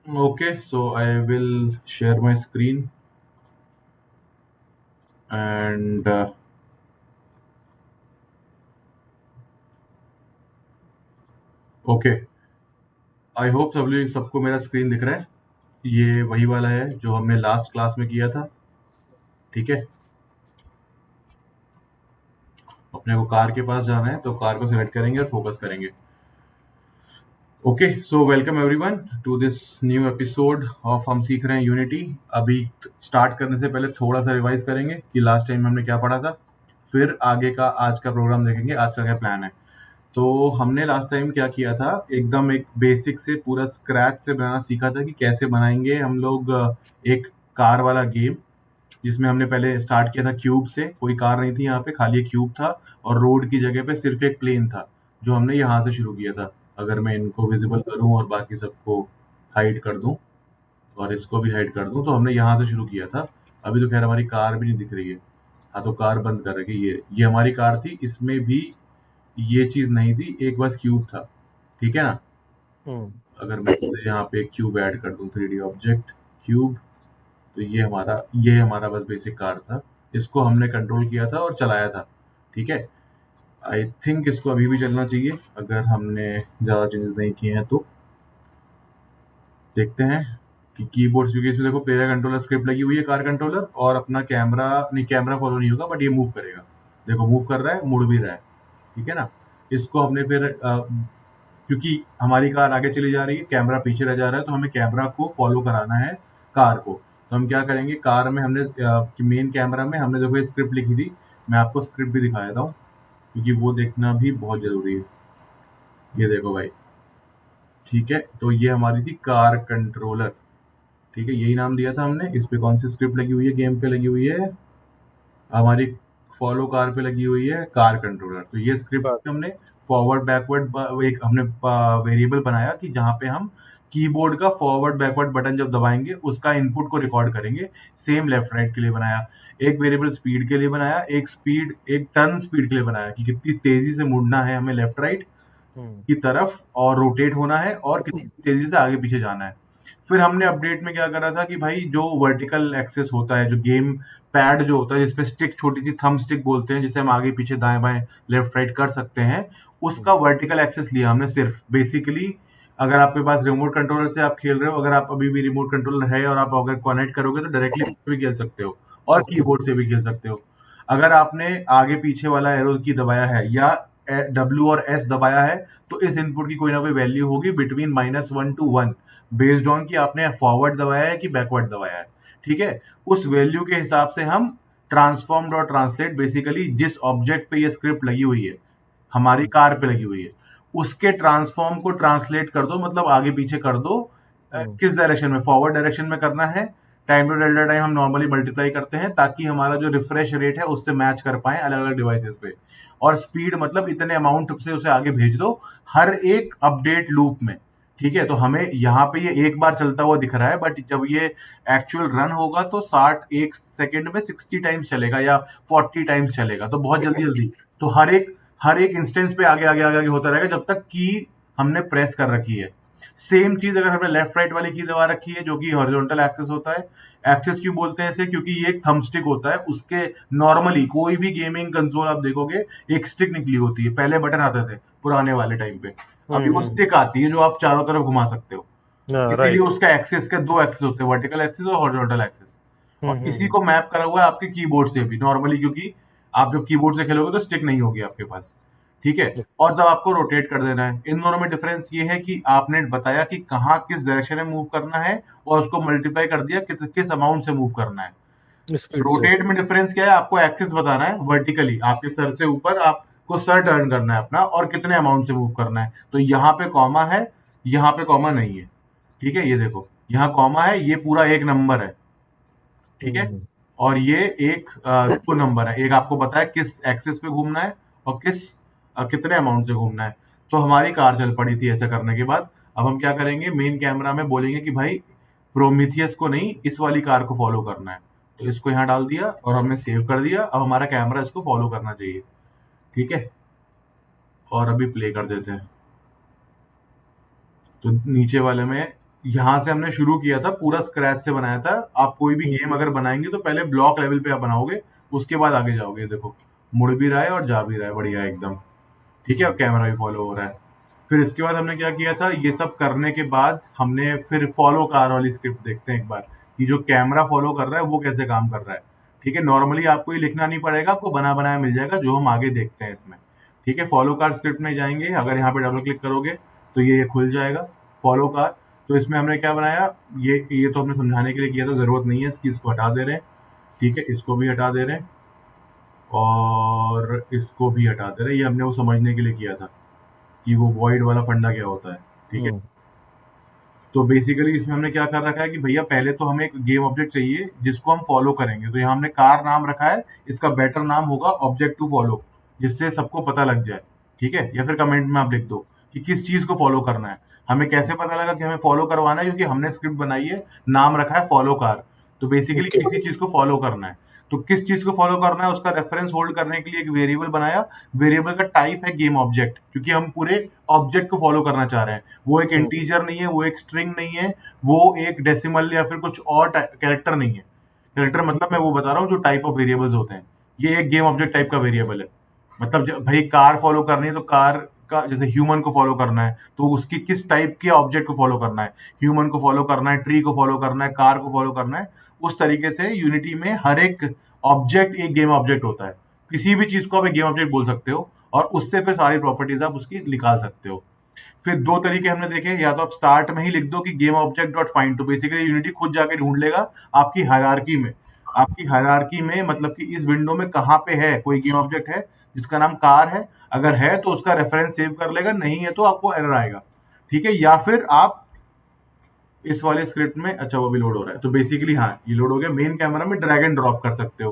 Okay, so I will share my screen and okay. I hope सबको मेरा screen दिख रहा है। ये वही वाला है जो हमने लास्ट क्लास में किया था। ठीक है, अपने को कार के पास जाना है तो कार को सिलेक्ट करेंगे और फोकस करेंगे। Okay, so welcome everyone to this new episode of हम सीख रहे हैं यूनिटी। अभी स्टार्ट करने से पहले थोड़ा सा रिवाइज करेंगे कि लास्ट टाइम हमने क्या पढ़ा था, फिर आगे का आज का प्रोग्राम देखेंगे, आज का क्या प्लान है। तो हमने लास्ट टाइम क्या किया था, एकदम एक बेसिक से पूरा स्क्रैच से बनाना सीखा था कि कैसे बनाएंगे हम लोग एक कार वाला गेम, जिसमें हमने पहले स्टार्ट किया था क्यूब से। कोई कार नहीं थी यहाँ पे, खाली एक क्यूब था और रोड की जगह पे सिर्फ एक प्लेन था जो हमने यहाँ से शुरू किया था। अगर मैं इनको विजिबल करूँ और बाकी सबको हाइड कर दूं और इसको भी हाइड कर दूं तो हमने यहाँ से शुरू किया था। अभी तो खैर हमारी कार भी नहीं दिख रही है। हाँ, तो कार बंद कर रखी। ये हमारी कार थी, इसमें भी ये चीज नहीं थी, एक बस क्यूब था। ठीक है ना। हम्म। अगर मैं इसे यहाँ पे एक क्यूब ऐड कर दूं, 3D ऑब्जेक्ट क्यूब, तो ये हमारा बस बेसिक कार था। इसको हमने कंट्रोल किया था और चलाया था। ठीक है, आई थिंक इसको अभी भी चलना चाहिए अगर हमने ज़्यादा चेंजेस नहीं किए हैं तो। देखते हैं कि कीबोर्ड, क्योंकि इसमें देखो प्लेयर कंट्रोलर स्क्रिप्ट लगी हुई है, कार कंट्रोलर, और अपना कैमरा नहीं, कैमरा फॉलो नहीं होगा बट ये मूव करेगा। देखो मूव कर रहा है, मुड़ भी रहा है। ठीक है ना। इसको हमने फिर क्योंकि हमारी कार आगे चली जा रही है, कैमरा पीछे रह जा रहा है, तो हमें कैमरा को फॉलो कराना है कार को। तो हम क्या करेंगे, कार में हमने मेन कैमरा में हमने देखो ये स्क्रिप्ट लिखी थी। मैं आपको स्क्रिप्ट भी दिखा देता हूँ क्योंकि वो देखना भी बहुत जरूरी है। ये देखो भाई। ठीक है, तो ये हमारी थी कार कंट्रोलर। ठीक है, यही नाम दिया था हमने। इस पे कौन सी स्क्रिप्ट लगी हुई है, गेम पे लगी हुई है हमारी, फॉलो कार पे लगी हुई है कार कंट्रोलर। तो ये बात। स्क्रिप्ट हमने फॉरवर्ड बैकवर्ड एक हमने वेरिएबल बनाया कि जहाँ पे हम कीबोर्ड का फॉरवर्ड बैकवर्ड बटन जब दबाएंगे उसका इनपुट को रिकॉर्ड करेंगे। सेम लेफ्ट राइट के लिए बनाया, एक वेरिएबल स्पीड के लिए बनाया, एक टर्न स्पीड के लिए बनाया कि कितनी तेजी से मुड़ना है हमें लेफ्ट राइट हम्म। की तरफ और रोटेट होना है और कितनी तेजी से आगे पीछे जाना है। फिर हमने अपडेट में क्या करा था कि भाई जो वर्टिकल एक्सेस होता है, जो गेम पैड जो होता है जिसपे स्टिक, छोटी सी थंब स्टिक बोलते हैं, जिसे हम आगे पीछे दाएं बाएं लेफ्ट राइट कर सकते हैं, उसका वर्टिकल एक्सेस लिया हमने सिर्फ बेसिकली। अगर आपके पास रिमोट कंट्रोलर से आप खेल रहे हो, अगर आप अभी भी रिमोट कंट्रोलर है और आप अगर कनेक्ट करोगे तो डायरेक्टली भी खेल सकते हो और ओके। कीबोर्ड से भी खेल सकते हो। अगर आपने आगे पीछे वाला एरो की दबाया है या डब्ल्यू और एस दबाया है तो इस इनपुट की कोई ना कोई वैल्यू होगी बिटवीन -1 to 1, बेस्ड ऑन कि आपने फॉरवर्ड दबाया है कि बैकवर्ड दबाया है। ठीक है, उस वैल्यू के हिसाब से हम ट्रांसफॉर्म्ड और ट्रांसलेट, बेसिकली जिस ऑब्जेक्ट पे ये स्क्रिप्ट लगी हुई है, हमारी हम्म। कार पे लगी हुई है, उसके ट्रांसफॉर्म को ट्रांसलेट कर दो, मतलब आगे पीछे कर दो। हम्म। किस डायरेक्शन में, फॉरवर्ड डायरेक्शन में करना है। टाइम टू डेल्टा टाइम हम नॉर्मली मल्टीप्लाई करते हैं ताकि हमारा जो रिफ्रेश रेट है उससे मैच कर पाए अलग अलग डिवाइसेस पे। और स्पीड मतलब इतने अमाउंट से उसे आगे भेज दो हर एक अपडेट लूप में। ठीक है, तो हमें यहाँ पे ये एक बार चलता हुआ दिख रहा है बट जब ये एक्चुअल रन होगा तो 1 सेकेंड में 60 टाइम्स चलेगा या 40 टाइम्स चलेगा, तो बहुत जल्दी जल्दी। तो हर एक इंस्टेंस पे आगे आगे आगे आगे होता रहेगा जब तक की हमने प्रेस कर रखी है। सेम चीज अगर हमने लेफ्ट राइट वाली की दबा रखी है जो कि हॉरिजॉन्टल एक्सेस होता है। एक्सेस क्यों बोलते हैं इसे, क्योंकि ये एक थंब स्टिक होता है, उसके नॉर्मली कोई भी गेमिंग कंसोल आप देखोगे एक स्टिक निकली होती है। पहले बटन आते थे पुराने वाले टाइम पे, अभी वो हम्म। स्टिक आती है जो आप चारों तरफ घुमा सकते हो। हाँ, इसीलिए राइट। उसका एक्सेस का दो एक्सेस होते हैं, वर्टिकल एक्सेस और हॉरिजॉन्टल एक्सेस। और इसी हम्म। को मैप करा हुआ है आपके कीबोर्ड से भी नॉर्मली, क्योंकि आप जब कीबोर्ड से खेलोगे तो स्टिक नहीं होगी आपके पास। ठीक है, और जब आपको रोटेट कर देना है, इन दोनों में डिफरेंस ये है कि आपने बताया कि कहाँ किस डायरेक्शन में मूव करना है और उसको मल्टीप्लाई कर दिया किस अमाउंट से मूव करना है। स्पीड से। रोटेट में डिफरेंस क्या है, आपको एक्सिस बताना है वर्टिकली, आपके सर से ऊपर आपको सर टर्न करना है अपना और कितने अमाउंट से मूव करना है। तो यहाँ पे कॉमा है, यहाँ पे कॉमा नहीं है। ठीक है, ये देखो यहाँ कॉमा है, ये पूरा एक नंबर है। ठीक है, हम्म। और ये एक दो नंबर है, एक आपको बताया किस एक्सिस पे घूमना है और कितने अमाउंट से घूमना है। तो हमारी कार चल पड़ी थी ऐसा करने के बाद। अब हम क्या करेंगे, मेन कैमरा में बोलेंगे कि भाई प्रोमीथियस को नहीं, इस वाली कार को फॉलो करना है। तो इसको यहाँ डाल दिया और हमने सेव कर दिया। अब हमारा कैमरा इसको फॉलो करना चाहिए। ठीक है, और अभी प्ले कर देते हैं। तो नीचे वाले में यहाँ से हमने शुरू किया था, पूरा स्क्रैच से बनाया था। आप कोई भी गेम अगर बनाएंगे तो पहले ब्लॉक लेवल पे आप बनाओगे, उसके बाद आगे जाओगे। देखो मुड़ भी रहा है और जा भी रहा है, बढ़िया एकदम। ठीक है, और कैमरा भी फॉलो हो रहा है। फिर इसके बाद हमने क्या किया था, ये सब करने के बाद हमने फिर फॉलो कार वाली स्क्रिप्ट देखते हैं एक बार, कि जो कैमरा फॉलो कर रहा है वो कैसे काम कर रहा है। ठीक है, नॉर्मली आपको ये लिखना नहीं पड़ेगा, आपको बना बनाया मिल जाएगा, जो हम आगे देखते हैं इसमें। ठीक है, फॉलो कार स्क्रिप्ट में जाएंगे, अगर यहाँ पे डबल क्लिक करोगे तो ये खुल जाएगा फॉलो कार। तो इसमें हमने क्या बनाया, ये तो हमने समझाने के लिए किया था, जरूरत नहीं है इसकी, इसको हटा दे रहे हैं। ठीक है, इसको भी हटा दे रहे हैं और इसको भी हटा दे रहे हैं। ये हमने वो समझने के लिए किया था कि वो वॉइड वाला फंडा क्या होता है। ठीक है, तो बेसिकली इसमें हमने क्या कर रखा है कि भैया पहले तो हमें एक गेम ऑब्जेक्ट चाहिए जिसको हम फॉलो करेंगे। तो यहाँ हमने कार नाम रखा है, इसका बेटर नाम होगा ऑब्जेक्ट टू फॉलो, जिससे सबको पता लग जाए। ठीक है, या फिर कमेंट में आप लिख दो कि किस चीज को फॉलो करना है। हमें कैसे पता लगा कि हमें फॉलो करवाना है, क्योंकि हमने स्क्रिप्ट बनाई है, नाम रखा है फॉलो कार। तो बेसिकली ओके। किसी चीज को फॉलो करना है। तो किस चीज को फॉलो करना है उसका रेफरेंस होल्ड करने के लिए एक वेरिएबल बनाया। वेरिएबल का टाइप है गेम ऑब्जेक्ट, क्योंकि हम पूरे ऑब्जेक्ट को फॉलो करना चाह रहे हैं। वो एक इंटीजर नहीं है, वो एक स्ट्रिंग नहीं है, वो एक डेसिमल या फिर कुछ और कैरेक्टर नहीं है। कैरेक्टर मतलब मैं वो बता रहा हूँ जो टाइप ऑफ वेरिएबल्स होते हैं। ये एक गेम ऑब्जेक्ट टाइप का वेरिएबल है। मतलब जब भाई कार फॉलो करनी है तो कार का, जैसे ह्यूमन को फॉलो करना है तो उसकी किस टाइप के ऑब्जेक्ट को फॉलो करना है। ह्यूमन को फॉलो करना है, ट्री को फॉलो करना है, कार को फॉलो करना है। उस तरीके से यूनिटी में हर एक ऑब्जेक्ट एक गेम ऑब्जेक्ट होता है। किसी भी चीज को आप एक गेम ऑब्जेक्ट बोल सकते हो और उससे फिर सारी प्रॉपर्टीज आप उसकी निकाल सकते हो। फिर दो तरीके हमने देखे, या तो आप स्टार्ट में ही लिख दो कि गेम ऑब्जेक्ट डॉट फाइंड, तो बेसिकली यूनिटी खुद जाके ढूंढ लेगा आपकी हायरार्की में। आपकी हायरार्की में मतलब कि इस विंडो में कहाँ पे है कोई गेम ऑब्जेक्ट है जिसका नाम कार है। अगर है तो उसका रेफरेंस सेव कर लेगा, नहीं है तो आपको एरर आएगा। ठीक है, या फिर आप इस वाले स्क्रिप्ट में, अच्छा वो भी लोड हो रहा है, तो बेसिकली हाँ ये लोड हो गया। मेन कैमरा में ड्रैग एंड ड्रॉप कर सकते हो।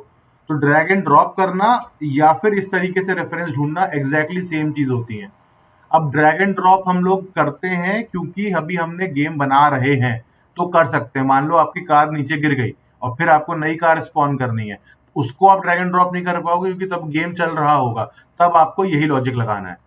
तो ड्रैग एंड ड्रॉप करना या फिर इस तरीके से रेफरेंस ढूंढना एग्जैक्टली सेम चीज होती है। अब ड्रैग एंड ड्रॉप हम लोग करते हैं क्योंकि अभी हमने गेम बना रहे हैं, तो कर सकते हैं। मान लो आपकी कार नीचे गिर गई और फिर आपको नई कार स्पॉन करनी है, उसको आप ड्रैग एंड ड्रॉप नहीं कर पाओगे क्योंकि तब गेम चल रहा होगा। तब आपको यही लॉजिक लगाना है।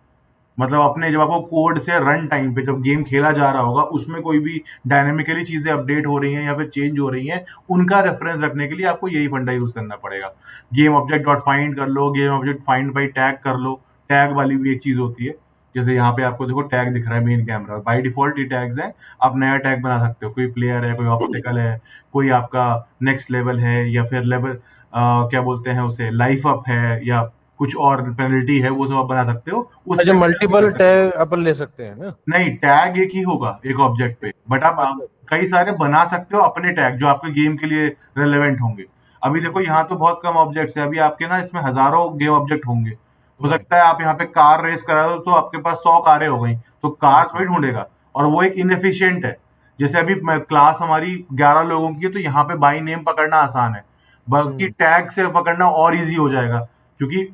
मतलब अपने जब आपको कोड से रन टाइम पे जब गेम खेला जा रहा होगा, उसमें कोई भी डायनेमिकली चीजें अपडेट हो रही हैं या फिर चेंज हो रही हैं, उनका रेफरेंस रखने के लिए आपको यही फंडा यूज करना पड़ेगा। गेम ऑब्जेक्ट डॉट फाइंड कर लो, game object find by tag कर लो। टैग वाली भी एक चीज होती है। जैसे यहाँ पे आपको देखो टैग दिख रहा है मेन कैमरा, बाय डिफॉल्ट ये टैग्स हैं। आप नया टैग बना सकते हो, कोई प्लेयर है, कोई ऑब्स्टिकल है, कोई आपका नेक्स्ट लेवल है, या फिर लेवल क्या बोलते हैं उसे, लाइफ अप है, या कुछ और पेनल्टी है, वो सब आप बना सकते हो। उस अच्छा, तरीके से कर मल्टीपल सकते हो। टैग अपन ले सकते हैं ना? नहीं, टैग एक ही होगा एक ऑब्जेक्ट पे, बट आप अच्छा। कई सारे बना सकते हो अपने टैग जो आपके गेम के लिए रेलेवेंट होंगे। अभी देखो यहाँ तो बहुत कम ऑब्जेक्ट्स है, अभी आपके ना इसमें हजारों गेम ऑब्जेक्ट होंगे। हो हम्म। सकता है आप यहाँ पे कार रेस करा दो तो आपके पास 100 कारें हो गई, तो कार थोड़ी ढूंढेगा, और वो एक इनएफिशिएंट है। जैसे अभी क्लास हमारी 11 लोगों की है, तो यहाँ पे बाई नेम पकड़ना आसान है, बल्कि हम्म। टैग से पकड़ना और इजी हो जाएगा, क्योंकि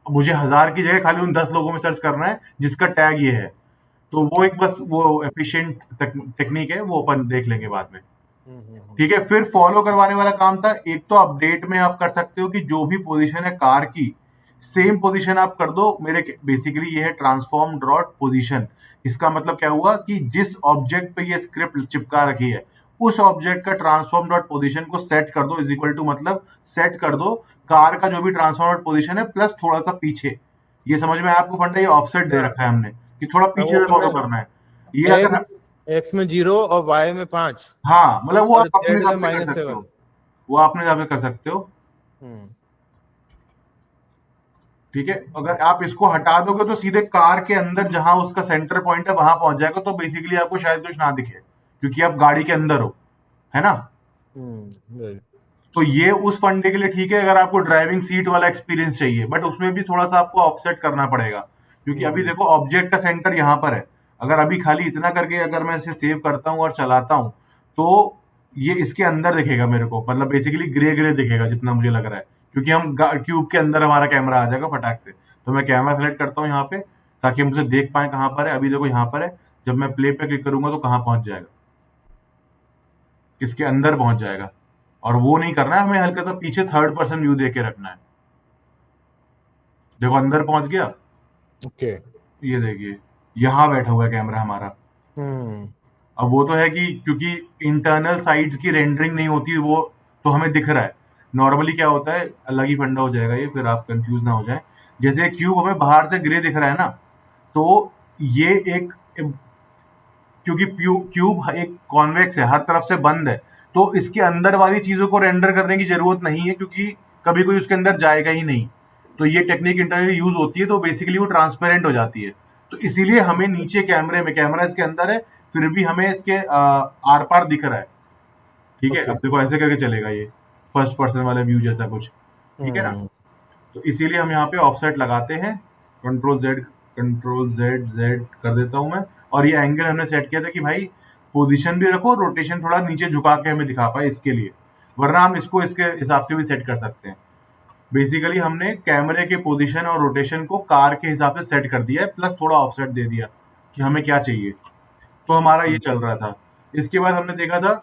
मुझे 1000 की जगह खाली उन 10 लोगों में सर्च करना है जिसका टैग ये है। तो वो ओके। एक बस वो एफिशिएंट टेक्निक है, वो अपन देख लेंगे बाद में। हम्म। ठीक है, फिर फॉलो करवाने वाला काम था। एक तो अपडेट में आप कर सकते हो कि जो भी पोजीशन है कार की, सेम पोजीशन आप कर दो मेरे। बेसिकली ये है ट्रांसफॉर्म डॉट पोजीशन। इसका मतलब क्या हुआ कि जिस ऑब्जेक्ट पे ये स्क्रिप्ट चिपका रखी है, उस ऑब्जेक्ट का ट्रांसफॉर्म डॉट पोजीशन को सेट कर दो, इज इक्वल टू मतलब सेट कर दो कार का जो भी ट्रांसफॉर्म डॉट पोजीशन है प्लस थोड़ा सा पीछे। ये समझ में आया आपको फंडा? ये ऑफसेट दे रखा है हमने कि थोड़ा हाँ, पीछे वो से तो फॉलो मैं करना है। ये एक्स अगर, एक्स में 0 और वाई में 5 हाँ मतलब वो और आप अपने जेड में हिसाब से कर सकते -7। हो। वो अपने हिसाब से कर सकते हो। हम्म। ठीक है, अगर आप इसको हटा दोगे तो सीधे कार के अंदर जहां उसका सेंटर पॉइंट है वहां पहुंच जाएगा, तो बेसिकली आपको शायद कुछ ना दिखे क्योंकि आप गाड़ी के अंदर हो, है ना। राइट। तो ये उस फंडे के लिए ठीक है अगर आपको ड्राइविंग सीट वाला एक्सपीरियंस चाहिए, बट उसमें भी थोड़ा सा आपको ऑफसेट करना पड़ेगा, क्योंकि अभी देखो ऑब्जेक्ट का सेंटर यहाँ पर है। अगर अभी खाली इतना करके अगर मैं इसे सेव करता हूँ और चलाता हूँ, तो ये इसके अंदर दिखेगा मेरे को, मतलब बेसिकली ग्रे ग्रे दिखेगा जितना मुझे लग रहा है, क्योंकि हम क्यूब के अंदर हमारा कैमरा आ जाएगा फटाक से। तो मैं कैमरा सेलेक्ट करता हूँ यहाँ पे, ताकि हम उसे देख पाए कहाँ पर है। अभी देखो यहाँ पर है, जब मैं प्ले पे क्लिक करूंगा तो कहाँ पहुंच जाएगा, इसके अंदर पहुंच जाएगा। और वो नहीं करना है हमें, हल्का सा पीछे थर्ड पर्सन व्यू दे के रखना है। देखो अंदर पहुंच गया। ओके। ये देखिए यहाँ बैठा हुआ है कैमरा हमारा। हम्म। अब वो तो है कि क्योंकि इंटरनल साइड की रेंडरिंग नहीं होती, वो तो हमें दिख रहा है। नॉर्मली क्या होता है, अलग ही फंडा हो जाएगा ये, फिर आप कंफ्यूज ना हो जाए। जैसे क्यूब हमें बाहर से ग्रे दिख रहा है ना, तो ये एक, क्योंकि क्यूब एक कॉन्वेक्स है, हर तरफ से बंद है, तो इसके अंदर वाली चीजों को रेंडर करने की जरूरत नहीं है, क्योंकि कभी कोई उसके अंदर जाएगा ही नहीं। तो ये टेक्निक इंटरनली यूज होती है, तो बेसिकली वो ट्रांसपेरेंट हो जाती है। तो इसीलिए हमें नीचे कैमरे में, कैमरा इसके अंदर है, फिर भी हमें इसके आर पार दिख रहा है। ठीक है, ओके। अब देखो ऐसे करके चलेगा ये, फर्स्ट पर्सन वाला व्यू जैसा कुछ। ठीक है ना। हम्म तो इसीलिए हम यहाँ पे ऑफसेट लगाते हैं, कंट्रोल जेड जेड कर देता हूँ मैं। और ये एंगल हमने सेट किया था कि भाई पोजीशन भी रखो, रोटेशन थोड़ा नीचे झुका के हमें दिखा पाए इसके लिए, वरना हम इसको इसके हिसाब से भी सेट कर सकते हैं। बेसिकली हमने कैमरे के पोजीशन और रोटेशन को कार के हिसाब से सेट कर दिया है, प्लस थोड़ा ऑफसेट दे दिया कि हमें क्या चाहिए। तो हमारा ये चल रहा था। इसके बाद हमने देखा था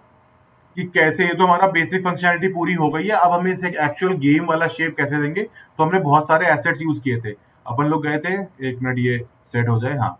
कि कैसे, ये तो हमारा बेसिक फंक्शनैलिटी पूरी हो गई है, अब हमें इसे एक एक्चुअल गेम वाला शेप कैसे देंगे। तो हमने बहुत सारे एसेट्स यूज किए थे। अपन लोग गए थे, एक मिनट ये सेट हो जाए, हाँ,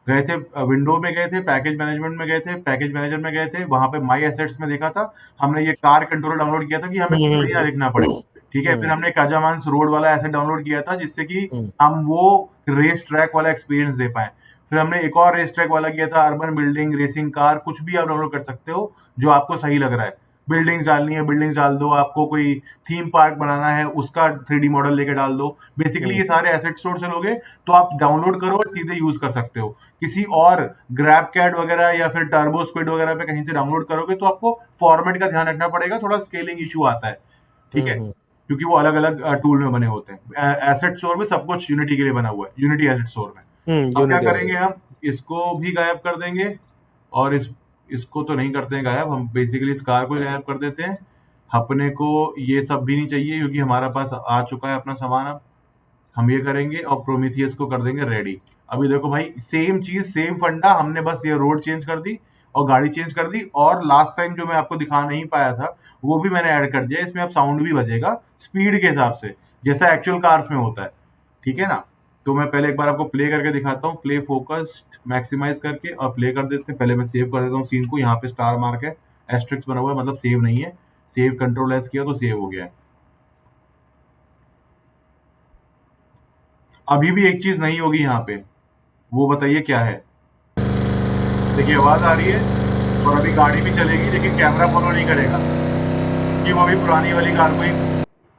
गए थे विंडो में, गए थे पैकेज मैनेजमेंट में, गए थे पैकेज मैनेजर में, गए थे वहां पे माई एसेट्स में देखा था। हमने ये कार कंट्रोलर डाउनलोड किया था कि हमें कोड ही ना लिखना पड़े। ठीक है, फिर हम्म हमने काजामांस रोड वाला एसेट डाउनलोड किया था, जिससे कि हम्म हम वो रेस ट्रैक वाला एक्सपीरियंस दे पाए। फिर हमने एक और रेस ट्रैक वाला किया था, अर्बन बिल्डिंग रेसिंग कार, कुछ भी आप डाउनलोड कर सकते हो जो आपको सही लग रहा है। बिल्डिंग्स डालनी है, बिल्डिंग्स डाल दो, आपको कोई थीम पार्क बनाना है, उसका 3D मॉडल लेके डाल दो। बेसिकली हम्म ये सारे एसेट स्टोर से लोगे तो आप डाउनलोड करो और सीधे यूज कर सकते हो। किसी और ग्रैब कैट वगैरह या फिर टर्बो स्क्विड वगैरह पे कहीं से डाउनलोड करोगे तो आपको फॉर्मेट का ध्यान रखना पड़ेगा, थोड़ा स्केलिंग इशू आता है। ठीक है, हम्म क्योंकि वो अलग अलग टूल में बने होते हैं। एसेट स्टोर में सब कुछ यूनिटी के लिए बना हुआ है, यूनिटी एसेट स्टोर में। अब क्या यूनिटी करेंगे हम, इसको भी गायब कर देंगे, और इसको तो नहीं करते हैं गायब, हम बेसिकली इस कार को ही गायब कर देते हैं। अपने को ये सब भी नहीं चाहिए, क्योंकि हमारा पास आ चुका है अपना सामान। अब हम ये करेंगे और प्रोमीथियस को कर देंगे रेडी। अभी देखो भाई, सेम चीज सेम फंडा, हमने बस ये रोड चेंज कर दी और गाड़ी चेंज कर दी, और लास्ट टाइम जो मैं आपको दिखा नहीं पाया था वो भी मैंने ऐड कर दिया। इसमें अब साउंड भी बजेगा स्पीड के हिसाब से, जैसा एक्चुअल कार्स में होता है। ठीक है ना। तो मैं पहले एक बार आपको प्ले करके दिखाता हूँ, प्ले फोकस्ड मैक्सिमाइज करके, और प्ले कर देते हैं। पहले मैं सेव कर देता हूँ सीन को, यहाँ पे स्टार मार्क है, एस्ट्रिक्स बना हुआ है, मतलब सेव नहीं है। सेव कंट्रोल एस किया तो सेव हो गया है। अभी भी एक चीज नहीं होगी यहाँ पे, वो बताइए क्या है। देखिए आवाज आ रही है, और अभी गाड़ी भी चलेगी, लेकिन कैमरा फॉलो नहीं करेगा, कि वो अभी पुरानी वाली कार को ही।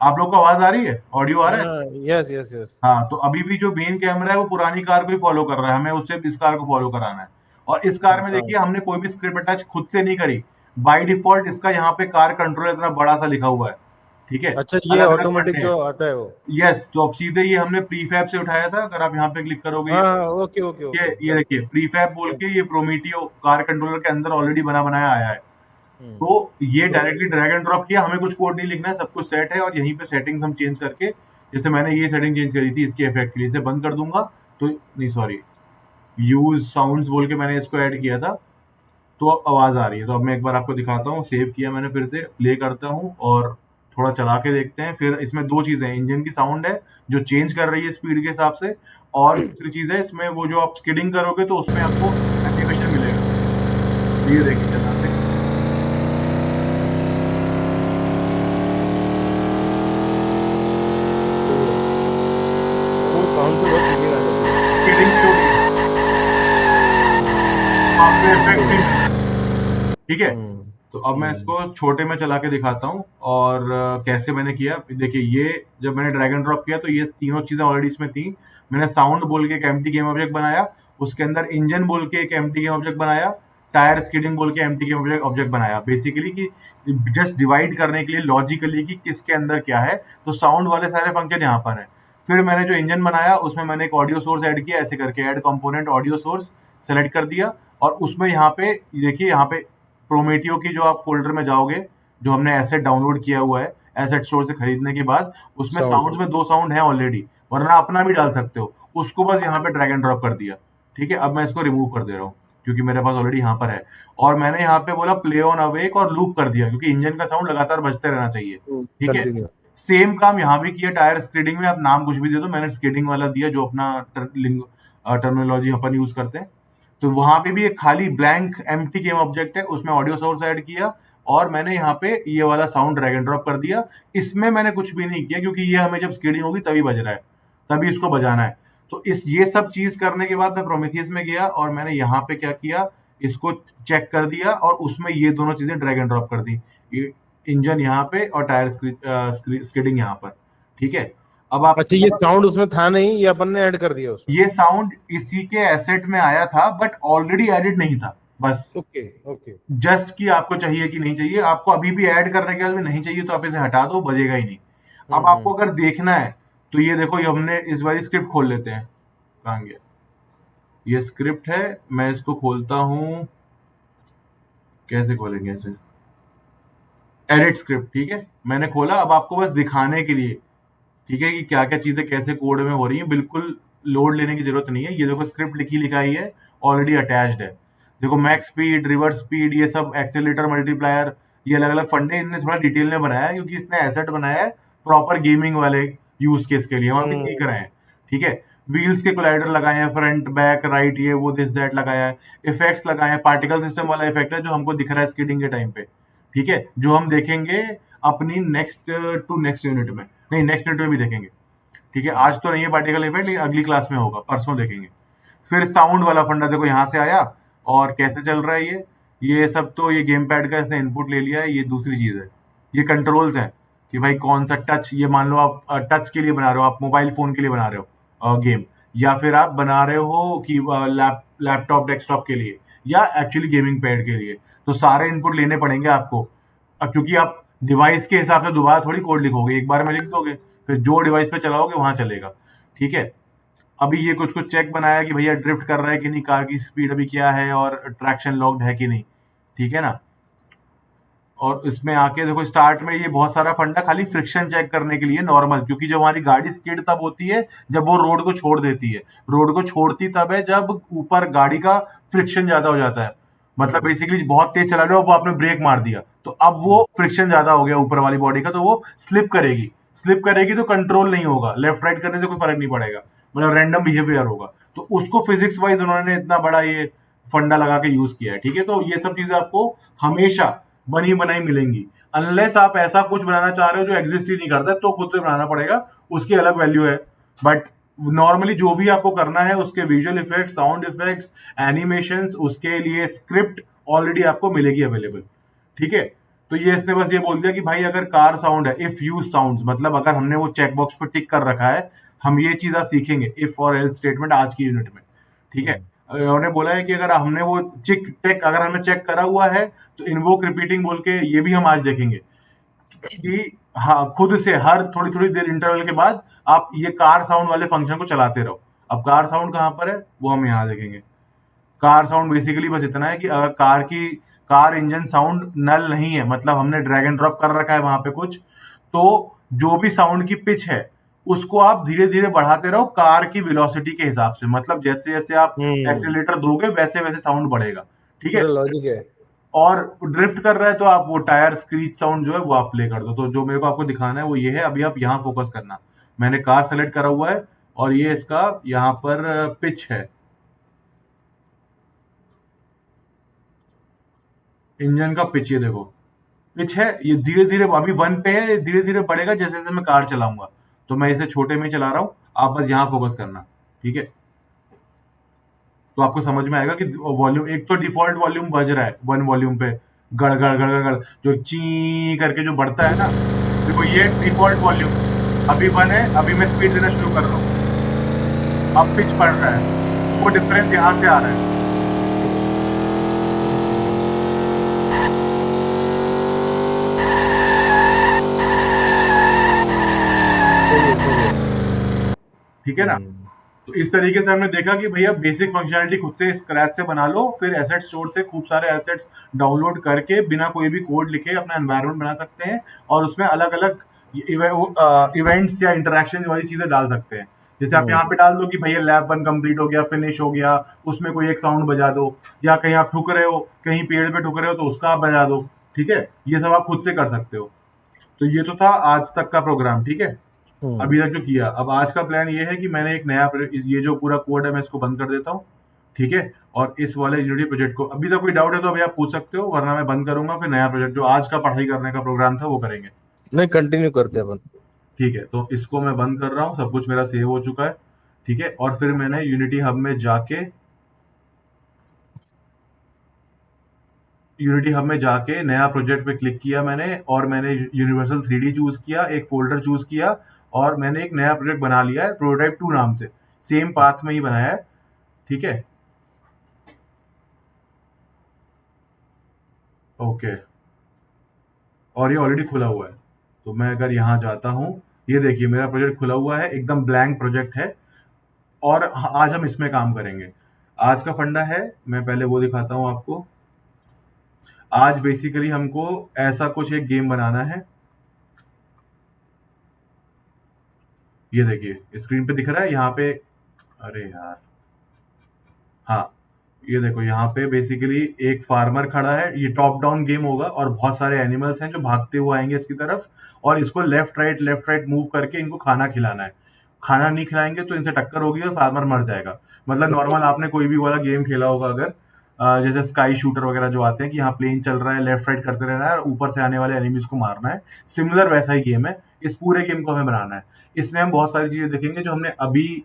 आप लोग को आवाज आ रही है, ऑडियो आ रहा है। हाँ, यस यस यस। हाँ, तो अभी भी जो मेन कैमरा है वो पुरानी कार को ही फॉलो कर रहा है, हमें उससे इस कार को फॉलो कराना है। और इस कार में हाँ। देखिए हमने कोई भी स्क्रिप्ट अटैच खुद से नहीं करी। बाय डिफॉल्ट इसका यहाँ पे कार कंट्रोल इतना बड़ा सा लिखा हुआ है। ठीक है, अच्छा, ये अलग अलग ऑटोमेटिक फंडे हैं। जो आता है वो। यस, तो अब सीधे ये हमने प्रीफैब से उठाया था, अगर आप यहाँ पे क्लिक करोगे, हाँ हाँ, ओके ओके ओके, ये गॉट देखिए प्रीफैब बोल इट। के ये प्रोमीटियो कार कंट्रोलर के अंदर ऑलरेडी बना बनाया आया है। तो ये तो डायरेक्टली ड्रैग एंड ड्रॉप किया, हमें कुछ कोड नहीं लिखना है, सब कुछ सेट है। और यहीं पे सेटिंग्स हम चेंज करके, जैसे मैंने ये सेटिंग चेंज करी थी इसके इफेक्ट के लिए, इसे बंद कर दूंगा तो, नहीं सॉरी, यूज साउंड्स बोल के मैंने इसको ऐड किया था, तो आवाज आ रही है। तो अब मैं एक बार आपको दिखाता हूँ, सेव किया मैंने, फिर से प्ले करता हूँ और थोड़ा चला के देखते हैं। फिर इसमें दो चीजें हैं, इंजन की साउंड है जो चेंज कर रही है स्पीड के हिसाब से, और दूसरी चीज है इसमें वो जो आप स्किडिंग करोगे तो उसमें आपको एनिमेशन मिलेगा। तो ये देखिए चलाते हैं, वो साउंड तो बहुत यूनिक आता है पूरा। स्किडिंग भी होगी, आपको इफेक्ट भी हम्म मिलेगा। ठीक है, हम्म तो अब मैं हम्म इसको छोटे में चला के दिखाता हूँ, और कैसे मैंने किया। देखिए ये जब मैंने ड्रैग एंड ड्रॉप किया तो ये तीनों चीजें ऑलरेडी इसमें थी। मैंने साउंड बोल के एक एम्प्टी गेम ऑब्जेक्ट बनाया, उसके अंदर इंजन बोल के एक एम्प्टी गेम ऑब्जेक्ट बनाया, टायर स्किडिंग बोल के एम्प्टी गेम ऑब्जेक्ट बनाया, बेसिकली कि जस्ट डिवाइड करने के लिए लॉजिकली कि किसके अंदर क्या है। तो साउंड वाले सारे फंक्शन यहाँ पर है। फिर मैंने जो इंजन बनाया उसमें मैंने एक ऑडियो सोर्स ऐड किया, ऐसे करके add component audio source select कर दिया। और उसमें यहाँ पे देखिए, यहाँ पे प्रोमेटियो की जो आप फोल्डर में जाओगे, जो हमने एसेट डाउनलोड किया हुआ है एसेट स्टोर से खरीदने के बाद, उसमें साउंड। साउंड्स में दो साउंड है ऑलरेडी, वरना अपना भी डाल सकते हो। उसको बस यहाँ पे ड्रैग एंड ड्रॉप कर दिया। ठीक है, अब मैं इसको रिमूव कर दे रहा हूँ, क्योंकि मेरे पास ऑलरेडी यहाँ पर है। और मैंने यहाँ पे बोला प्ले ऑन अवेक और लूप कर दिया, क्योंकि इंजन का साउंड लगातार बजते रहना चाहिए। ठीक है, कंटिन्यू। सेम काम यहाँ भी किया टायर स्किडिंग में, आप नाम कुछ भी दे दो, मैंने स्किडिंग वाला दिया जो अपना टर्मिनोलॉजी अपन यूज करते हैं। तो वहां पे भी एक खाली ब्लैंक एम्प्टी गेम ऑब्जेक्ट है, उसमें ऑडियो सोर्स ऐड किया और मैंने यहाँ पे ये वाला साउंड ड्रैग एंड ड्रॉप कर दिया। इसमें मैंने कुछ भी नहीं किया क्योंकि ये हमें जब स्किडिंग होगी तभी बज रहा है, तभी इसको बजाना है। तो इस ये सब चीज करने के बाद मैं प्रोमीथियस में गया और मैंने यहाँ पे क्या किया, इसको चेक कर दिया और उसमें ये दोनों चीजें ड्रैग एंड ड्रॉप कर दी, ये इंजन यहाँ पे और टायर स्किडिंग यहाँ पर। ठीक है, अब अच्छा, आपको ये साउंड उसमें था नहीं, ये अपन ने ऐड कर दिया उसमें। ये साउंड इसी के एसेट में आया था बट ऑलरेडी एडिड नहीं था, बस ओके ओके। जस्ट कि आपको चाहिए कि नहीं चाहिए। आपको अभी भी ऐड करने के बाद भी नहीं चाहिए तो आप इसे हटा दो, बजेगा ही नहीं। अब आपको हम्म। अगर देखना है तो ये देखो, ये हमने इस बार स्क्रिप्ट खोल लेते हैं, कहाँ गया, ये स्क्रिप्ट है, मैं इसको खोलता हूँ। कैसे खोलेंगे इसे, एडिट स्क्रिप्ट, ठीक है मैंने खोला। अब आपको बस दिखाने के लिए, ठीक है, कि क्या क्या चीजें कैसे कोड में हो रही है, बिल्कुल लोड लेने की जरूरत नहीं है। ये देखो स्क्रिप्ट लिखी लिखाई है, ऑलरेडी अटैच्ड है। देखो मैक्स स्पीड, रिवर्स स्पीड, ये सब एक्सेलेटर, मल्टीप्लायर, ये अलग अलग फंडे इनने थोड़ा डिटेल में बनाया है क्योंकि इसने एसेट बनाया है प्रॉपर गेमिंग वाले यूज केस के लिए, हम अभी सीख रहे हैं। ठीक है, व्हील्स के कोलाइडर लगाए हैं, फ्रंट बैक राइट, ये वो दिस दैट लगाया है, इफेक्ट्स लगाए हैं, पार्टिकल सिस्टम वाला इफेक्ट है जो हमको दिख रहा है स्किडिंग के टाइम पे। ठीक है, जो हम देखेंगे अपनी नेक्स्ट टू नेक्स्ट यूनिट में, नहीं नेक्स्ट यूनिट में भी देखेंगे। ठीक है, आज तो नहीं है पार्टिकल इफेक्ट, लेकिन अगली क्लास में होगा, परसों देखेंगे। फिर साउंड वाला फंडा देखो यहाँ से आया, और कैसे चल रहा है ये सब तो ये गेम पैड का इसने इनपुट ले लिया है, ये दूसरी चीज है। ये कंट्रोल्स हैं कि भाई कौन सा टच, ये मान लो आप टच के लिए बना रहे हो, आप मोबाइल फोन के लिए बना रहे हो गेम, या फिर आप बना रहे हो कि लैपटॉप डेस्कटॉप के लिए, या एक्चुअली गेमिंग पैड के लिए। तो सारे इनपुट लेने पड़ेंगे आपको, क्योंकि आप डिवाइस के हिसाब से दोबारा थोड़ी कोड लिखोगे, एक बार में लिख दोगे, फिर जो डिवाइस पे चलाओगे वहां चलेगा। ठीक है, अभी ये कुछ कुछ चेक बनाया कि भैया ड्रिफ्ट कर रहा है कि नहीं, कार की स्पीड अभी क्या है, और ट्रैक्शन लॉक्ड है कि नहीं। ठीक है ना, और इसमें आके देखो स्टार्ट में ये बहुत सारा फंडा खाली फ्रिक्शन चेक करने के लिए नॉर्मल, क्योंकि जब हमारी गाड़ी स्किड तब होती है जब वो रोड को छोड़ देती है। रोड को छोड़ती तब है जब ऊपर गाड़ी का फ्रिक्शन ज्यादा हो जाता है, मतलब बेसिकली बहुत तेज चला रहे हो, वो आपने ब्रेक मार दिया तो अब वो फ्रिक्शन ज्यादा हो गया ऊपर वाली बॉडी का, तो वो स्लिप करेगी। स्लिप करेगी तो कंट्रोल नहीं होगा, लेफ्ट राइट करने से कोई फर्क नहीं पड़ेगा, मतलब रैंडम बिहेवियर होगा। तो उसको फिजिक्स वाइज उन्होंने इतना बड़ा ये फंडा लगा के यूज किया है। ठीक है, तो ये सब चीजें आपको हमेशा बनी बनाई मिलेंगी, अनलेस आप ऐसा कुछ बनाना चाह रहे हो जो एग्जिस्ट ही नहीं करता, तो खुद से बनाना पड़ेगा, उसकी अलग वैल्यू है। बट नॉर्मली जो भी आपको करना है, उसके visual effects, sound effects, animations, उसके लिए स्क्रिप्ट ऑलरेडी आपको मिलेगी अवेलेबल। ठीक है, तो ये इसने बस ये बोल दिया कि भाई अगर कार साउंड है, इफ यूज साउंड्स, मतलब अगर हमने वो चेक बॉक्स पर टिक कर रखा है, हम ये चीज आज सीखेंगे, इफ और एल्स स्टेटमेंट आज की यूनिट में। ठीक है, उन्होंने बोला है कि अगर हमने वो चेक टेक अगर हमने चेक करा हुआ है तो इन्वोक रिपीटिंग बोल के ये भी हम आज देखेंगे कि हाँ, खुद से हर थोड़ी थोड़ी देर इंटरवल के बाद आप ये कार साउंड वाले फंक्शन को चलाते रहो। अब कार साउंड कहाँ पर है वो हम यहाँ देखेंगे। कार साउंड बेसिकली बस इतना है कि अगर कार इंजन साउंड नल नहीं है, मतलब हमने ड्रैग एंड ड्रॉप कर रखा है वहां पे कुछ, तो जो भी साउंड की पिच है उसको आप धीरे धीरे बढ़ाते रहो कार की वेलोसिटी के हिसाब से, मतलब जैसे जैसे आप हम्म। एक्सीलरेटर दोगे वैसे वैसे साउंड बढ़ेगा। ठीक है, पूरा लॉजिक है। और ड्रिफ्ट कर रहा है तो आप वो टायर स्क्रीच साउंड जो है वो आप प्ले कर दो। तो जो मेरे को आपको दिखाना है वो ये है, अभी आप यहाँ फोकस करना। मैंने कार सेलेक्ट करा हुआ है और ये इसका यहाँ पर पिच है, इंजन का पिच, ये देखो पिच है, ये धीरे धीरे अभी 1 पे है, धीरे धीरे बढ़ेगा जैसे जैसे मैं कार चलाऊंगा। तो मैं इसे छोटे में चला रहा हूँ, आप बस यहाँ फोकस करना। ठीक है, तो आपको समझ में आएगा कि वॉल्यूम, एक तो डिफॉल्ट वॉल्यूम बज रहा है 1 वॉल्यूम पे, गड़ गड़ गड़ गड़ गड़, जो ची करके जो बढ़ता है ना, देखो ये डिफॉल्ट वॉल्यूम अभी 1 है। अभी मैं स्पीड देना शुरू कर रहा हूँ, अब पिच बढ़ रहा है, वो डिफरेंस यहाँ से आ रहा है। सही है सही है। ठीक है ना, तो इस तरीके से हमने देखा कि भैया बेसिक फंक्शनलिटी खुद से स्क्रैच से बना लो, फिर एसेट स्टोर से खूब सारे एसेट्स डाउनलोड करके बिना कोई भी कोड लिखे अपना एनवायरनमेंट बना सकते हैं, और उसमें अलग अलग इवेंट्स या इंटरेक्शन वाली चीजें डाल सकते हैं। जैसे आप यहाँ पे डाल दो कि भैया लैब 1 कंप्लीट हो गया, फिनिश हो गया, उसमें कोई एक साउंड बजा दो, या कहीं आप ठुक रहे हो, कहीं पेड़ पे ठुक रहे हो तो उसका आप बजा दो। ठीक है, ये सब आप खुद से कर सकते हो। तो ये तो था आज तक का प्रोग्राम। ठीक है, हम्म। अभी तक जो किया, अब आज का प्लान ये है कि मैंने एक नया ये जो पूरा कोड है मैं इसको बंद कर देता हूँ। ठीक है। और इस वाले यूनिटी प्रोजेक्ट को अभी तक कोई डाउट है तो अभी आप पूछ सकते हो, वरना मैं बंद करूंगा, फिर नया प्रोजेक्ट जो आज का पढ़ाई करने का प्रोग्राम था वो करेंगे। नहीं, कंटिन्यू करते हैं अपन। ठीक है, तो इसको मैं बंद कर रहा हूँ, सब कुछ मेरा सेव हो चुका है। ठीक है, और फिर मैंने यूनिटी हब में जाके नया प्रोजेक्ट पे क्लिक किया मैंने, और मैंने यूनिवर्सल 3D चूज किया, एक फोल्डर चूज किया, और मैंने एक नया प्रोजेक्ट बना लिया है प्रोटोटाइप 2 नाम से। सेम पाथ में ही बनाया है। ठीक है, ओके। और ये ऑलरेडी खुला हुआ है, तो मैं अगर यहाँ जाता हूँ, ये देखिए मेरा प्रोजेक्ट खुला हुआ है, एकदम ब्लैंक प्रोजेक्ट है। और आज हम इसमें काम करेंगे। आज का फंडा है, मैं पहले वो दिखाता हूँ आपको। आज बेसिकली हमको ऐसा कुछ एक गेम बनाना है। ये देखिए स्क्रीन पे दिख रहा है यहाँ पे। अरे यार, हाँ, ये देखो यहाँ पे बेसिकली एक फार्मर खड़ा है, ये टॉप डाउन गेम होगा, और बहुत सारे एनिमल्स हैं जो भागते हुए आएंगे इसकी तरफ, और इसको लेफ्ट राइट मूव करके इनको खाना खिलाना है। खाना नहीं खिलाएंगे तो इनसे टक्कर होगी और फार्मर मर जाएगा। मतलब नॉर्मल आपने कोई भी वाला गेम खेला होगा अगर, जैसे स्काई शूटर वगैरह जो आते हैं कि यहाँ प्लेन चल रहा है, लेफ्ट राइट करते रहना है और ऊपर से आने वाले एनिमीज को मारना है। सिमिलर वैसा ही गेम है। इस पूरे गेम को हमें बनाना है। इसमें हम बहुत सारी चीजें देखेंगे जो हमने अभी,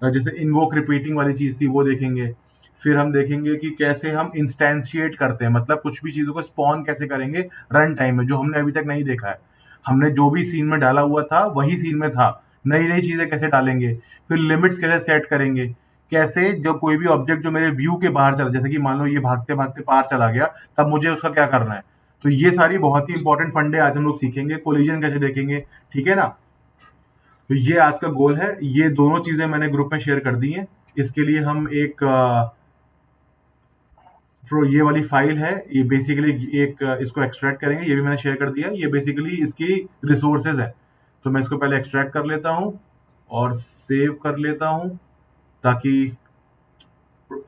जैसे इन्वोक रिपीटिंग वाली चीज थी वो देखेंगे। फिर हम देखेंगे कि कैसे हम इंस्टेंशिएट करते हैं, मतलब कुछ भी चीजों को स्पॉन कैसे करेंगे रन टाइम में, जो हमने अभी तक नहीं देखा है। हमने जो भी सीन में डाला हुआ था वही सीन में था, नई नई चीजें कैसे डालेंगे। फिर लिमिट्स कैसे सेट करेंगे, कैसे जो कोई भी ऑब्जेक्ट जो मेरे व्यू के बाहर चला, जैसे कि मान लो ये भागते भागते पार चला गया, तब मुझे उसका क्या करना है। तो ये सारी बहुत ही इंपॉर्टेंट फंडे आज हम लोग सीखेंगे। कोलिजन कैसे देखेंगे, ठीक है ना। तो ये आज का गोल है। ये दोनों चीजें मैंने ग्रुप में शेयर कर दी हैं। इसके लिए हम एक ये वाली फाइल है, ये बेसिकली एक इसको एक्सट्रैक्ट करेंगे, ये भी मैंने शेयर कर दिया। ये बेसिकली इसकी रिसोर्सेज है। तो मैं इसको पहले एक्सट्रैक्ट कर लेता हूँ और सेव कर लेता हूँ, ताकि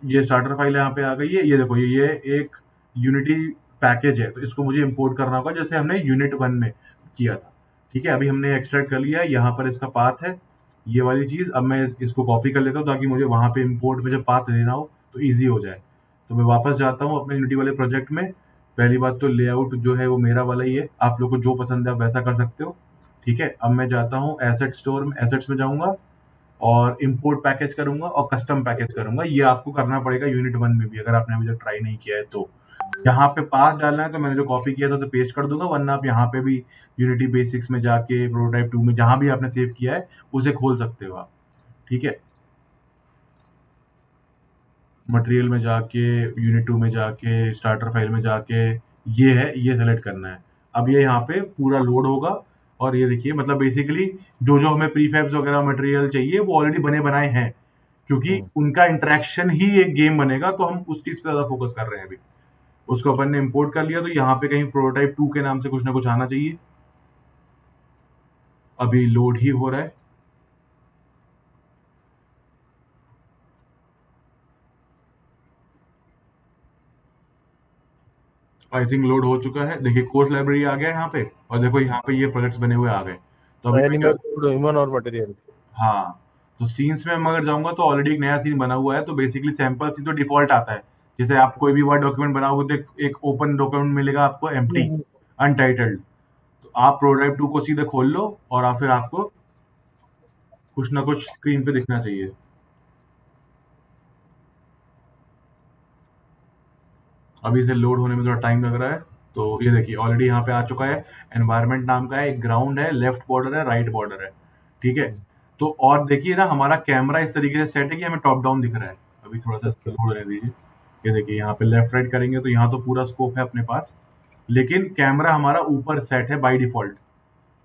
ये स्टार्टर फाइल यहाँ पे आ गई है। ये देखो ये एक यूनिटी पैकेज है, तो इसको मुझे इंपोर्ट करना होगा जैसे हमने यूनिट 1 में किया था। ठीक है, अभी हमने एक्सट्रैक्ट कर लिया है, यहाँ पर इसका पाथ है ये वाली चीज। अब मैं इसको कॉपी कर लेता हूँ ताकि मुझे वहां पे इंपोर्ट में जब पाथ लेना हो तो ईजी हो जाए। तो मैं वापस जाता हूँ अपने यूनिटी वाले प्रोजेक्ट में। पहली बात तो लेआउट जो है वो मेरा वाला ही है, आप लोग को जो पसंद है आप वैसा कर सकते हो। ठीक है, अब मैं जाता हूँ एसेट स्टोर में, एसेट्स में जाऊंगा और इंपोर्ट पैकेज करूंगा और कस्टम पैकेज करूंगा। ये आपको करना पड़ेगा यूनिट 1 में भी, अगर आपने अभी तक ट्राई नहीं किया है तो। यहाँ पे पाथ डालना है तो मैंने जो कॉपी किया था तो पेस्ट कर दूंगा, वरना आप यहाँ पे भी यूनिटी बेसिक्स में जाके प्रोटोटाइप 2 में जहां भी आपने सेव किया है उसे खोल सकते हो आप। ठीक है, मटेरियल में जाके, यूनिट 2 में जाके, स्टार्टर फाइल में जाके, ये है, ये सेलेक्ट करना है। अब ये यहाँ पे पूरा लोड होगा, और ये देखिए मतलब बेसिकली जो जो हमें प्रीफैब्स वगैरह मटेरियल चाहिए वो ऑलरेडी बने बनाए हैं, क्योंकि उनका इंटरेक्शन ही एक गेम बनेगा, तो हम उस चीज पे ज्यादा फोकस कर रहे हैं अभी। उसको अपन ने इंपोर्ट कर लिया, तो यहाँ पे कहीं प्रोटोटाइप 2 के नाम से कुछ ना कुछ आना चाहिए। अभी लोड ही हो रहा है। आई थिंक लोड हो चुका है। देखिए कोर्स लाइब्रेरी आ गया है यहाँ पे, और देखो यहाँ पे ये प्रोजेक्ट्स बने हुए आ गए। तो अभी मैं क्या, एनिमल, ह्यूमन और मटेरियल। हाँ, तो सीन्स में मैं अगर जाऊंगा तो ऑलरेडी एक नया सीन बना हुआ है। तो बेसिकली सैंपल सीन तो डिफॉल्ट आता है। जैसे आप कोई भी वर्ड डॉक्यूमेंट बनाओगे तो एक ओपन डॉक्यूमेंट मिलेगा आपको, एम्प्टी, अनटाइटल्ड। तो आप प्रोटोटाइप 2 को सीधे खोल लो और फिर आपको कुछ ना कुछ स्क्रीन पे दिखना चाहिए। अभी इसे लोड होने में थोड़ा टाइम लग रहा है। तो ये देखिए ऑलरेडी यहाँ पे आ चुका है। एनवायरनमेंट नाम का है, एक ग्राउंड है, लेफ्ट बॉर्डर है, राइट बॉर्डर है। ठीक है, तो और देखिए ना हमारा कैमरा इस तरीके से सेट है कि हमें टॉप डाउन दिख रहा है। अभी थोड़ा सा ओके। लोड होने दीजिए। ये देखिए यहाँ पे लेफ्ट राइट करेंगे तो यहाँ तो पूरा स्कोप है अपने पास, लेकिन कैमरा हमारा ऊपर सेट है बाय डिफॉल्ट,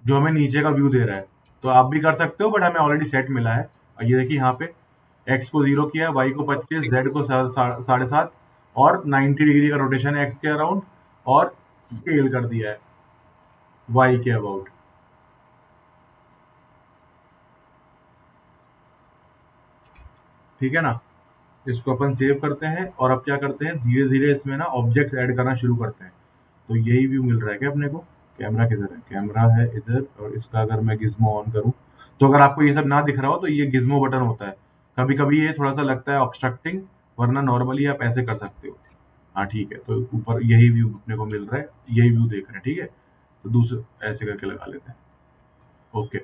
जो हमें नीचे का व्यू दे रहा है। तो आप भी कर सकते हो, बट हमें ऑलरेडी सेट मिला है। और ये देखिए यहाँ पे एक्स को 0 किया, वाई को 25, जेड को 7.5, और 90 डिग्री का रोटेशन है एक्स के अराउंड, और स्केल कर दिया है वाई के अबाउट। ठीक है ना, इसको अपन सेव करते हैं, और अब क्या करते हैं, धीरे धीरे इसमें ना ऑब्जेक्ट्स ऐड करना शुरू करते हैं। तो यही व्यू मिल रहा है क्या अपने को। कैमरा किधर है, कैमरा है इधर, और इसका अगर मैं गिज्मो ऑन करूं, तो अगर आपको ये सब ना दिख रहा हो तो ये गिज्मो बटन होता है। कभी कभी ये थोड़ा सा लगता है ऑब्स्ट्रक्टिंग, वरना नॉर्मली आप ऐसे कर सकते हो। हाँ ठीक है, तो ऊपर यही व्यू अपने को मिल रहा है, यही व्यू देख रहे हैं, ठीक है। तो दूसरे ऐसे करके लगा लेते हैं। ओके,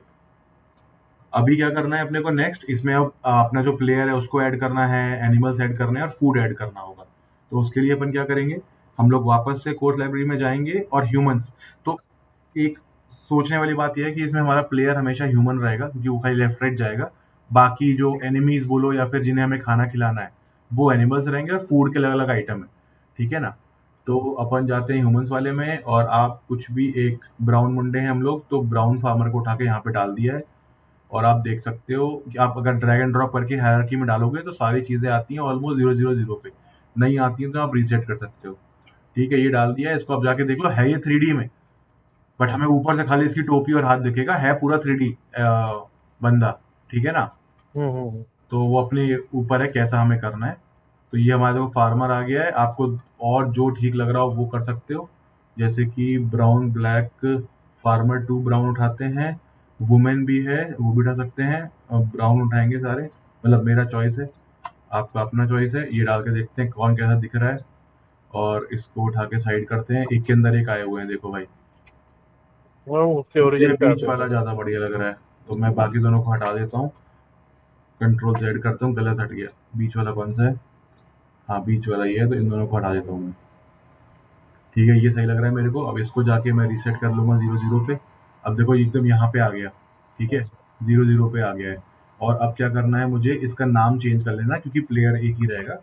अभी क्या करना है अपने को नेक्स्ट, इसमें अब अपना जो प्लेयर है उसको ऐड करना है, एनिमल्स ऐड करने हैं और फूड ऐड करना होगा। तो उसके लिए अपन क्या करेंगे, हम लोग वापस से कोर्स लाइब्रेरी में जाएंगे और ह्यूमंस। तो एक सोचने वाली बात यह है कि इसमें हमारा प्लेयर हमेशा ह्यूमन रहेगा, क्योंकि वो खाली लेफ्ट राइट जाएगा। बाकी जो एनिमीज बोलो या फिर जिन्हें हमें खाना खिलाना है वो एनिमल्स रहेंगे, और फूड के अलग अलग आइटम है, ठीक है ना। तो अपन जाते हैं ह्यूमंस वाले में, और आप कुछ भी, एक ब्राउन मुंडे हैं हम लोग, तो ब्राउन फार्मर को उठा के यहाँ पे डाल दिया है। और आप देख सकते हो कि आप अगर ड्रैग एंड ड्रॉप करके हायरार्की में डालोगे तो सारी चीजें आती हैं ऑलमोस्ट 0 0 0 पे। नहीं आती हैं तो आप रीसेट कर सकते हो। ठीक है, ये डाल दिया है, इसको आप जाके देख लो, है ये 3D में, बट हमें ऊपर से खाली इसकी टोपी और हाथ दिखेगा, है पूरा 3D बंदा, ठीक है ना। हम्म। तो वो अपने ऊपर है कैसा हमें करना है। तो ये हमारे को फार्मर आ गया है, आपको और जो ठीक लग रहा हो वो कर सकते हो। जैसे कि ब्राउन ब्लैक, फार्मर 2 ब्राउन उठाते हैं, वुमेन भी है वो भी उठा सकते हैं, ब्राउन उठाएंगे सारे, मतलब मेरा चॉइस है, आपका अपना चॉइस है। ये डाल के देखते हैं कौन कैसा दिख रहा है, और इसको उठा के साइड करते हैं। एक के अंदर एक आए हुए हैं, देखो भाई। हाँ, उसके मुझे ओरिजिन पे बीच आते वाला हैं। ज्यादा बढ़िया लग रहा है, तो मैं बाकी दोनों को हटा देता हूँ। कंट्रोल जेड करता हूँ, गलत हट गया। बीच वाला कौन सा है, हाँ बीच वाला ये है, तो इन दोनों को हटा देता हूँ मैं। ठीक है, ये सही लग रहा है मेरे को। अब इसको जाके मैं रीसेट कर लूंगा 0 0 पे। अब देखो एकदम यहाँ पे आ गया, ठीक है, 0 0 पे आ गया है। और अब क्या करना है, मुझे इसका नाम चेंज कर लेना, क्योंकि प्लेयर एक ही रहेगा।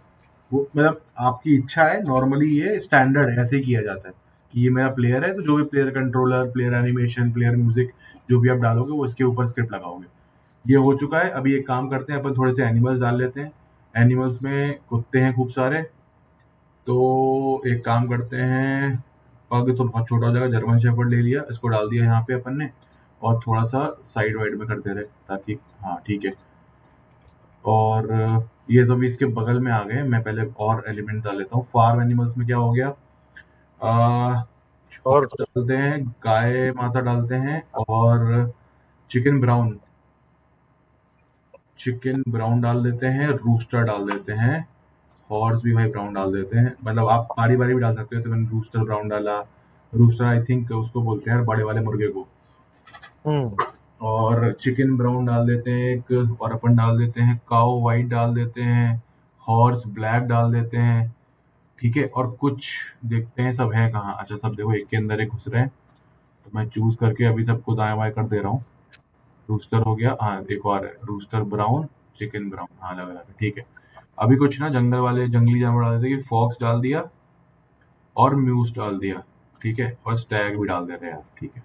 वो मतलब आपकी इच्छा है, नॉर्मली ये स्टैंडर्ड है, ऐसे ही किया जाता है कि ये मेरा प्लेयर है, तो जो भी player controller, player animation, player music जो भी आप डालोगे वो इसके ऊपर स्क्रिप्ट लगाओगे। ये हो चुका है। अभी एक काम करते हैं, अपन थोड़े से एनिमल्स डाल लेते हैं। एनिमल्स में कुत्ते हैं खूब सारे, तो एक काम करते हैं, पग तो बहुत छोटा हो जाएगा, जर्मन शेफर्ड ले लिया, इसको डाल दिया यहाँ पे अपन ने, और थोड़ा सा साइड वाइड में कर दे रहे ताकि, हाँ ठीक है। और ये तो भी इसके बगल में आ गए। मैं पहले और एलिमेंट डाल लेता हूँ। फार्म एनिमल्स में क्या हो गया, और हॉर्स डालते हैं, गाय माता डालते हैं, और चिकन ब्राउन, चिकन ब्राउन डाल देते हैं, रूस्टर डाल देते हैं, हॉर्स भी भाई ब्राउन डाल देते हैं। मतलब आप बारी बारी भी डाल सकते हो, तो मैंने रूस्टर ब्राउन डाला। रूस्टर आई थिंक उसको बोलते हैं बड़े वाले मुर्गे को। हम्म और चिकन ब्राउन डाल देते हैं एक, और अपन डाल देते हैं काओ वाइट डाल देते हैं, हॉर्स ब्लैक डाल देते हैं, ठीक है। और कुछ देखते हैं सब है कहाँ, अच्छा सब देखो एक के अंदर एक घुस रहे हैं, तो मैं चूज करके अभी सबको दाएं बाएं कर दे रहा हूँ। रूस्टर हो गया, हाँ एक और है रूस्टर ब्राउन, चिकन ब्राउन, हाँ लगा लगा, ठीक है। अभी कुछ ना जंगल वाले जंगली जानवर डाल देते कि फॉक्स डाल दिया और म्यूस डाल दिया, ठीक है, और स्टैग भी डाल दे रहे हैं यार, ठीक है।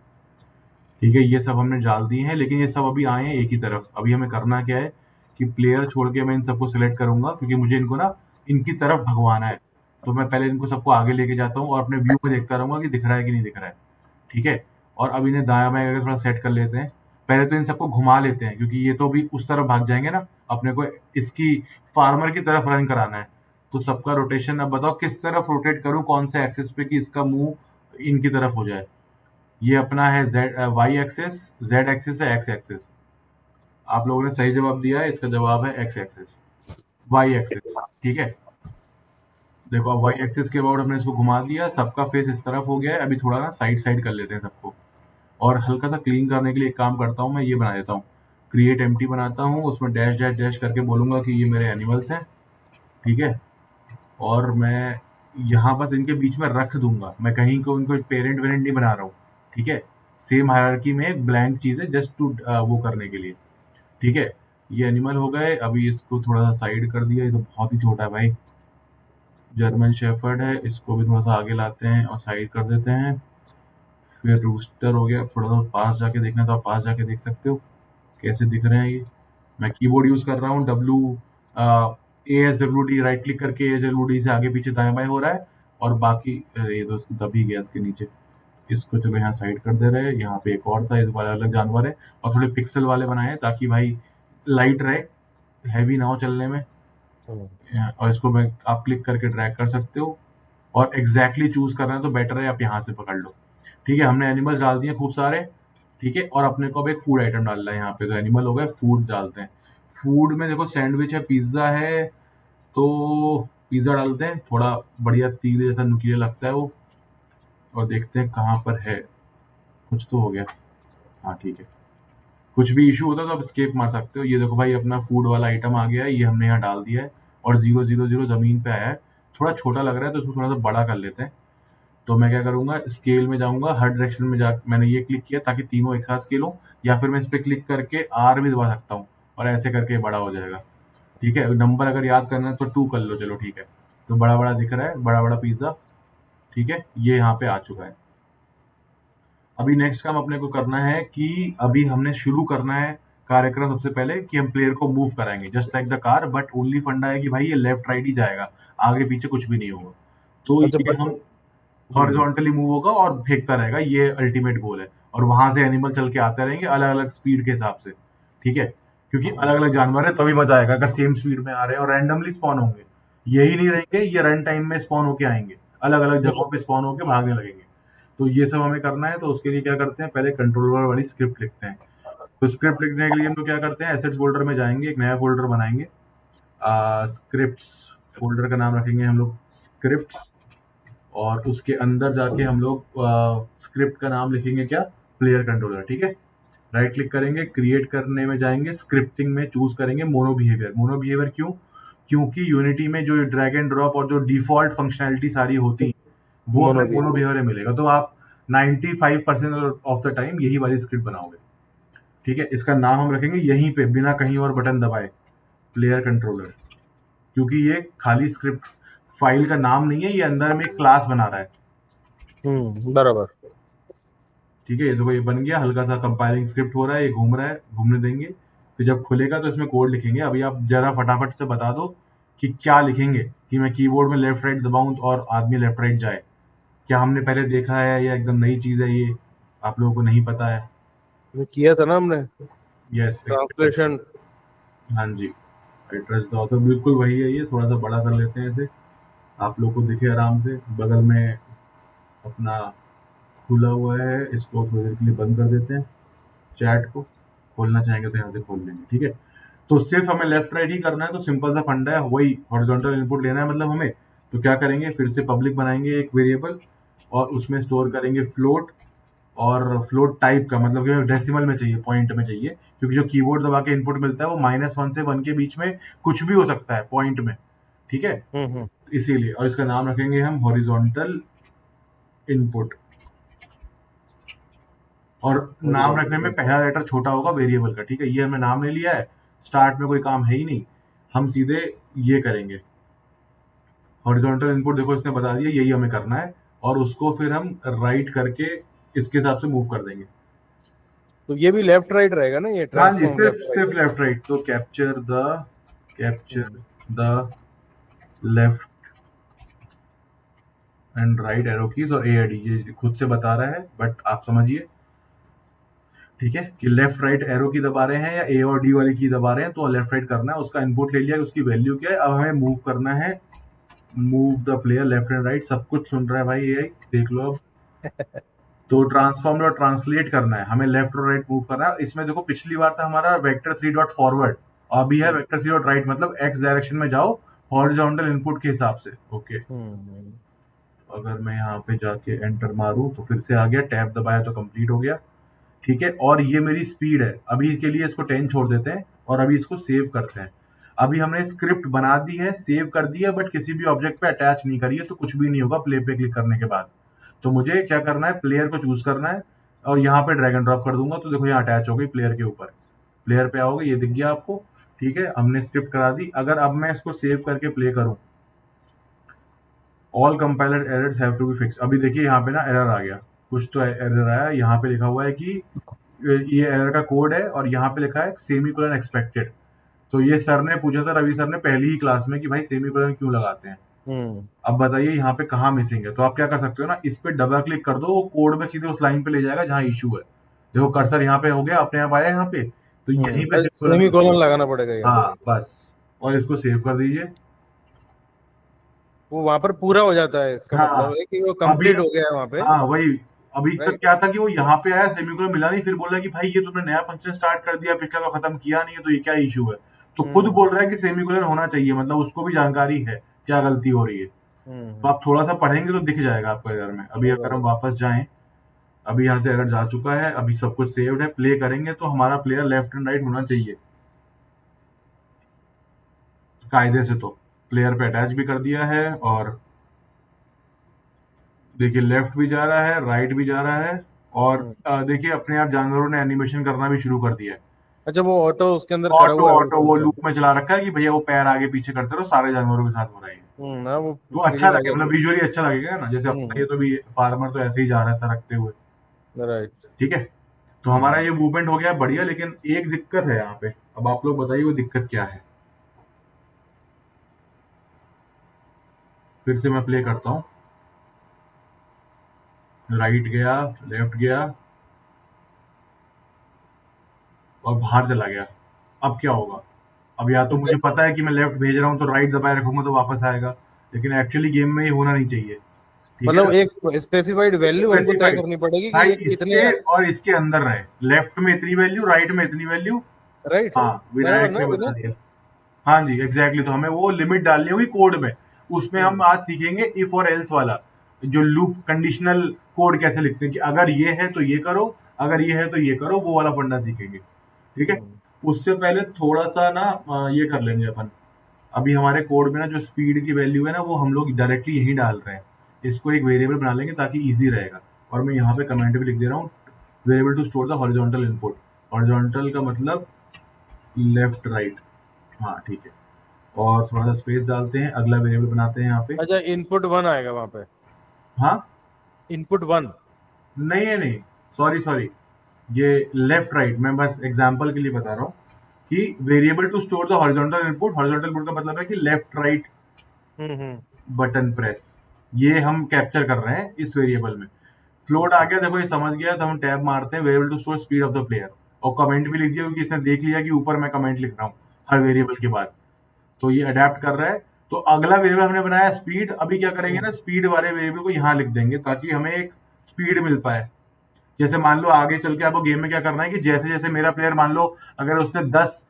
ठीक है, ये सब हमने डाल दिए हैं, लेकिन ये सब अभी आए हैं एक ही तरफ। अभी हमें करना क्या है कि प्लेयर छोड़ के मैं इन सबको सिलेक्ट करूंगा, क्योंकि मुझे इनको ना इनकी तरफ भगवाना है। तो मैं पहले इनको सबको आगे लेके जाता हूँ और अपने व्यू में देखता रहूंगा कि दिख रहा है कि नहीं दिख रहा है, ठीक है। और अब इन्हें दाया बाएं करके थोड़ा सेट कर लेते हैं। पहले तो इन सबको घुमा लेते हैं, क्योंकि ये तो भी उस तरफ भाग जाएंगे ना, अपने को इसकी फार्मर की तरफ रन कराना है। तो सबका रोटेशन अब बताओ किस तरफ रोटेट करूं, कौन से एक्सिस पे कि इसका मुंह इनकी तरफ हो जाए। ये अपना है z y axis, z axis है, एक्स एक्सिस। आप लोगों ने सही जवाब दिया है, इसका जवाब है एक्स एक्सिस, वाई एक्सिस, ठीक है। देखो अब वाई एक्सिस के अबाउट हमने इसको घुमा दिया, सबका फेस इस तरफ हो गया है। अभी थोड़ा ना साइड साइड कर लेते हैं सबको, और हल्का सा क्लीन करने के लिए एक काम करता हूँ, मैं ये बना देता हूँ, क्रिएट एम्प्टी बनाता हूँ, उसमें डैश डैश डैश करके बोलूंगा कि ये मेरे एनिमल्स हैं, ठीक है। और मैं यहाँ बस इनके बीच में रख दूंगा, मैं कहीं को इनको पेरेंट वेरेंट नहीं बना रहा हूँ, ठीक है। सेम हायरार्की में एक ब्लैंक चीज है जस्ट टू वो करने के लिए, ठीक है। ये एनिमल हो गए। अभी इसको थोड़ा सा साइड कर दिया, ये तो बहुत ही छोटा है भाई। जर्मन शेफर्ड है, इसको भी थोड़ा सा आगे लाते हैं और साइड कर देते हैं। फिर रूस्टर हो गया, थोड़ा सा पास जाके देखना तो आप पास जाके देख सकते हो कैसे दिख रहे हैं ये। मैं कीबोर्ड यूज कर रहा हूँ, डब्ल्यू ASWD, राइट क्लिक करके ASWD से आगे पीछे दाएं बाएं हो रहा है। और बाकी ये तो दब ही गया इसके नीचे। इसको चलो यहाँ साइड कर दे रहे हैं। यहाँ पे एक और था, इस वाला अलग जानवर है, और थोड़े पिक्सल वाले बनाए हैं ताकि भाई लाइट रहे, हैवी ना हो चलने में। हम्म, और इसको मैं आप क्लिक करके ड्रैग कर सकते हो, और एग्जैक्टली चूज करना है तो बेटर है आप यहाँ से पकड़ लो, ठीक है। हमने एनिमल्स डाल दिए खूब सारे, ठीक है। और अपने को अब एक फूड आइटम डालना है यहाँ पे, तो एनिमल हो गए, फूड डालते हैं। फूड में देखो सैंडविच है, पिज्जा है, तो पिज़्ज़ा डालते हैं, थोड़ा बढ़िया तीर जैसा नुकीला लगता है वो, और देखते हैं कहाँ पर है। कुछ तो हो गया। हाँ ठीक है। कुछ भी इशू होता है तो आप एस्केप मार सकते हो। ये देखो भाई अपना फूड वाला आइटम आ गया है, ये हमने यहाँ डाल दिया है और 000 ज़मीन पे आया है। थोड़ा छोटा लग रहा है तो इसको थोड़ा सा बड़ा कर लेते हैं। तो मैं क्या करूँगा, स्केल में जाऊँगा, हर डायरेक्शन में जा मैंने ये क्लिक किया ताकि तीनों एक साथ स्केल हो, या फिर मैं इस पे क्लिक करके R भी दबा सकता हूँ और ऐसे करके बड़ा हो जाएगा। ठीक है, नंबर अगर याद करना है तो 2 कर लो, चलो ठीक है। तो बड़ा-बड़ा दिख रहा है, बड़ा-बड़ा पिज़्ज़ा, ठीक है? ये यहाँ पे आ चुका है। अभी नेक्स्ट काम अपने को करना है कि अभी हमने शुरू करना है कार्यक्रम सबसे पहले कि हम प्लेयर को मूव कराएँगे just like the car, but only फंडा है कि भाई ये लेफ्ट राइट ही जाएगा, आगे-पीछे कुछ भी नहीं होगा। तो अच्छा ये बट हम जी जी। हॉरिजॉन्टली मूव होगा और फेंकता रहेगा, ये अल्टीमेट गोल है। और वहां से एनिमल चल के आते रहेंगे अलग अलग स्पीड के हिसाब से, ठीक है? क्योंकि अलग अलग जानवर है तभी मजा आएगा अगर सेम स्पीड में आ रहे हैं और रैंडमली स्पॉन होंगे। यही नहीं रहेंगे, ये रन टाइम में स्पॉन होके आएंगे, अलग अलग जगहों पे स्पॉन होके भागने लगेंगे। तो ये सब हमें करना है, तो उसके लिए क्या करते हैं, पहले कंट्रोलर वाली स्क्रिप्ट लिखते हैं। तो स्क्रिप्ट लिखने के लिए हम लोग क्या करते हैं, एसेट्स फोल्डर में जाएंगे, एक नया फोल्डर बनाएंगे, स्क्रिप्ट्स फोल्डर का नाम रखेंगे हम लोग स्क्रिप्ट्स, और उसके अंदर जाके हम लोग स्क्रिप्ट का नाम लिखेंगे क्या, प्लेयर कंट्रोलर, ठीक है? राइट क्लिक करेंगे, क्रिएट करने में जाएंगे, स्क्रिप्टिंग में चूज करेंगे मोनो बिहेवियर। मोनो बिहेवियर क्यों? क्योंकि यूनिटी में जो ड्रैग एंड ड्रॉप और जो डिफॉल्ट फंक्शनैलिटी सारी होती है वो हमें मोनो भी। मोनो बिहेवियर में मिलेगा। तो आप 95% ऑफ द टाइम यही वाली स्क्रिप्ट बनाओगे, ठीक है? इसका नाम हम रखेंगे यहीं पे बिना कहीं और बटन दबाए, प्लेयर कंट्रोलर। क्योंकि ये खाली स्क्रिप्ट फाइल का नाम नहीं है, ये अंदर में एक क्लास बना रहा है, बराबर। ठीक है? ये देखो ये बन गया, हल्का सा कंपाइलिंग स्क्रिप्ट हो रहा है, ये घूम रहा है, घूमने देंगे। फिर जब खुलेगा तो इसमें कोड लिखेंगे। अभी आप जरा फटाफट से बता दो कि क्या लिखेंगे, कि मैं कीबोर्ड में लेफ्ट राइट दबाऊं और आदमी लेफ्ट राइट जाए। क्या हमने पहले देखा है या एकदम नई चीज है ये, आप लोगों को नहीं पता है? ये किया था ना हमने, यस, ट्रांसलेशन। हाँ जी। एड्रेस दो तो बिल्कुल वही है, ये थोड़ा सा बड़ा कर लेते हैं इसे, आप लोग को दिखे आराम से। बगल में अपना खुला हुआ है, इसको थोड़ी देर के लिए बंद कर देते हैं। चैट को खोलना चाहेंगे तो यहाँ से खोल लेंगे, ठीक है? तो सिर्फ हमें लेफ्ट राइट ही करना है, तो सिंपल सा फंडा है, वही हॉरिजॉन्टल इनपुट लेना है मतलब हमें। तो क्या करेंगे, फिर से पब्लिक बनाएंगे एक वेरिएबल और उसमें स्टोर करेंगे फ्लोट। और फ्लोट टाइप का मतलब कि डेसिमल में चाहिए, पॉइंट में चाहिए, क्योंकि जो कीबोर्ड दबा के इनपुट मिलता है वो -1 से 1 के बीच में कुछ भी हो सकता है पॉइंट में, ठीक है? हम्म। इसीलिए, और इसका नाम रखेंगे हम हॉरिजॉन्टल इनपुट। और नाम रखने में हॉरिजॉन्टल। पहला लेटर छोटा होगा वेरिएबल का, ठीक है? ये हमने नाम ले लिया है, स्टार्ट में कोई काम है ही नहीं, हम सीधे ये करेंगे। हॉरिजॉन्टल इनपुट देखो इसने बता दिया, यही हमें करना है, और उसको फिर हम राइट करके इसके हिसाब से मूव कर देंगे। तो ये भी लेफ्ट राइट रहेगा ना, ये हाँ जी, ट्रांसफॉर्म सिर्फ लेफ्ट राइट। सिर्फ लेफ्ट राइट। तो capture the left and right arrow keys और ए डी, ये खुद से बता रहा है बट आप समझिए, ठीक है? कि लेफ्ट राइट एरो की दबा रहे हैं या ए और डी वाली की दबा रहे हैं, तो लेफ्ट राइट करना है। उसका इनपुट ले लिया, उसकी वैल्यू क्या है, अब हमें मूव करना है, move the player left and right. सब कुछ सुन रहा है भाई, ये देख लो अब। तो ट्रांसफॉर्म और ट्रांसलेट करना है हमें, लेफ्ट और राइट मूव करना है। इसमें देखो पिछली बार था हमारा वेक्टर 3 डॉट फॉरवर्ड, अभी है वेक्टर 3 डॉट राइट, मतलब एक्स डायरेक्शन में जाओ हॉरिजॉन्टल इनपुट के हिसाब से, ओके? हम्म। अगर मैं यहाँ पे जाके एंटर मारूं तो फिर से आ गया, टैब दबाया तो कंप्लीट हो गया, ठीक है? और ये मेरी स्पीड है, अभी के लिए इसको 10 छोड़ देते हैं और अभी इसको सेव करते हैं। अभी हमने स्क्रिप्ट बना दी है, सेव कर दी है, बट किसी भी ऑब्जेक्ट पे अटैच नहीं करी है, तो कुछ भी नहीं होगा प्ले पे क्लिक करने के बाद। तो मुझे क्या करना है, प्लेयर को चूज करना है और यहाँ पे ड्रैग एंड ड्रॉप कर दूंगा, तो देखो यहाँ अटैच हो गई प्लेयर के ऊपर। प्लेयर पे आओगे, ये दिख गया आपको, ठीक है? हमने स्क्रिप्ट करा दी। अगर अब मैं इसको सेव करके प्ले करूं, all compiler errors have to be fix, अभी देखिए यहाँ पे ना एरर आ गया, कुछ तो एरर आया। यहाँ पे लिखा हुआ है कि ये एरर का कोड है और यहाँ पे लिखा है सेमीकोलन एक्सपेक्टेड। तो ये सर ने पूछा था, रवि सर ने, पहली ही क्लास में कि भाई सेमीकोलन क्यों लगाते हैं। हम्म। अब बताइए यहाँ पे कहाँ मिसिंग है। तो आप क्या कर सकते हो ना, इस पे डबल क्लिक कर दो, वो कोड में सीधे उस लाइन पे ले जाएगा जहाँ इशू है। देखो कर्सर यहाँ पे हो गया, अपने आप आया यहाँ पे, तो यहीं पे सेमी सेमीकोलन। कॉलन लगाना पड़ेगा यहाँ हाँ पे। बस, और इसको सेव कर दीजिए। वो वहां पर पूरा हो जाता है, इसका हाँ मतलब है कि वो अभी, कंप्लीट हो गया है वहां पे। हाँ वही, अभी तक राइट। क्या था कि वो यहाँ पे आया, सेमीकोलन मिला नहीं, फिर बोला कि भाई ये तुमने नया फंक्शन स्टार्ट कर दिया, पिछला तो खत्म किया नहीं है, तो ये क्या इशू है? तो खुद बोल रहा है कि सेमीकोलन होना चाहिए, मतलब उसको भी जानकारी है क्या गलती हो रही है। तो आप थोड़ा सा पढ़ेंगे तो दिख जाएगा आपको एरर में। अभी अगर हम वापस जाएं, अभी यहाँ से एरर जा चुका है, अभी सब कुछ सेव्ड है, प्ले करेंगे तो हमारा प्लेयर लेफ्ट एंड राइट होना चाहिए कायदे से। तो प्लेयर पे अटैच भी कर दिया है, और देखिए लेफ्ट भी जा रहा है, राइट भी जा रहा है, और देखिए अपने आप जानवरों ने एनिमेशन करना भी शुरू कर दिया है। अच्छा, वो ऑटो उसके अंदर खड़ा ऑटो हुआ है वो ऑटो वो चलता है। लूप में चला रखा है कि भैया वो पैर आगे पीछे करते रहो, सारे जानवरों के साथ हो रहा है। ना वो तो अच्छा फीलिंग आ लगे, मतलब जाती विजुअली अच्छा लगेगा ना, जैसे है। अपना ये तो भी फार्मर तो ऐसे ही जा रहा है सरकते हुए। राइट। ठीक है, तो हमारा ये मूवमेंट हो गया बढ़िया, लेकिन एक दिक्कत है यहाँ पे। अब आप लोग बताइए वो दिक्कत क्या है। फिर से मैं प्ले करता हूँ, राइट गया, लेफ्ट गया, और बाहर चला गया। अब क्या होगा? अब या तो मुझे पता है कि मैं लेफ्ट भेज रहा हूँ तो राइट दबाए रखूंगा तो वापस आएगा, लेकिन एक्चुअली गेम में ये होना नहीं चाहिए। ठीक है, मतलब एक स्पेसिफाइड एक वैल्यू हमको तय स्पेसिफाइड, करनी पड़ेगी कि भाई ये कितने। इसके और इसके अंदर रहे, लेफ्ट में इतनी वैल्यू, राइट में इतनी वैल्यू। राइट। हाँ, बराबर विनायक ना ने बता विनीत। दिया। हाँ जी, एग्जैक्टली। तो हमें वो लिमिट डालनी होगी कोड में। उसमें हम हम्म आज सीखेंगे इफ और एल्स वाला, जो लूप कंडीशनल कोड कैसे लिखते हैं कि अगर ये है तो ये करो, अगर ये है तो ये करो, वो वाला फंडा सीखेंगे। ठीक है, हम्म उससे पहले थोड़ा सा ना ये कर लेंगे अपन। अभी हमारे कोड में ना जो स्पीड की वैल्यू है ना, वो हम लोग डायरेक्टली यहीं डाल रहे हैं। इसको एक वेरिएबल बना लेंगे ताकि इजी रहेगा। और मैं यहाँ पे कमेंट भी लिख दे रहा हूँ, variable to store the horizontal input. Horizontal का मतलब लेफ्ट राइट। हाँ ठीक है, और थोड़ा सा स्पेस डालते हैं, अगला वेरिएबल बनाते हैं यहाँ पे। अच्छा, इनपुट 1 आएगा वहां पे। हाँ, इनपुट 1। नहीं है, नहीं, सॉरी सॉरी, ये लेफ्ट राइट, मैं बस एग्जांपल के लिए बता रहा हूँ कि variable to store the horizontal input. Horizontal input का मतलब है कि left right hmm. Button press, ये हम कैप्चर कर रहे हैं इस वेरिएबल में। फ्लोट आ ओके। गया, देखो ये समझ गया, तो हम टैब मारते हैं variable to store speed of the player, और कमेंट भी लिख दिया क्योंकि इसने देख लिया कि ऊपर मैं कमेंट लिख रहा हूँ हर वेरिएबल के बाद, तो ये अडेप्ट कर रहा है। तो अगला वेरिएबल हमने बनाया स्पीड। अभी क्या करेंगे ना, स्पीड वाले वेरिएबल को यहाँ लिख देंगे ताकि हमें एक स्पीड मिल पाए। जैसे मान लो आगे चल के आपको गेम में क्या करना है कि जैसे जैसे मेरा प्लेयर, मान लो अगर उसने 10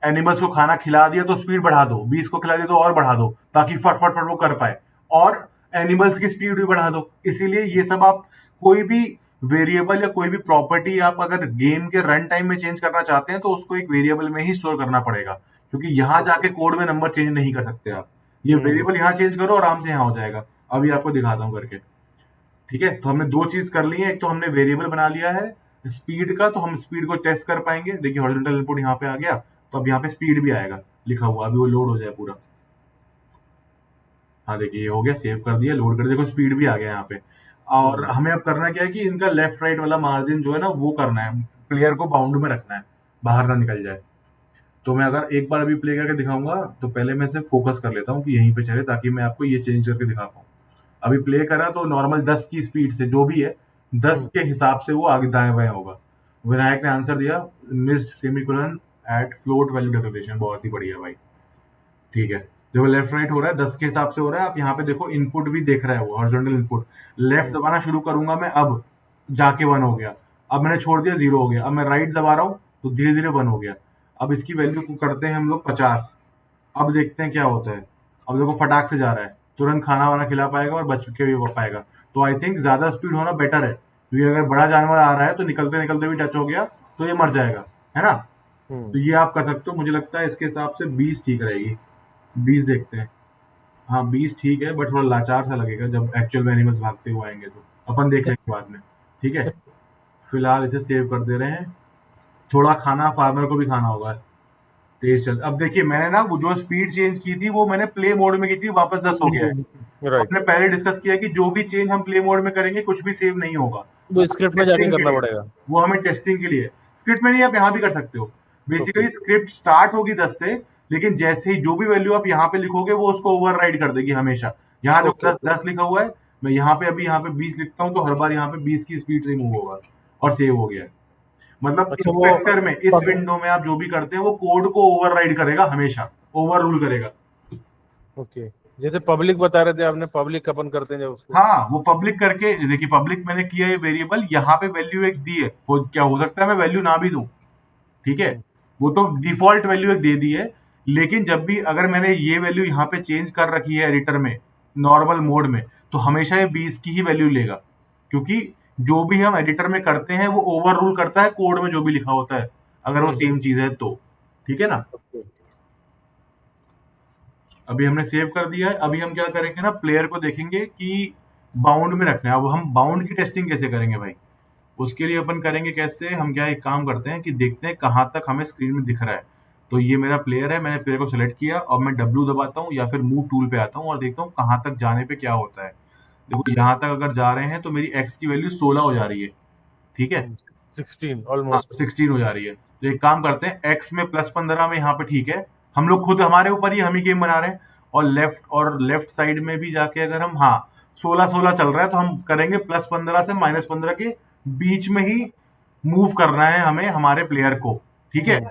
एनिमल्स को खाना खिला दिया तो स्पीड बढ़ा दो, 20 को खिला दिया तो और बढ़ा दो, ताकि फट फट फट वो कर पाए, और एनिमल्स की स्पीड भी बढ़ा दो। इसीलिए ये सब आप कोई भी वेरिएबल या कोई भी प्रॉपर्टी आप अगर गेम के रन टाइम में चेंज करना चाहते हैं तो उसको एक वेरिएबल में ही स्टोर करना पड़ेगा, क्योंकि यहाँ ओके। जाके कोड में नंबर चेंज नहीं कर सकते आप। ये हम्म वेरिएबल यहाँ चेंज करो, आराम से यहाँ हो जाएगा। अभी आपको दिखाता हूँ करके। ठीक है, तो हमने दो चीज कर ली है। एक तो हमने वेरिएबल बना लिया है स्पीड का, तो हम स्पीड को टेस्ट कर पाएंगे। देखिए हॉरिजॉन्टल इनपुट यहाँ पे आ गया, तो अब यहाँ पे स्पीड भी आएगा लिखा हुआ, अभी वो लोड हो जाए पूरा। हाँ देखिए ये हो गया, सेव कर दिया, लोड कर, देखो स्पीड भी आ गया यहाँ पे। और हम्म हमें अब करना क्या है कि इनका लेफ्ट राइट वाला मार्जिन जो है ना वो करना है, प्लेयर को बाउंड में रखना है, बाहर ना निकल जाए। तो मैं अगर एक बार अभी प्ले करके दिखाऊंगा, तो पहले मैं इसे फोकस कर लेता हूँ कि यहीं पे चले, ताकि मैं आपको ये चेंज करके दिखा पाऊँ। अभी प्ले करा तो नॉर्मल 10 की स्पीड से जो भी है, 10 हम्म के हिसाब से वो आगे दाएं बाएं होगा। विनायक ने आंसर दिया, missed semicolon at float value decoration. बहुत ही बढ़िया भाई। ठीक है, देखो लेफ्ट राइट हो रहा है, 10 के हिसाब से हो रहा है। आप यहाँ पे देखो इनपुट भी देख रहा है वो हॉरिजॉन्टल इनपुट। लेफ्ट हम्म दबाना शुरू करूंगा मैं, अब जाके 1 हो गया। अब मैंने छोड़ दिया 0 हो गया। अब मैं राइट दबा रहा हूँ तो धीरे धीरे 1 हो गया। अब इसकी वैल्यू को करते हैं हम लोग 50। अब देखते हैं क्या होता है। अब देखो फटाक से जा रहा है, तुरंत खाना वाना खिला पाएगा और बच के भी पाएगा। तो आई थिंक ज्यादा स्पीड होना बेटर है, क्योंकि अगर बड़ा जानवर आ रहा है तो निकलते निकलते भी टच हो गया तो ये मर जाएगा, है ना। तो हम्म ये आप कर सकते हो, मुझे लगता है इसके हिसाब से 20 ठीक रहेगी। 20 देखते हैं। हाँ 20 ठीक है, बट थोड़ा लाचार सा लगेगा जब एक्चुअल में एनिमल्स भागते हुए आएंगे, तो अपन देख लेंगे बाद में। ठीक है, फिलहाल इसे सेव कर दे रहे हैं। थोड़ा खाना फार्मर को भी खाना होगा, तेज चल। अब देखिए मैंने ना वो जो स्पीड चेंज की थी वो मैंने प्ले मोड में की थी, वापस 10 हो गया है। राइट। हमने पहले डिस्कस किया कि जो भी चेंज हम प्ले मोड में करेंगे कुछ भी सेव नहीं होगा, वो स्क्रिप्ट में जाके टेस्टिंग के करना लिए। पड़ेगा। वो हमें टेस्टिंग के लिए, स्क्रिप्ट में नहीं, आप यहाँ भी कर सकते हो। ओके। बेसिकली स्क्रिप्ट स्टार्ट होगी 10 से, लेकिन जैसे ही जो भी वैल्यू आप यहाँ पे लिखोगे वो उसको ओवरराइड कर देगी हमेशा। यहाँ जो ओके। 10 लिखा हुआ है, मैं यहाँ पे अभी यहाँ पे 20 लिखता हूँ तो हर बार यहाँ पे 20 की स्पीड से मूव होगा, और सेव हो गया है। मतलब अच्छा वो इंस्पेक्टर में, इस विंडो में आप जो भी करते हैं वो कोड को ओवरराइड करेगा हमेशा, ओवर रूल करेगा। ओके, जैसे पब्लिक बता रहे थे आपने, पब्लिक अपन करते हैं जब उसको। हाँ, वो पब्लिक करके देखिए, पब्लिक मैंने किया है वेरिएबल, यहाँ पे वैल्यू एक दी है, क्या हो सकता है मैं वैल्यू ना भी दूं। ठीक है, हम्म वो तो डिफॉल्ट वैल्यू एक दे दी है, लेकिन जब भी अगर मैंने ये वैल्यू यहाँ पे चेंज कर रखी है एडिटर में नॉर्मल मोड में, तो हमेशा ये 20 की ही वैल्यू लेगा, क्योंकि जो भी हम एडिटर में करते हैं वो ओवर रूल करता है कोड में जो भी लिखा होता है, अगर वो सेम चीज है तो। ठीक है ना। ओके। अभी हमने सेव कर दिया है। अभी हम क्या करेंगे ना, प्लेयर को देखेंगे कि बाउंड में रखना है। अब हम बाउंड की टेस्टिंग कैसे करेंगे भाई, उसके लिए अपन करेंगे कैसे, हम क्या एक काम करते हैं कि देखते हैं कहाँ तक हमें स्क्रीन में दिख रहा है। तो ये मेरा प्लेयर है, मैंने प्लेयर को सेलेक्ट किया और मैं W दबाता हूँ या फिर मूव टूल पे आता हूँ और देखता हूँ कहाँ तक जाने पे क्या होता है। देखो यहाँ तक अगर जा रहे हैं तो मेरी एक्स की वैल्यू 16 हो जा रही है। ठीक है। 16 हाँ ऑलमोस्ट। 16 हो जा रही है। तो एक काम करते हैं, एक्स में +15 में यहाँ पे ठीक है। हम लोग खुद हमारे ऊपर ही हम ही गेम बना रहे हैं। और लेफ्ट साइड में भी जाके अगर हम, हाँ 16-16 चल रहा है, तो हम करेंगे +15 से -15 के बीच में ही मूव करना है हमें हमारे प्लेयर को। ठीक है। हम्म।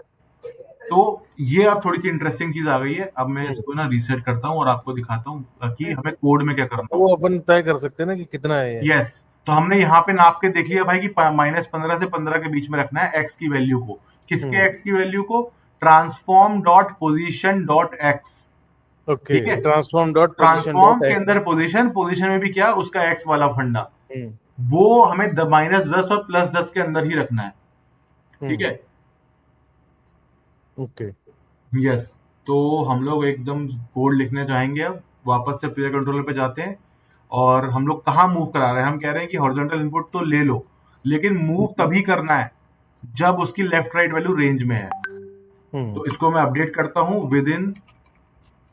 तो ये अब थोड़ी सी इंटरेस्टिंग चीज आ गई है। अब मैं हम्म। इसको ना रीसेट करता हूँ और आपको दिखाता हूँ कि हमें कोड में क्या करना वो होगा। अपन तय कर सकते हैं ना कि कितना है ये। यस। तो हमने यहाँ पे नाप के देख लिया भाई कि -15 से 15 के बीच में रखना है एक्स की वैल्यू को। किसके हम्म। एक्स की वैल्यू को? Transform dot position dot x. Okay. ठीक है। Transform dot position transform dot के एक्स। अंदर पोजीशन, पोजीशन में भी क्या, उसका एक्स वाला फंडा, हम्म। वो हमें -10 और +10 के अंदर ही रखना है। ठीक हम्म। है। ओके। यस। तो हम लोग एकदम कोड लिखने चाहेंगे। अब वापस से प्लेयर कंट्रोलर पे जाते हैं और हम लोग कहाँ मूव करा रहे हैं, हम कह रहे हैं कि हॉरिजॉन्टल इनपुट तो ले लो, लेकिन मूव तभी करना है जब उसकी लेफ्ट राइट वैल्यू रेंज में है। हम्म। तो इसको मैं अपडेट करता हूँ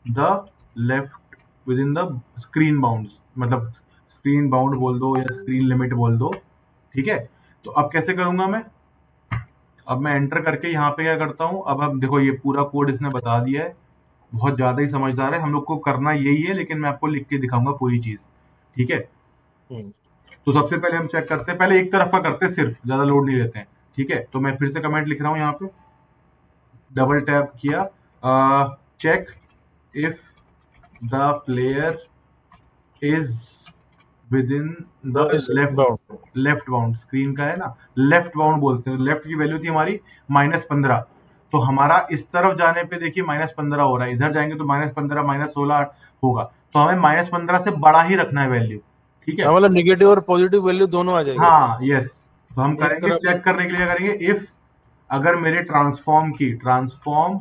the left with in the screen bounds, मतलब स्क्रीन बाउंड बोल दो या स्क्रीन लिमिट बोल दो। ठीक है। तो अब कैसे करूंगा मैं, अब मैं एंटर करके यहाँ पे क्या करता हूँ, अब देखो ये पूरा कोड इसने बता दिया है। बहुत ज्यादा ही समझदार है। हम लोग को करना यही है, लेकिन मैं आपको लिख के दिखाऊंगा पूरी चीज। ठीक है। हम्म। तो सबसे पहले हम चेक करते हैं, पहले एक तरफ का करते हैं, सिर्फ ज्यादा लोड नहीं लेते हैं। ठीक है। तो मैं फिर से कमेंट लिख रहा हूँ यहाँ पे, डबल टैप किया, check if the player is within the bound. Left bound, screen का है ना, लेफ्ट बाउंड बोलते हैं। लेफ्ट की वैल्यू थी हमारी -15, तो हमारा इस तरफ जाने पे देखिए -15 हो रहा है, इधर जाएंगे तो -15 -16 होगा। तो हमें -15 से बड़ा ही रखना है वैल्यू। ठीक हाँ है। मतलब निगेटिव और पॉजिटिव वैल्यू दोनों आ जाएगी उसमें। हाँ यस। तो हम एक करेंगे, तरफ। चेक करने के लिए क्या करेंगे, इफ अगर मेरे ट्रांसफॉर्म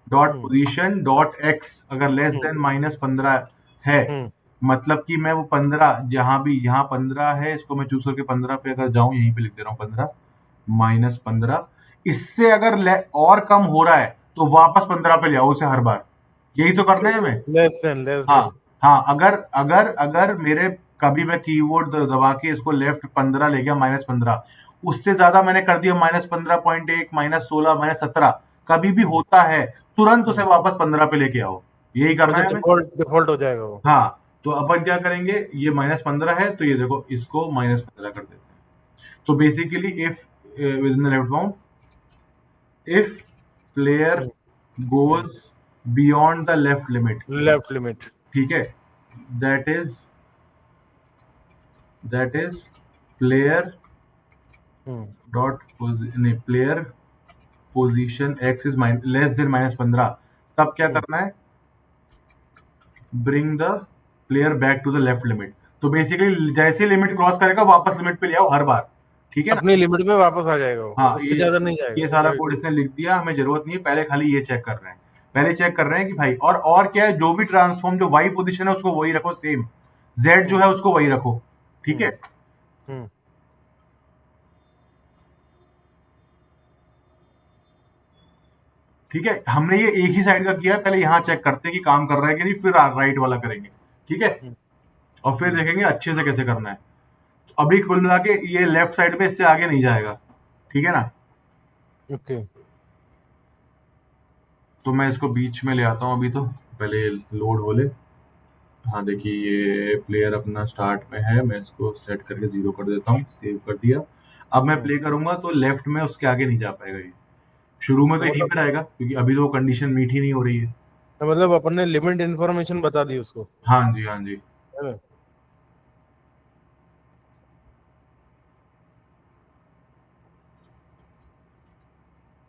डॉट हम्म। पोजिशन डॉट एक्स अगर लेस हम्म। देन -15 है, हम्म। मतलब कि मैं वो 15 जहां भी, यहाँ 15 है, इसको मैं चूज करके 15 पे अगर जाऊं, यहीं पे लिख दे रहा हूँ 15 -15, इससे अगर और कम हो रहा है तो वापस 15 पे ले आओ उसे हर बार। यही तो करना है हमें। लेस हाँ। देन। हाँ अगर अगर अगर मेरे, कभी मैं कीबोर्ड दबा के इसको लेफ्ट 15 ले गया, -15, उससे ज्यादा मैंने कर दिया, -15.1, -16, -17, कभी भी हम्म। होता है, तुरंत उसे हम्म। वापस 15 पे लेके आओ। यही करना अच्छा, है हमें। डिफॉल्ट हो जाएगा वो। हाँ। तो अपन क्या करेंगे, ये -15 है तो ये देखो इसको -15 कर देते हैं। तो basically if within the left bound, if player hmm. Hmm. Goes beyond the left limit. Left limit. ठीक है। That is player hmm. Dot नहीं, player position x is less than -15, तब क्या हम्म। करना है, bring the player back to the left limit. तो basically जैसे limit cross करेगा वापस लिमिट पे ले आओ हर बार। ठीक है ना। अपनी लिमिट में वापस आ जाएगा वो, हाँ उससे ज्यादा नहीं ये जाएगा, सारा राइट। कोड इसने लिख दिया, हमें जरूरत नहीं है, पहले खाली ये चेक कर रहे हैं। पहले चेक कर रहे हैं कि भाई, और क्या है, जो भी ट्रांसफॉर्म जो वाई पोजीशन है उसको वही रखो सेम, जेड जो हम्म। है उसको वही रखो। ठीक हम्म। है। हम्म। ठीक है। हमने ये एक ही साइड का किया है, पहले यहाँ चेक करते हैं कि काम कर रहा है कि नहीं, फिर राइट वाला करेंगे। ठीक है। हम्म। और फिर हम्म। देखेंगे अच्छे से कैसे करना है। तो अभी कुल मिला के ये लेफ्ट साइड में इससे आगे नहीं जाएगा। ठीक है ना। ओके। तो मैं इसको बीच में ले आता हूँ अभी, तो पहले लोड हो ले। हाँ देखिए ये प्लेयर अपना स्टार्ट में है, मैं इसको सेट करके 0 कर देता हूँ, सेव कर दिया। अब मैं हम्म। प्ले करूंगा तो लेफ्ट में उसके आगे नहीं जा पाएगा ये, शुरू में तो तो यहीं मतलब, पे रहेगा क्योंकि अभी तो वो कंडीशन मीट ही नहीं हो रही है। अपन ने लिमिट इन्फॉर्मेशन बता दी उसको, हाँ जी, हाँ जी। है ना।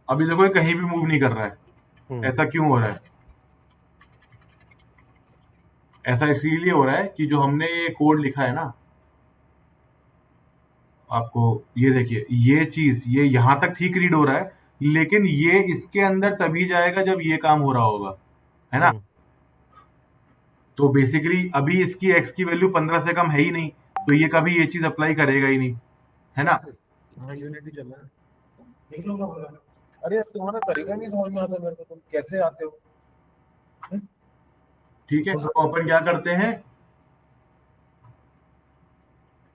अभी देखो ये कहीं भी मूव नहीं कर रहा है, ऐसा क्यों हो रहा है? ऐसा इसीलिए हो रहा है कि जो हमने ये कोड लिखा है ना, आपको ये देखिए, ये चीज ये यहां तक ठीक रीड हो रहा है, लेकिन ये इसके अंदर तभी जाएगा जब ये काम हो रहा होगा, है ना? तो बेसिकली अभी इसकी एक्स की वैल्यू 15 से कम है ही नहीं, तो ये कभी ये चीज अप्लाई करेगा ही नहीं, है ना? हाँ यूनिटी चल रहा है, देख लो क्या हो रहा है। अरे तुम्हारा तरीका नहीं समझ में आता मेरे को, तुम कैसे आते हो? ठीक है, सुन तो अपन क्या करते हैं,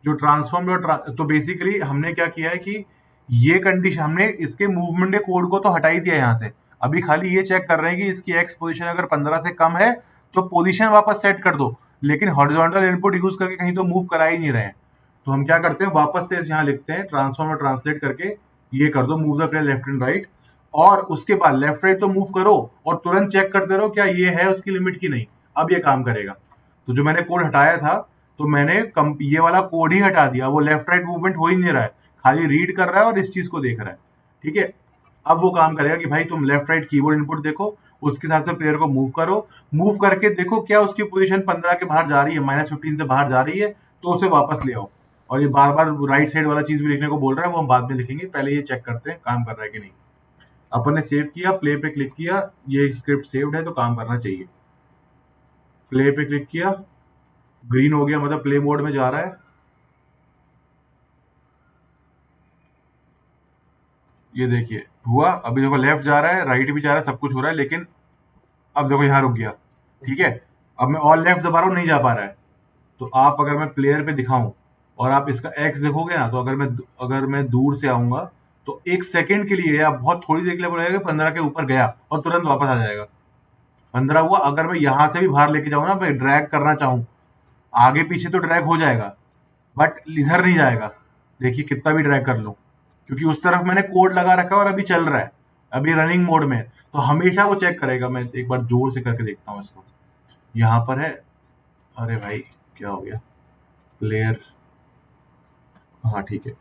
जो ट्रांसफॉर्म तो बेसिकली हमने क्या किया है कि ये कंडीशन हमने इसके मूवमेंट के कोड को तो हटा ही दिया यहाँ से, अभी खाली ये चेक कर रहे हैं कि इसकी एक्स पोजीशन अगर 15 से कम है तो पोजीशन वापस सेट कर दो, लेकिन हॉरिजॉन्टल इनपुट यूज करके कहीं तो मूव करा ही नहीं रहे हैं। तो हम क्या करते हैं, वापस से यहाँ लिखते हैं ट्रांसफॉर्म और ट्रांसलेट करके ये कर दो, move the player left and right, और उसके बाद लेफ्ट राइट तो मूव करो और तुरंत चेक करते रहो क्या ये है उसकी लिमिट की नहीं, अब ये काम करेगा। तो जो मैंने कोड हटाया था, तो मैंने ये वाला कोड ही हटा दिया, वो लेफ्ट राइट मूवमेंट हो ही नहीं रहा है, खाली रीड कर रहा है और इस चीज को देख रहा है। ठीक है, अब वो काम करेगा कि भाई तुम लेफ्ट राइट कीबोर्ड इनपुट देखो, उसके साथ से प्लेयर को मूव करो, मूव करके देखो क्या उसकी पोजीशन 15 के बाहर जा रही है, -15 से बाहर जा रही है, तो उसे वापस ले आओ। और ये बार बार राइट साइड वाला चीज भी लिखने को बोल रहा है, वो हम बाद में लिखेंगे, पहले ये चेक करते हैं काम कर रहा है कि नहीं। अपन ने सेव किया, प्ले पे क्लिक किया, ये स्क्रिप्ट सेव्ड है तो काम करना चाहिए। प्ले पे क्लिक किया, ग्रीन हो गया, मतलब प्ले मोड में जा रहा है। ये देखिए हुआ, अभी देखो लेफ्ट जा रहा है, राइट भी जा रहा है, सब कुछ हो रहा है, लेकिन अब देखो यहाँ रुक गया। ठीक है, अब मैं ऑल लेफ्ट दबा रहा हूँ, नहीं जा पा रहा है। तो आप अगर मैं प्लेयर पे दिखाऊं और आप इसका एक्स देखोगे ना, तो अगर मैं दूर से आऊंगा तो 1 सेकंड के लिए या बहुत थोड़ी देर के लिए बोलेगा कि 15 के ऊपर गया और तुरंत वापस आ जाएगा। 15 हुआ, अगर मैं यहां से भी बाहर लेके जाऊं ना, मैं ड्रैग करना चाहूं, आगे पीछे तो ड्रैग हो जाएगा, बट इधर नहीं जाएगा। देखिए कितना भी ड्रैग कर लो, क्योंकि उस तरफ मैंने कोड लगा रखा है और अभी चल रहा है, अभी रनिंग मोड में है, तो हमेशा वो चेक करेगा। मैं एक बार जोर से करके देखता हूँ इसको, यहाँ पर है। अरे भाई क्या हो गया, प्लेयर, हाँ ठीक है,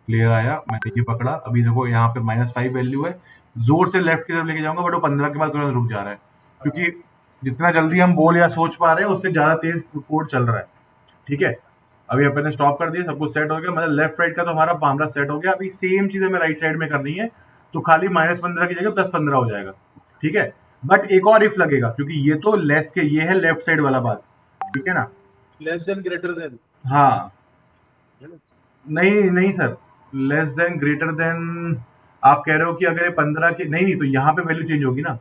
प्लेयर आया, मैंने ये पकड़ा, अभी देखो यहाँ पे -5 वैल्यू है, जोर से लेफ्ट की तरफ लेके जाऊंगा बट वो 15 के बाद तुरंत रुक जा रहा है, क्योंकि जितना जल्दी हम बोल या सोच पा रहे हैं उससे ज्यादा तेज कोड चल रहा है। ठीक है, अभी अपन ने स्टॉप कर दिया, सब कुछ सेट हो गया, मतलब लेफ्ट राइट का तो हमारा मामला सेट हो गया। अभी सेम चीज हमें राइट साइड में करनी है, तो खाली -15 की जगह +15 हो जाएगा। ठीक है, बट एक और इफ लगेगा, क्योंकि ये तो लेस के, ये है लेफ्ट साइड वाला बात, ठीक है ना? लेस देन ग्रेटर देन, हाँ, नहीं नहीं sir, less than greater than, आप कह रहे हो कि अगर ये 15 के, नहीं नहीं, तो यहाँ पे वैल्यू चेंज होगी ना।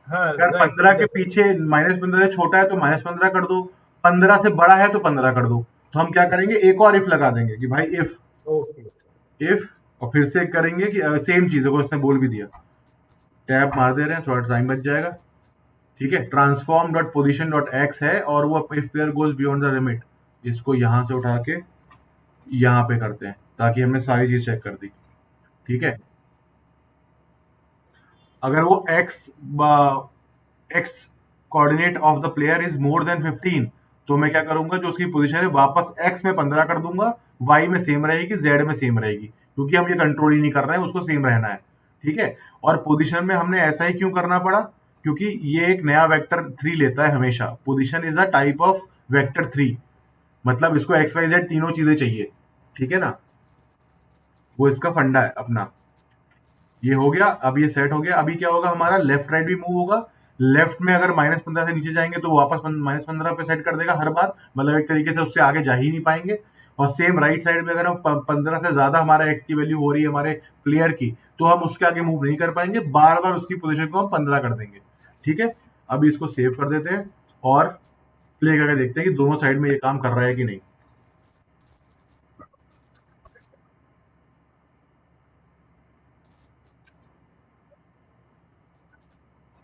हाँ अगर राइट 15 के पीछे -15 से छोटा है तो -15 कर दो, 15 से बड़ा है तो 15 कर दो। तो हम क्या करेंगे, एक और इफ लगा देंगे कि भाई इफ, ओके इफ, और फिर से करेंगे कि सेम चीज है, उसने बोल भी दिया, टैब मार दे रहे हैं, थोड़ा टाइम बच जाएगा। ठीक है, transform dot position dot x है, और वो if player goes beyond the limit, इसको यहां से उठा के यहाँ पे करते हैं, ताकि हमने सारी चीज चेक कर दी। ठीक है, अगर वो x coordinate of the player is more than 15, तो मैं क्या करूंगा, जो उसकी पोजीशन है वापस एक्स में 15 कर दूंगा, वाई में सेम रहेगी, जेड में सेम रहेगी, क्योंकि हम ये कंट्रोल ही नहीं कर रहे हैं, उसको सेम रहना है। ठीक है, और पोजीशन में हमने ऐसा ही क्यों करना पड़ा, क्योंकि ये एक नया वेक्टर 3 लेता है हमेशा, position is a type of vector 3, मतलब इसको एक्स वाई जेड तीनों चीजें चाहिए। ठीक है ना, वो इसका फंडा है अपना। ये हो गया, अब ये सेट हो गया। अभी क्या होगा, हमारा लेफ्ट राइट भी मूव होगा, लेफ्ट में अगर -15 से नीचे जाएंगे तो वापस -15 पे सेट कर देगा हर बार, मतलब एक तरीके से उससे आगे जा ही नहीं पाएंगे। और सेम राइट साइड में अगर हम 15 से ज्यादा हमारा एक्स की वैल्यू हो रही है हमारे प्लेयर की, तो हम उसके आगे मूव नहीं कर पाएंगे, बार बार उसकी पोजीशन को हम 15 कर देंगे। ठीक है, अभी इसको सेव कर देते हैं और प्ले करके देखते हैं कि दोनों साइड में ये काम कर रहा है कि नहीं।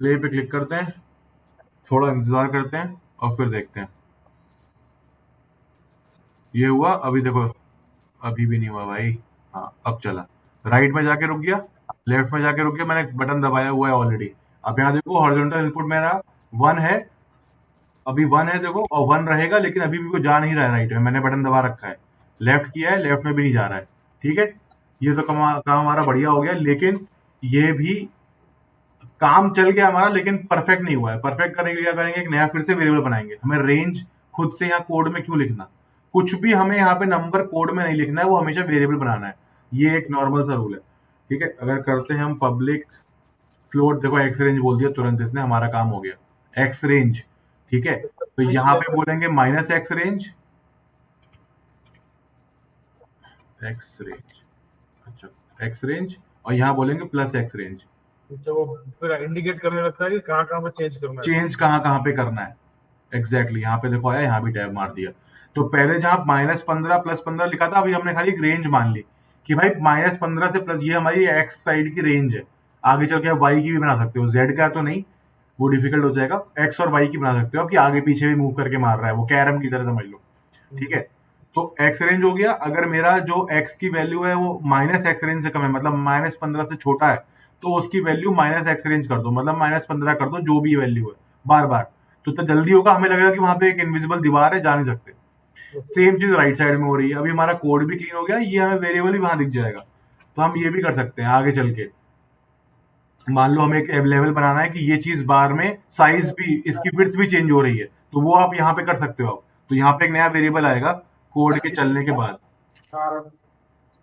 प्ले पे क्लिक करते हैं, थोड़ा इंतजार करते हैं और फिर देखते हैं। ये हुआ, अभी देखो, अभी भी नहीं हुआ भाई। हाँ अब चला, राइट में जाके रुक गया, लेफ्ट में जाके रुक गया, मैंने बटन दबाया हुआ है ऑलरेडी। अब यहाँ देखो हॉरिजॉन्टल इनपुट मेरा 1 है, अभी 1 है देखो, और 1 रहेगा, लेकिन अभी भी वो जा नहीं रहा है राइट में, मैंने बटन दबा रखा है। लेफ्ट किया है, लेफ्ट में भी नहीं जा रहा है। ठीक है, ये तो काम काम हमारा बढ़िया हो गया, लेकिन ये भी काम चल गया हमारा, लेकिन परफेक्ट नहीं हुआ है। परफेक्ट करने के लिए क्या करेंगे, एक नया फिर से वेरिएबल बनाएंगे। हमें रेंज खुद से यहाँ कोड में क्यों लिखना, कुछ भी हमें यहाँ पे नंबर कोड में नहीं लिखना है, वो हमेशा वेरिएबल बनाना है। ये एक नॉर्मल सा रूल है, ठीक है। अगर करते हैं हम पब्लिक फ्लोट, देखो एक्स रेंज बोल दिया तुरंत इसने, हमारा काम हो गया एक्स रेंज, ठीक है। तो यहाँ पे बोलेंगे minus x range, x range, अच्छा एक्स रेंज, और यहाँ बोलेंगे प्लस एक्स रेंज। तो वो फिर इंडिकेट करने लगता है कि कहाँ कहाँ पे चेंज करना है। चेंज कहाँ कहाँ पे करना है, एग्जैक्टली यहाँ पे देखो आया, यहाँ भी टैब मार दिया। तो पहले जहाँ -15 +15 लिखा था, अभी हमने खाली एक रेंज मान ली कि भाई -15 से प्लस, ये हमारी एक्स साइड की रेंज है। आगे चल के आप वाई की भी बना सकते हो, जेड का तो नहीं, वो डिफिकल्ट हो जाएगा। एक्स और वाई की बना सकते हो आप, कि आगे पीछे भी मूव करके मार रहा है, वो कैरम की तरह समझ लो, ठीक है। तो एक्स रेंज हो गया। अगर मेरा जो एक्स की वैल्यू है वो माइनस एक्स रेंज से कम है, मतलब -15 से छोटा है, तो उसकी वैल्यू माइनस एक्स रेंज कर दो, मतलब -15 कर दो, जो भी वैल्यू है, बार बार। तो इतना जल्दी होगा, हमें लगेगा कि वहां पे एक इनविजिबल दीवार है, जा नहीं सकते। सेम चीज राइट साइड में हो रही है। अभी हमारा कोड भी क्लीन हो गया, ये हमें वेरिएबल भी वहां दिख जाएगा। तो हम ये भी कर सकते हैं आगे चल के। मान लो हमें एक लेवल बनाना है कि ये चीज बार में साइज भी, इसकी विड्थ भी चेंज हो रही है, तो वो आप यहाँ पे कर सकते हो आप। तो यहाँ पे एक नया वेरिएबल आएगा कोड के चलने के बाद,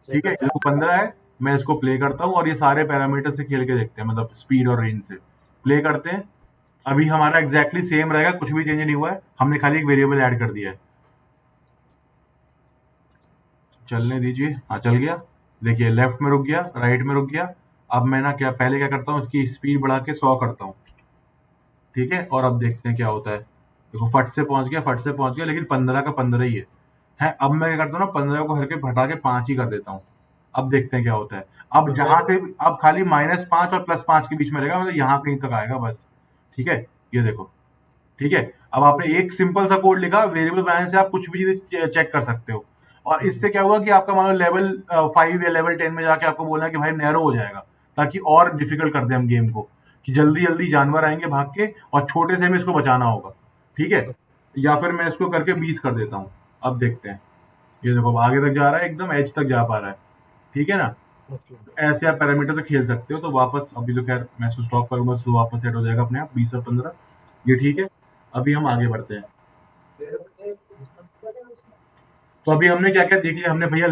ठीक है। देखो 15 है, मैं इसको प्ले करता हूँ और ये सारे पैरामीटर से खेल के देखते हैं, मतलब स्पीड और रेंज से प्ले करते हैं। अभी हमारा एग्जैक्टली सेम रहेगा, कुछ भी चेंज नहीं हुआ है, हमने खाली एक वेरिएबल ऐड कर दिया है। चलने दीजिए, हाँ चल गया। देखिए लेफ्ट में रुक गया, राइट में रुक गया। अब मैं ना क्या पहले क्या करता हूँ, इसकी स्पीड बढ़ा के 100 करता हूँ, ठीक है। और अब देखते हैं क्या होता है। देखो फट से पहुंच गया, फट से पहुंच गया, लेकिन 15 का 15 ही है। अब मैं क्या करता हूँ ना, 15 को हर के हटा के 5 ही कर देता हूँ। अब देखते हैं क्या होता है। अब जहां से, अब खाली -5 और +5 के बीच में रहेगा, मतलब यहाँ कहीं तक आएगा बस, ठीक है। ये देखो, ठीक है। अब आपने एक सिंपल सा कोड लिखा, वेरिएबल बनाने से आप कुछ भी चीजें चेक कर सकते हो। और इससे क्या हुआ कि आपका मान लो लेवल 5 या लेवल 10 में जाके आपको बोलना है कि भाई नैरो हो जाएगा, ताकि और डिफिकल्ट कर दे हम गेम को, कि जल्दी जल्दी जानवर आएंगे भाग के, और छोटे से हमें इसको बचाना होगा, ठीक है। या फिर मैं इसको करके 20 कर देता हूँ। अब देखते हैं, ये देखो अब आगे तक जा रहा है, एकदम एज तक जा पा रहा है, ठीक है ना। ऐसे आप पैरामीटर से खेल सकते हो। तो वापस, अभी तो खैर मैं इसको स्टॉप करूंगा तो वापस सेट हो जाएगा अपने आप 20 और 15, ये ठीक है। अभी हम आगे बढ़ते हैं। तो अभी हमने क्या क्या देख लिया, हमने भैया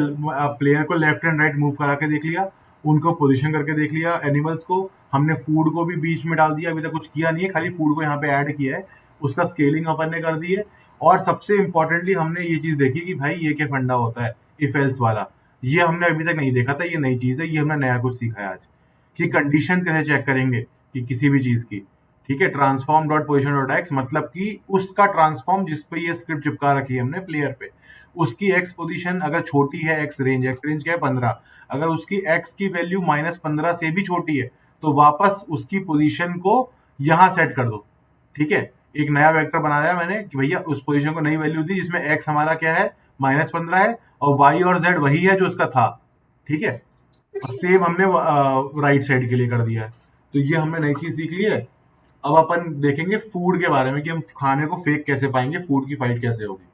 प्लेयर को लेफ्ट एंड राइट मूव करा के देख लिया, उनको पोजीशन करके देख लिया, एनिमल्स को। हमने फूड को भी बीच में डाल दिया, अभी तक कुछ किया नहीं है, खाली फूड को यहाँ पे ऐड किया है, उसका स्केलिंग अपन ने कर दी है। और सबसे इंपॉर्टेंटली हमने ये चीज देखी कि भाई ये क्या फंडा होता है, इफ एल्स वाला। ये हमने अभी तक नहीं देखा था, ये नई चीज है, ये हमने नया कुछ सीखा है आज, कि कंडीशन कैसे चेक करेंगे कि किसी भी चीज की, ठीक है। Transform dot position dot x, मतलब कि उसका ट्रांसफॉर्म जिस पे ये स्क्रिप्ट चिपका रखी है हमने प्लेयर पे, उसकी एक्स पोजीशन अगर छोटी है, एक्स रेंज क्या है 15, अगर उसकी एक्स की वैल्यू -15 से भी छोटी है, तो वापस उसकी पोजीशन को यहां सेट कर दो, ठीक है। एक नया वेक्टर बनाया मैंने कि भैया उस पोजीशन को नई वैल्यू दी, जिसमें एक्स हमारा क्या है -15 है, और वाई और जेड वही है जो उसका था, ठीक है। और सेम हमने राइट साइड के लिए कर दिया है। तो ये हमने नई चीज सीख ली है। अब अपन देखेंगे फूड के बारे में, कि हम खाने को फेंक कैसे पाएंगे, फूड की फाइट कैसे होगी।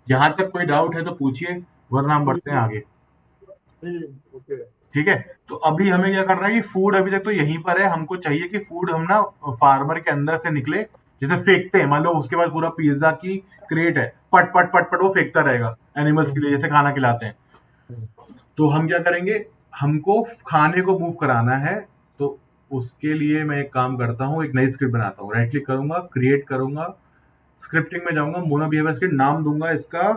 यहाँ तक कोई डाउट है तो पूछिए, वरना हम बढ़ते हैं आगे, ठीक है। तो अभी हमें क्या करना है कि फूड अभी तक तो यहीं पर है, हमको चाहिए कि फूड हम ना फार्मर के अंदर से निकले, जैसे फेंकते हैं, मान लो उसके बाद पूरा पिज्जा की क्रेट है, पट पट पट पट वो फेंकता रहेगा एनिमल्स के लिए, जैसे खाना खिलाते हैं। तो हम क्या करेंगे, हमको खाने को मूव कराना है। तो उसके लिए मैं एक काम करता हूँ, एक नई स्क्रिप्ट बनाता हूँ, राइट क्लिक करूंगा, क्रिएट करूंगा, स्क्रिप्टिंग में जाऊंगा, मोनो बिहेवियर स्क्रिप्ट, नाम दूंगा इसका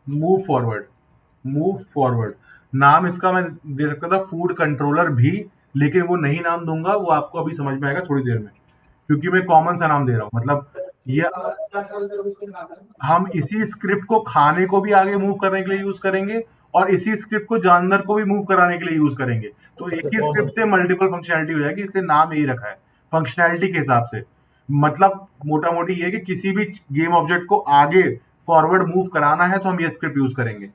मूव फॉरवर्ड। मूव फॉरवर्ड नाम इसका मैं दे सकता था फूड कंट्रोलर भी, लेकिन वो नहीं नाम दूंगा, वो आपको अभी समझ में आएगा थोड़ी देर में, क्योंकि मैं कॉमन सा नाम दे रहा हूँ। मतलब ये हम इसी स्क्रिप्ट को खाने को भी आगे मूव करने के लिए यूज करेंगे, और इसी स्क्रिप्ट को जानवर को भी मूव कराने के लिए यूज करेंगे। तो एक ही स्क्रिप्ट से मल्टीपल फंक्शनैलिटी हो जाएगी, इसलिए नाम यही रखा है फंक्शनैलिटी के हिसाब से। मतलब मोटा मोटी ये है कि किसी भी गेम ऑब्जेक्ट को आगे फॉरवर्ड मूव कराना है तो हम ये स्क्रिप्ट यूज करेंगे,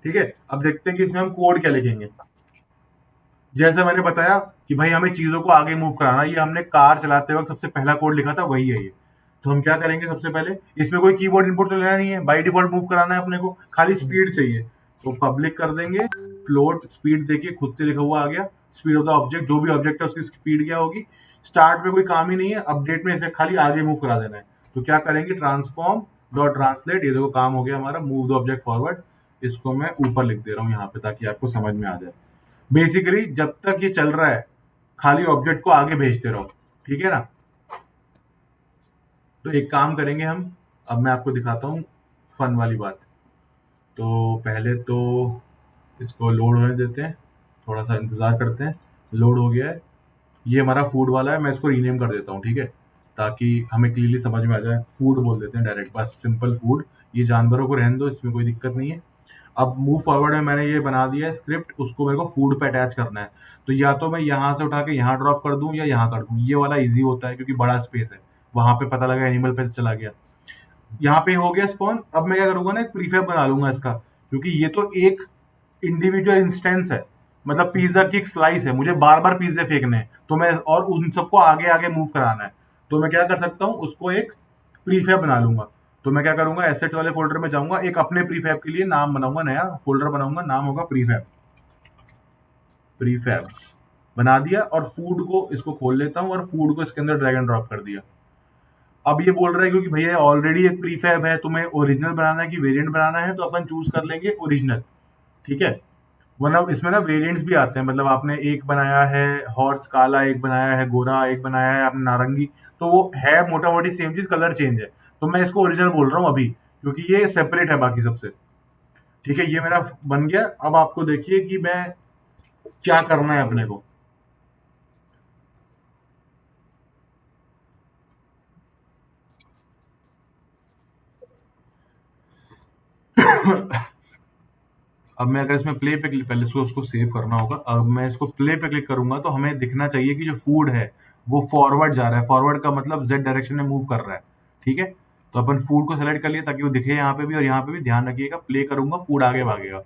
ठीक है। अब देखते हैं कि इसमें हम कोड क्या लिखेंगे। जैसे मैंने बताया कि भाई हमें चीजों को आगे मूव कराना, ये हमने कार चलाते वक्त सबसे पहला कोड लिखा था, वही है ये। तो हम क्या करेंगे, सबसे पहले इसमें कोई कीबोर्ड इनपुट तो लेना नहीं है, बाय डिफॉल्ट मूव कराना है अपने को, खाली स्पीड चाहिए। तो पब्लिक कर देंगे फ्लोट स्पीड, देखिए खुद से लिखा हुआ आ गया, स्पीड ऑफ द ऑब्जेक्ट, जो भी ऑब्जेक्ट है उसकी स्पीड क्या होगी। स्टार्ट में कोई काम ही नहीं है, अपडेट में इसे खाली आगे मूव करा देना है। तो क्या करेंगे, ट्रांसफॉर्म डॉट ट्रांसलेट, ये देखो काम हो गया हमारा, मूव द ऑब्जेक्ट फॉरवर्ड। इसको मैं ऊपर लिख दे रहा हूँ यहाँ पे ताकि आपको समझ में आ जाए। बेसिकली जब तक ये चल रहा है खाली ऑब्जेक्ट को आगे भेजते रहो, ठीक है ना। तो एक काम करेंगे हम, अब मैं आपको दिखाता हूँ फन वाली बात। तो पहले तो इसको लोड होने देते हैं, थोड़ा सा इंतज़ार करते हैं। लोड हो गया है, ये हमारा फूड वाला है, मैं इसको रीनेम कर देता हूँ, ठीक है, ताकि हमें क्लियरली समझ में आ जाए। फूड बोल देते हैं डायरेक्ट, बस सिंपल फूड। ये जानवरों को रहने दो, इसमें कोई दिक्कत नहीं है। अब मूव फॉरवर्ड में मैंने ये बना दिया है स्क्रिप्ट, उसको मेरे को फूड पे अटैच करना है। तो या तो मैं यहाँ से उठा के यहाँ ड्रॉप कर दूँ या यहाँ कर दूँ, ये वाला ईजी होता है क्योंकि बड़ा स्पेस है, वहां पे पता लगा एनिमल पे चला गया। यहाँ पे हो गया स्पॉन। अब मैं क्या करूंगा ना, एक प्रीफैब बना लूंगा इसका, क्योंकि ये तो एक इंडिविजुअल इंस्टेंस है, मतलब पिज्जा की एक स्लाइस है, मुझे बार बार पिज्जे फेंकने हैं, तो मैं और उन सबको आगे आगे मूव कराना है। तो मैं क्या कर सकता हूँ, उसको एक प्रीफैब बना लूंगा। तो मैं क्या करूंगा, एसेट्स वाले फोल्डर में जाऊंगा, एक अपने प्रीफैब के लिए नाम बनाऊंगा, नया फोल्डर बनाऊंगा, नाम होगा प्रीफैब। प्रीफैब्स बना दिया, और फूड को इसको खोल लेता हूँ और फूड को इसके अंदर ड्रैग एंड ड्रॉप कर दिया। अब ये बोल रहा है क्योंकि भैया ऑलरेडी एक प्रीफैब है, तुम्हें ओरिजिनल बनाना है कि वेरिएंट बनाना है, तो अपन चूज कर लेंगे ओरिजिनल, ठीक है। वरना इसमें ना वेरिएंट्स भी आते हैं, मतलब आपने एक बनाया है हॉर्स काला, एक बनाया है गोरा, एक बनाया है आपने नारंगी, तो वो है मोटा मोटी सेम चीज, कलर चेंज है। तो मैं इसको ओरिजिनल बोल रहा हूँ अभी, क्योंकि ये सेपरेट है बाकी सबसे। ठीक है, ये मेरा बन गया। अब आपको देखिए कि मैं क्या करना है अपने को। अब मैं अगर इसमें प्ले पे क्लिक, पहले इसको उसको सेव करना होगा। अब मैं इसको प्ले पे क्लिक करूंगा तो हमें दिखना चाहिए कि जो फूड है वो फॉरवर्ड जा रहा है। फॉरवर्ड का मतलब जेड डायरेक्शन में मूव कर रहा है, ठीक है। तो अपन फूड को सेलेक्ट कर लिया ताकि वो दिखे यहाँ पे भी, और यहाँ पे भी ध्यान रखिएगा, प्ले करूंगा फूड आगे भागेगा।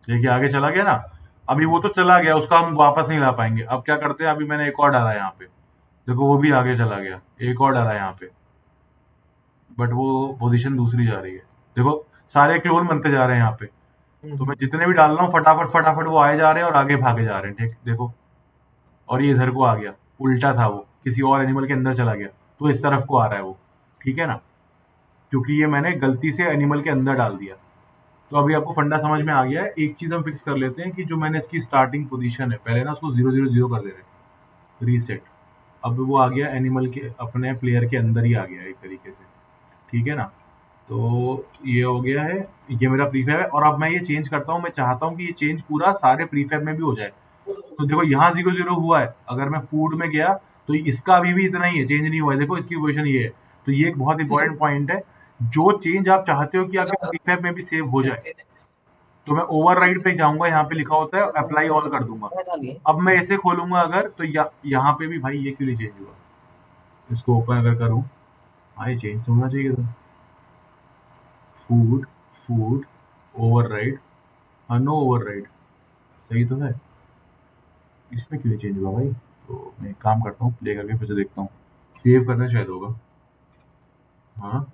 देखिए आगे चला गया ना। अभी वो तो चला गया, उसका हम वापस नहीं ला पाएंगे। अब क्या करते हैं, अभी मैंने एक और डाला यहाँ पे, देखो वो भी आगे चला गया। एक और डाला यहाँ पे, बट वो पोजीशन दूसरी जा रही है। देखो सारे क्लोन बनते जा रहे हैं यहाँ पे। तो मैं जितने भी डाल रहा हूँ फटाफट फटाफट वो आए जा रहे हैं और आगे भागे जा रहे हैं, ठीक देखो। और ये इधर को आ गया, उल्टा था वो, किसी और एनिमल के अंदर चला गया, तो इस तरफ को आ रहा है वो, ठीक है ना, क्योंकि ये मैंने गलती से एनिमल के अंदर डाल दिया। तो अभी आपको फंडा समझ में आ गया है। एक चीज हम फिक्स कर लेते हैं कि जो मैंने इसकी स्टार्टिंग पोजीशन है, पहले ना उसको 0 0 0 कर दे रहे हैं, रीसेट। अब वो आ गया एनिमल के अपने प्लेयर के अंदर ही आ गया एक तरीके से, ठीक है ना। तो ये हो गया है, ये मेरा प्रीफैब है। और अब मैं ये चेंज करता हूँ, मैं चाहता हूँ कि ये चेंज पूरा सारे प्रीफैब में भी हो जाए। तो देखो यहाँ 0 0 हुआ है, अगर मैं फूड में गया तो इसका अभी भी इतना ही है, चेंज नहीं हुआ है। देखो इसकी पोजीशन ये है। तो ये एक बहुत इंपॉर्टेंट पॉइंट है, जो चेंज आप चाहते हो कि आपके प्रीफैब में भी सेव हो जाए, तो मैं ओवरराइड पे जाऊंगा, यहाँ पे लिखा होता है अप्लाई ऑल कर दूंगा। अब मैं इसे खोलूंगा अगर, तो यहाँ पे भी भाई ये क्यों नहीं चेंज हुआ। इसको ओपन अगर करूँ, हाँ ये चेंज होना चाहिए था। फूड, फूड, ओवरराइड, हाँ नो ओवरराइड, सही तो है। इसमें क्यों नहीं चेंज हुआ भाई। तो मैं एक काम करता हूँ, प्ले करके फिर से देखता हूँ, सेव करना शायद होगा। हाँ,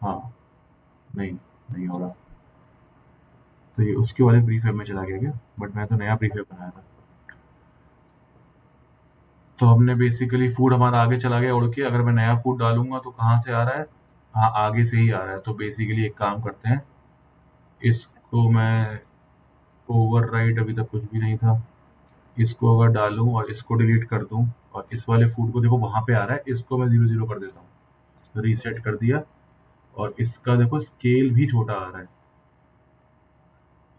हाँ, नहीं, नहीं हो रहा। तो ये उसके वाले प्रीफैब में चला गया क्या, बट मैं तो नया प्रीफैब बनाया था। तो हमने बेसिकली फूड हमारा आगे चला गया उड़ के। अगर मैं नया फूड डालूंगा तो कहाँ से आ रहा है, हाँ आगे से ही आ रहा है। तो बेसिकली एक काम करते हैं, इसको मैं ओवरराइड, अभी तक कुछ भी नहीं था, इसको अगर डालूं और इसको डिलीट कर दूं, और इस वाले फूड को देखो वहां पे आ रहा है, इसको मैं 0 0 कर देता हूँ, रीसेट कर दिया। और इसका देखो स्केल भी छोटा आ रहा है।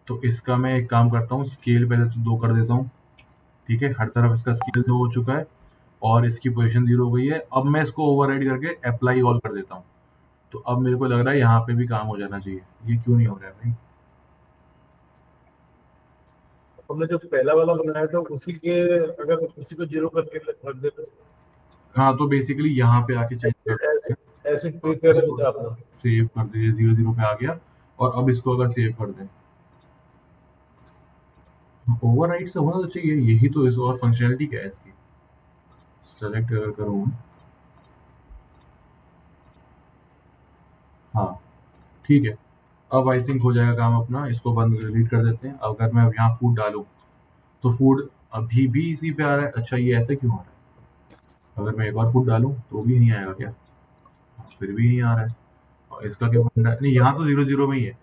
तो इसका मैं एक काम करता हूँ, स्केल पहले तो 2 कर देता हूँ, ठीक है। हर तरफ इसका स्केल 2 हो चुका है, और इसकी पोजीशन 0 हो गई है। अब मैं इसको ओवरराइड करके अप्लाई ऑल कर देता हूँ। तो अब मेरे को लग रहा है यहाँ पे भी काम हो जाना चाहिए। ये क्यों नहीं हो रहा है भाई। हमने जो पहला वाला बनाया था उसी के, अगर उसी को 0 करके रख देते हाँ तो बेसिकली यहाँ पे आके चेंज कर तो देते हैं। ऐसे प्रीफैब होता अपना। सेव कर दीजिए, 0 0 पे आ गया। और अब इसको अगर सेव कर दें, ओवरराइड से होना तो चाहिए, यही तो इस और फंक्शनैलिटी क्या है इसकी। सेलेक्ट अगर करूँ, हाँ ठीक है, अब आई थिंक हो जाएगा काम अपना। इसको बंद डिलीट कर देते हैं। अगर मैं अब यहाँ फूड डालूँ तो फूड अभी भी इसी पे आ रहा है। अच्छा ये ऐसे क्यों आ रहा है? अगर मैं एक और फूड डालूँ तो भी यहीं आएगा क्या? फिर भी यहीं आ रहा है। और इसका क्या फंडा है? नहीं, यहाँ तो 0 0 में ही है।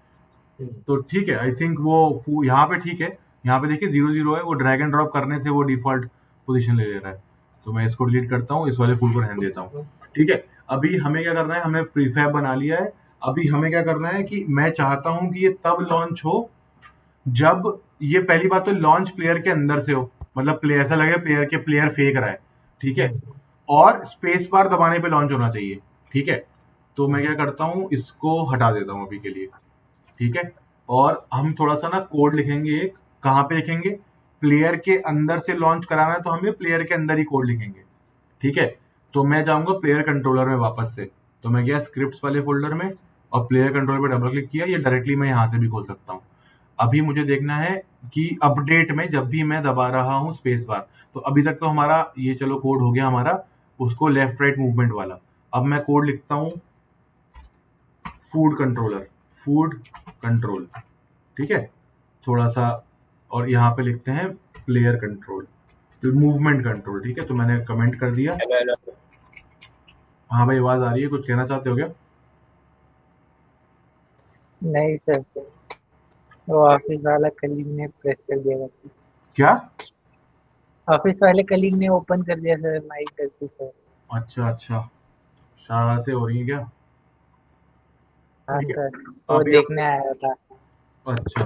तो ठीक है, आई थिंक वो यहाँ पे ठीक है। यहाँ पे देखिए 0 0 है, वो ड्रैग एंड ड्रॉप करने से वो डिफॉल्ट पोजीशन ले ले रहा है। तो मैं इसको डिलीट करता हूँ, इस वाले फूल को रहने देता हूँ। ठीक है, अभी हमें क्या करना है, हमने प्रीफैब बना लिया है। अभी हमें क्या करना है कि मैं चाहता हूँ कि ये तब लॉन्च हो जब ये पहली बात तो लॉन्च प्लेयर के अंदर से हो, मतलब प्ले ऐसा लगे प्लेयर फेंक रहा है। ठीक है, और स्पेस बार दबाने पे लॉन्च होना चाहिए। ठीक है, तो मैं क्या करता हूँ, इसको हटा देता हूँ अभी के लिए। ठीक है, और हम थोड़ा सा ना कोड लिखेंगे एक। कहाँ पे लिखेंगे? प्लेयर के अंदर से लॉन्च कराना है तो हम ये प्लेयर के अंदर ही कोड लिखेंगे। ठीक है, तो मैं जाऊंगा प्लेयर कंट्रोलर में वापस से। तो मैं गया स्क्रिप्ट्स वाले फोल्डर में और प्लेयर कंट्रोलर पे डबल क्लिक किया। ये डायरेक्टली मैं यहाँ से भी खोल सकता हूँ। अभी मुझे देखना है कि अपडेट में जब भी मैं दबा रहा हूँ स्पेस बार, तो अभी तक तो हमारा ये चलो कोड हो गया हमारा, उसको लेफ्ट राइट मूवमेंट वाला। अब मैं कोड लिखता हूँ फूड कंट्रोलर, फूड कंट्रोल। ठीक है, थोड़ा सा, और यहाँ पे लिखते हैं प्लेयर कंट्रोल, मूवमेंट कंट्रोल। ठीक है, तो मैंने कमेंट कर दिया। हाँ भाई, आवाज आ रही है, कुछ कहना चाहते हो क्या? नहीं सर, वो ऑफिस वाला कलीग ने प्रेस कर दिया था। क्या? ऑफिस वाले कलीग ने ओपन कर दिया सर माइक करके सर। अच्छा अच्छा, शरारतें हो रही हैं क्या? हाँ ठीक है, सर, वो अभी देखने आया था। अच्छा,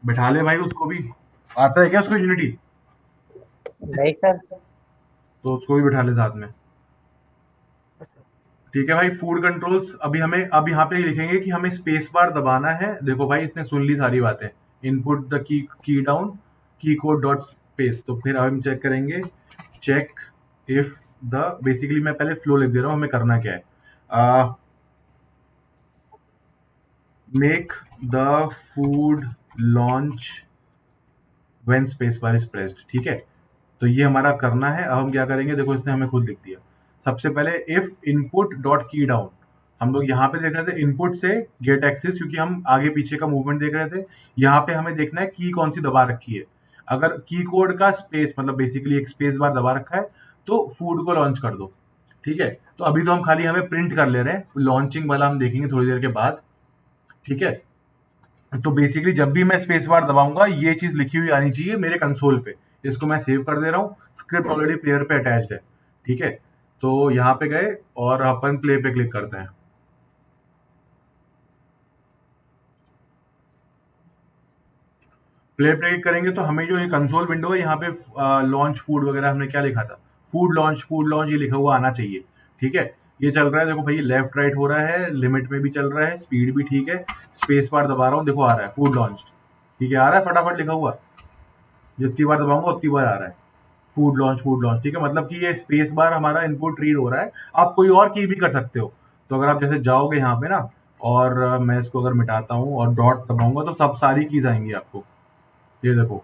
बैठा ले भाई उसको भी। आता है क्या उसको यूनिटी? नहीं सर। तो उसको भी बैठा ले साथ में। ठीक है भाई, फूड कंट्रोल्स। अभी हमें अब यहाँ पे लिखेंगे कि हमें स्पेस बार दबाना है। देखो भाई, इसने सुन ली सारी बातें। इनपुट द की डाउन की कोड डॉट स्पेस। तो फिर अब हम चेक करेंगे, चेक इफ द, बेसिकली मैं पहले फ्लो लिख दे रहा हूँ, हमें करना क्या है। Make the food launch when space bar is pressed. ठीक है, तो ये हमारा करना है। अब हम क्या करेंगे, देखो इसने हमें खुद लिख दिया। सबसे पहले इफ इनपुट डॉट की डाउन, हम लोग यहाँ पे देख रहे थे इनपुट से गेट एक्सिस, क्योंकि हम आगे पीछे का मूवमेंट देख रहे थे। यहाँ पे हमें देखना है की कौन सी दबा रखी है। अगर की कोड का स्पेस, मतलब बेसिकली एक स्पेस बार दबा रखा है, तो फूड को लॉन्च कर दो। ठीक है, तो अभी तो हम खाली हमें प्रिंट कर ले रहे हैं, लॉन्चिंग वाला हम देखेंगे थोड़ी देर के बाद। ठीक है, तो बेसिकली जब भी मैं स्पेस बार दबाऊंगा ये चीज लिखी हुई आनी चाहिए मेरे कंसोल पे। इसको मैं सेव कर दे रहा हूँ, स्क्रिप्ट ऑलरेडी प्लेयर पे अटैच्ड है। ठीक है, तो यहाँ पे गए और अपन प्ले पे क्लिक करते हैं। प्ले पे क्लिक करेंगे तो हमें जो ये कंसोल विंडो है, यहाँ पे लॉन्च फूड वगैरह हमने क्या लिखा था, फूड लॉन्च ये लिखा हुआ आना चाहिए। ठीक है, ये चल रहा है, देखो भाई लेफ्ट राइट हो रहा है, लिमिट में भी चल रहा है, स्पीड भी ठीक है। स्पेस बार दबा रहा हूँ, देखो आ रहा है फूड लॉन्च। ठीक है, आ रहा है फटाफट लिखा हुआ, जितनी बार दबाऊंगा उतनी बार आ रहा है फूड लॉन्च फूड लॉन्च। ठीक है, मतलब कि ये स्पेस बार हमारा इनपुट रीड हो रहा है। आप कोई और की भी कर सकते हो। तो अगर आप जैसे जाओगे यहाँ पे ना, और मैं इसको अगर मिटाता हूँ और डॉट दबाऊंगा तो सब सारी कीज आएंगी आपको। ये देखो,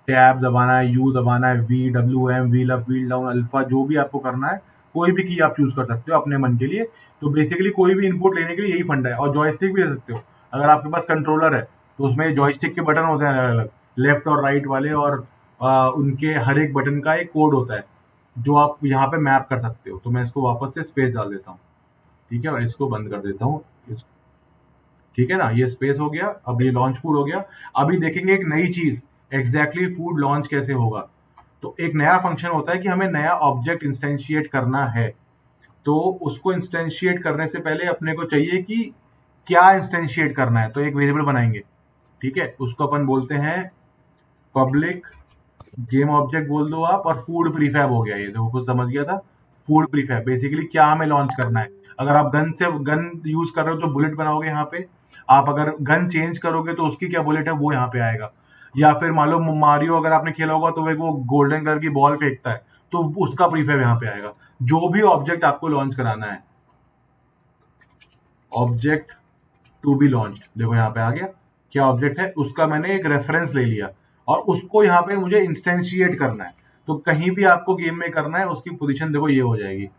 टैब दबाना है, यू दबाना है, V W M, wheel up wheel down, alpha, जो भी आपको करना है, कोई भी की आप चूज कर सकते हो अपने मन के लिए। तो बेसिकली कोई भी इनपुट लेने के लिए यही फंडा है। और जॉयस्टिक भी ले सकते हो, अगर आपके पास कंट्रोलर है तो उसमें जॉयस्टिक के बटन होते हैं अलग अलग, लेफ्ट और राइट वाले, और उनके हर एक बटन का एक कोड होता है जो आप यहाँ पे मैप कर सकते हो। तो मैं इसको वापस से स्पेस डाल देता हूँ। ठीक है, और इसको बंद कर देता हूँ। ठीक है ना, ये स्पेस हो गया। अब ये लॉन्च फूड हो गया। अभी देखेंगे एक नई चीज, एग्जैक्टली फूड लॉन्च कैसे होगा। तो एक नया फंक्शन होता है कि हमें नया ऑब्जेक्ट इंस्टेंशिएट करना है। तो उसको इंस्टेंशिएट करने से पहले अपने को चाहिए कि क्या इंस्टेंशिएट करना है। तो एक वेरिएबल बनाएंगे। ठीक है, उसको अपन बोलते हैं पब्लिक गेम ऑब्जेक्ट बोल दो आप, और फूड प्रीफैब हो गया। ये देखो कुछ समझ गया था, फूड प्रीफैब बेसिकली क्या हमें लॉन्च करना है। अगर आप गन यूज कर रहे हो तो बुलेट बनाओगे यहाँ पे। आप अगर गन चेंज करोगे तो उसकी क्या बुलेट है वो यहाँ पे आएगा। या फिर मान लो मारियो अगर आपने खेला होगा तो वो गोल्डन कलर की बॉल फेंकता है, तो उसका प्रीफैब यहाँ पे आएगा। जो भी ऑब्जेक्ट आपको लॉन्च कराना है, ऑब्जेक्ट टू बी लॉन्च, देखो यहाँ पे आ गया। क्या ऑब्जेक्ट है उसका मैंने एक रेफरेंस ले लिया, और उसको यहाँ पे मुझे इंस्टेंशिएट करना है। तो कहीं भी आपको गेम में करना है उसकी पोजीशन देखो ये हो जाएगी।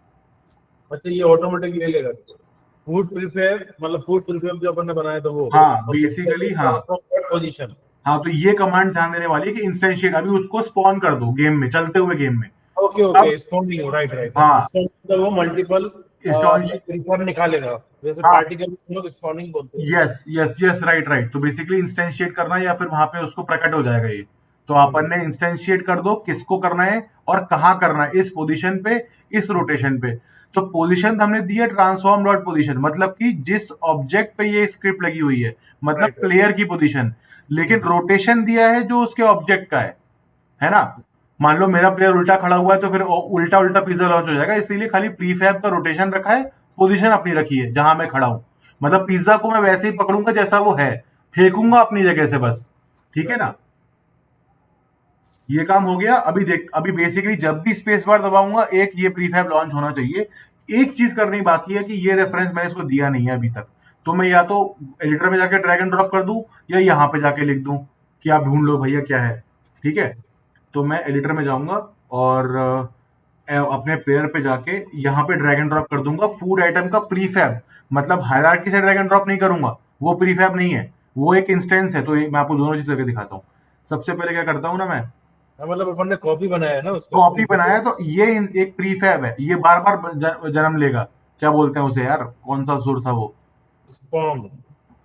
अच्छा, ये ऑटोमेटिक ले लेगा? फूड प्रीफेब मतलब फूड प्रीफेब जो अपन ने बनाया था वो हाँ बेसिकली हाँ पोजीशन। हाँ, तो ये कमांड ध्यान देने वाली है कि इंस्टेंशिएट, अभी उसको स्पॉन कर दो गेम में, चलते हुए गेम में। ओके अब okay, spawning, right right right, हाँ स्पॉनिंग वो मल्टीपल इंस्टॉल, प्रीफेब निकालेगा, जैसे हाँ पार्टिकल हम लोग स्पॉनिंग बोलते हैं। Yes yes yes, right right, तो बेसिकली इंस्टेंशिएट करना या फिर वहां पे उसको प्रकट हो जाएगा ये। तो अपन ने इंस्टेंशिएट कर दो किसको करना है और कहाँ करना है, इस पोजीशन पे, इस रोटेशन पे। तो पोजीशन हमने दी है ट्रांसफॉर्म डॉट पोजीशन, मतलब कि जिस ऑब्जेक्ट पे ये स्क्रिप्ट लगी हुई है, मतलब राइट प्लेयर की पोजीशन, लेकिन रोटेशन दिया है जो उसके ऑब्जेक्ट का है ना। मान लो मेरा प्लेयर उल्टा खड़ा हुआ है तो फिर उल्टा उल्टा पिज्जा लॉन्च हो जाएगा, इसीलिए खाली प्रीफैब का रोटेशन रखा है, पोजीशन अपनी रखी है जहां मैं खड़ा हूं। मतलब पिज्जा को मैं वैसे ही पकड़ूंगा जैसा वो है, फेंकूंगा अपनी जगह से बस, ठीक है ना। ये काम हो गया। अभी देख, अभी बेसिकली जब भी स्पेस बार दबाऊंगा एक ये प्रीफैब लॉन्च होना चाहिए। एक चीज करनी बाकी है कि ये रेफरेंस मैंने इसको दिया नहीं है अभी तक, तो मैं या तो एडिटर में जाके ड्रैग एंड ड्रॉप कर दूं या यहां पे जाके लिख दूं कि आप ढूंढ लो भैया क्या है, ठीक है। तो मैं एडिटर में जाऊंगा और अपने प्लेयर पे जाके यहाँ पे ड्रैग एंड ड्रॉप कर दूंगा फूड आइटम का प्रीफैब, मतलब हायरार्की से ड्रैग एंड ड्रॉप नहीं करूंगा, वो प्रीफैब नहीं है, वो एक इंस्टेंस है। तो मैं आपको दोनों चीज करके दिखाता हूँ। सबसे पहले क्या करता हूँ ना मैं, हाँ, मतलब अपन ने कॉपी बनाया है ना उसका कॉपी प्रीफेब बनाया तो ये एक प्रीफैब है, ये बार बार जन्म लेगा। क्या बोलते हैं उसे यार, कौन सा सुर था वो, स्पॉन।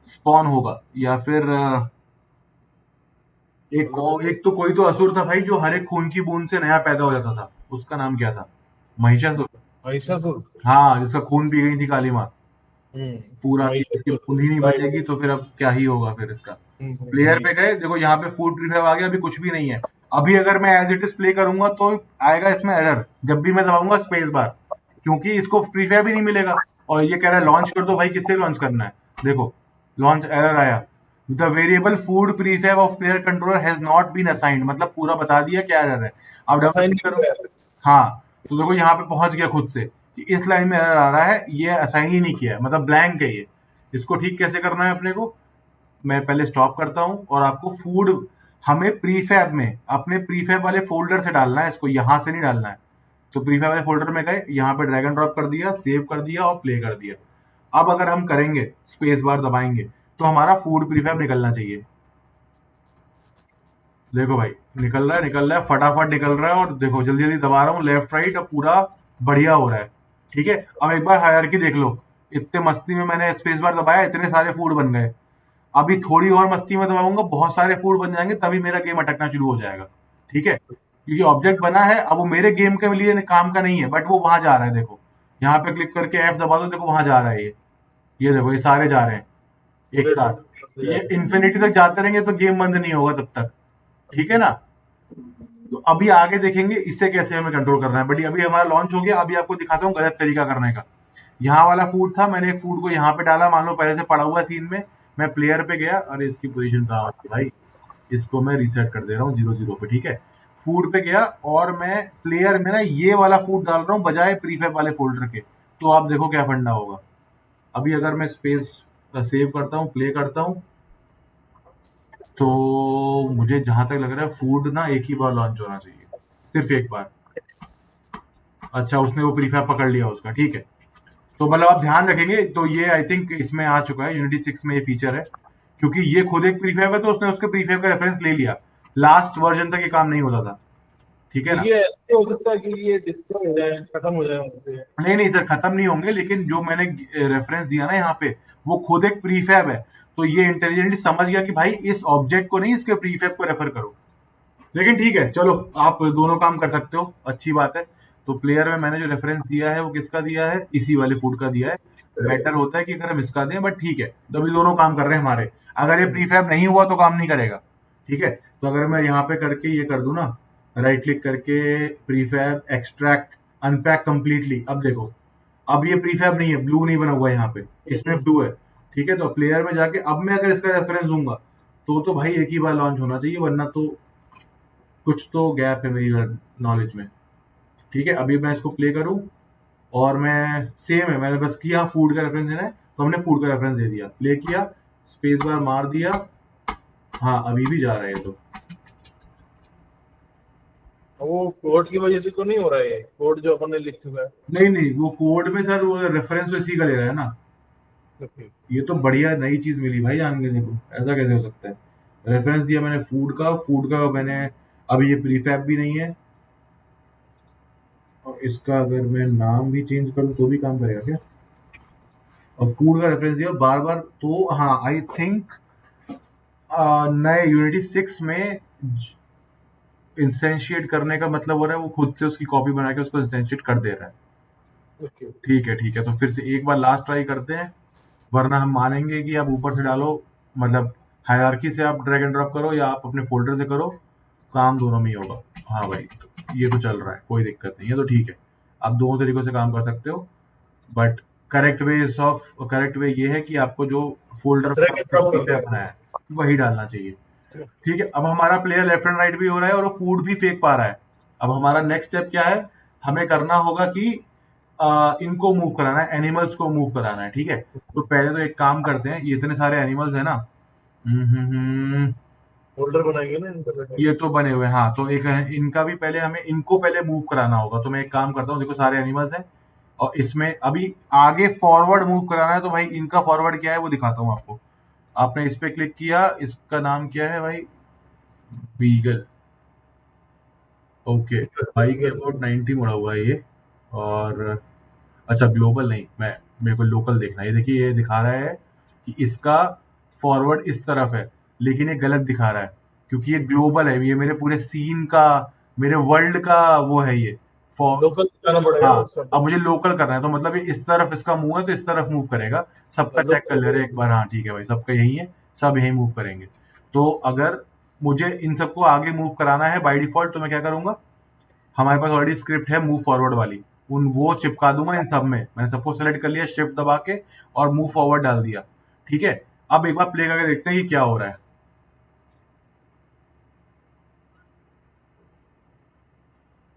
स्पॉन होगा या फिर एक तो कोई तो असुर था भाई जो हर एक खून की बूंद से नया पैदा हो जाता था, उसका नाम क्या था, महिषासुर। महिषासुर। हाँ, जिसका खून पी गई थी काली माँ हम्म, पूरा, कि इसकी महिषासुर, बूंद ही नहीं राइट। बचेगी तो फिर अब क्या ही होगा फिर इसका। प्लेयर पे हम्म। गए, देखो यहाँ पे फूड प्रीफैब आ गया, अभी कुछ भी नहीं है। अभी अगर मैं एज इट इज प्ले करूंगा तो आएगा इसमें एरर जब भी मैं दबाऊंगा स्पेस बार, क्योंकि इसको प्रीफैब ही नहीं मिलेगा। और ये कह रहा है लॉन्च कर दो, भाई किससे लॉन्च करना है, देखो लॉन्च एरर आया, the variable food prefab of player controller has not been assigned, मतलब पूरा बता दिया क्या एरर है। अब डबल असाइन क्लिक करो, हाँ तो देखो यहाँ पे पहुंच गया खुद से कि इस लाइन में एरर आ रहा है, ये असाइन ही नहीं किया है, मतलब ब्लैंक है ये। इसको ठीक कैसे करना है अपने को, मैं पहले स्टॉप करता हूं और आपको फूड, हमें प्रीफैब में अपने प्रीफैब वाले फोल्डर से डालना है, इसको यहां से नहीं डालना है। तो प्रीफैब वाले फोल्डर में गए, यहाँ पे ड्रैग एंड ड्रॉप कर दिया, सेव कर दिया और प्ले कर दिया। अब अगर हम करेंगे स्पेस बार दबाएंगे तो हमारा फूड प्रीफैब निकलना चाहिए। देखो भाई निकल रहा है फटाफट निकल रहा है, और देखो जल्दी जल्दी दबा रहा हूँ लेफ्ट राइट, और पूरा बढ़िया हो रहा है, ठीक है। अब एक बार हायरार्की देख लो, इतने मस्ती में मैंने स्पेस बार दबाया, इतने सारे फूड बन गए। अभी थोड़ी और मस्ती में दबाऊंगा, बहुत सारे फूड बन जाएंगे, तभी मेरा गेम अटकना शुरू हो जाएगा, ठीक है। क्योंकि ऑब्जेक्ट बना है, अब वो मेरे गेम के लिए काम का नहीं है, बट वो वहां जा रहा है, देखो यहाँ पे क्लिक करके एफ दबा दो, देखो वहां जा रहा है ये देखो ये सारे जा रहे हैं एक साथ। ये इन्फिनिटी तक जाते रहेंगे तो गेम बंद नहीं होगा तब तक, ठीक है ना। तो अभी आगे देखेंगे इससे कैसे हमें कंट्रोल करना है, बट अभी हमारा लॉन्च हो गया। अभी आपको दिखाता हूँ गलत तरीका करने का। यहाँ वाला फूड था, मैंने एक फूड को यहाँ पे डाला, मान लो पहले से पड़ा हुआ सीन में, मैं प्लेयर पे गया, अरे इसकी पोजीशन कहाँ होती है भाई, इसको मैं रीसेट कर दे रहा हूँ 0 0 पे, ठीक है। फूड पे गया और मैं प्लेयर में ना ये वाला फूड डाल रहा हूँ बजाय प्रीफैब वाले फोल्डर के, तो आप देखो क्या फंडा होगा। अभी अगर मैं स्पेस सेव करता हूँ, प्ले करता हूँ, तो मुझे जहां तक लग रहा है फूड ना एक ही बार लॉन्च होना चाहिए, सिर्फ एक बार। अच्छा उसने वो प्रीफैब पकड़ लिया उसका, ठीक है। तो मतलब आप ध्यान रखेंगे, तो ये आई थिंक इसमें आ चुका है, यूनिटी 6 में ये फीचर है, क्योंकि ये खुद एक प्रीफैब है तो उसने उसके प्रीफैब का रेफरेंस ले लिया। लास्ट वर्जन तक ये काम नहीं होता था, ठीक है तो ना। ये ऐसे हो सकता है कि ये डिस्ट्रॉय हो जाए, खत्म हो जाए वहाँ पे। नहीं नहीं सर, खत्म नहीं होंगे, लेकिन जो मैंने रेफरेंस दिया ना यहाँ पे, वो खुद एक प्रीफैब है, तो ये इंटेलिजेंटली समझ गया कि भाई इस ऑब्जेक्ट को नहीं, इसके प्रीफैब को रेफर करो। लेकिन ठीक है, चलो आप दोनों काम कर सकते हो, अच्छी बात है। तो प्लेयर में मैंने जो रेफरेंस दिया है वो किसका दिया है, इसी वाले फूड का दिया है। बेटर होता है कि अगर हम इसका दें, बट ठीक है, तो अभी दोनों काम कर रहे हैं हमारे। अगर ये प्रीफैब नहीं हुआ तो काम नहीं करेगा, ठीक है। तो अगर मैं यहाँ पे करके ये कर दूं ना, राइट क्लिक करके प्रीफैब एक्सट्रैक्ट अनपैक कंप्लीटली, अब देखो अब ये प्रीफैब नहीं है, ब्लू नहीं बना हुआ है यहाँ पे, इसमें ब्लू है, ठीक है। तो प्लेयर में जाके अब मैं अगर इसका रेफरेंस दूंगा तो भाई एक ही बार लॉन्च होना चाहिए, वरना तो कुछ तो गैप है मेरी नॉलेज में, ठीक है। अभी मैं इसको प्ले करूं और मैं सेम है, मैंने बस किया फूड का रेफरेंस देना है, तो हमने फूड का रेफरेंस दे दिया, प्ले किया, स्पेस बार मार दिया, हाँ अभी भी जा रहा है ये तो। वो कोड की वजह से तो नहीं हो रहा है, ये कोड जो अपन ने लिख चुका है। नहीं नहीं, वो कोड में सर वो रेफरेंस तो इसी का ले रहा है ना, ओके ये तो बढ़िया नई चीज मिली भाई जानने को, ऐसा कैसे हो सकता है। रेफरेंस दिया मैंने फूड का मैंने, अभी ये प्रीफैब भी नहीं है, और इसका अगर मैं नाम भी चेंज करूँ तो भी काम करेगा क्या। और फूड का रेफरेंस दिया बार बार, तो हाँ आई थिंक नए यूनिटी 6 में इंस्टेंशिएट करने का मतलब हो रहा है वो खुद से उसकी कॉपी बना के उसको इंस्टेंशिएट कर दे रहा है। ओके ठीक है, तो फिर से एक बार लास्ट ट्राई करते हैं, वरना हम मानेंगे कि आप ऊपर से डालो, मतलब हायरार्की से आप ड्रैग एंड ड्रॉप करो या आप अपने फोल्डर से करो, काम दोनों में ही होगा। हाँ भाई, तो ये तो चल रहा है, कोई दिक्कत नहीं है, तो ठीक है, आप दोनों तरीकों से काम कर सकते हो, बट करेक्ट वे ये है कि आपको जो फोल्डर ड्रैग एंड ड्रॉप कर अपना देना है वही डालना चाहिए। है। ठीक है, अब हमारा प्लेयर लेफ्ट एंड राइट भी हो रहा है और वो फूड भी फेंक पा रहा है। अब हमारा नेक्स्ट स्टेप क्या है, हमें करना होगा कि इनको मूव कराना है, एनिमल्स को मूव कराना है। ठीक है, तो पहले तो एक काम करते हैं, ये इतने सारे एनिमल्स है ना, होल्डर बनाएंगे ना इनका बैठा ये के। तो बने हुए हैं, हाँ, तो एक है इनका भी, पहले हमें इनको पहले मूव कराना होगा। तो मैं एक काम करता हूँ, देखो सारे एनिमल्स हैं और इसमें अभी आगे फॉरवर्ड मूव कराना है, तो भाई इनका फॉरवर्ड क्या है वो दिखाता हूँ आपको। आपने इस पे क्लिक किया, इसका नाम क्या है भाई, बीगल। ओके, भाई के अबाउट 90 मुड़ा हुआ है ये, और अच्छा ग्लोबल नहीं, मैं मेरे को लोकल देखना है। ये देखिए, ये दिखा रहा है कि इसका फॉरवर्ड इस तरफ है, लेकिन ये गलत दिखा रहा है क्योंकि ये ग्लोबल है, ये मेरे पूरे सीन का, मेरे वर्ल्ड का वो है ये फॉर। लोकल जाना पड़ेगा हाँ, उस अब समय। मुझे लोकल करना है, तो मतलब ये इस तरफ इसका मुंह है तो इस तरफ मूव करेगा। सबका चेक कर ले रहे हैं एक बार, हाँ ठीक है भाई, सबका यही है, सब यही मूव करेंगे। तो अगर मुझे इन सबको आगे मूव कराना है बाय डिफॉल्ट, तो मैं क्या करूंगा, हमारे पास ऑलरेडी स्क्रिप्ट है मूव फॉरवर्ड वाली, उन वो चिपका दूंगा इन सब में। मैंने सबको सेलेक्ट कर लिया शिफ्ट दबा के और मूव फॉरवर्ड डाल दिया। ठीक है, अब एक बार प्ले करके देखते हैं कि क्या हो रहा है।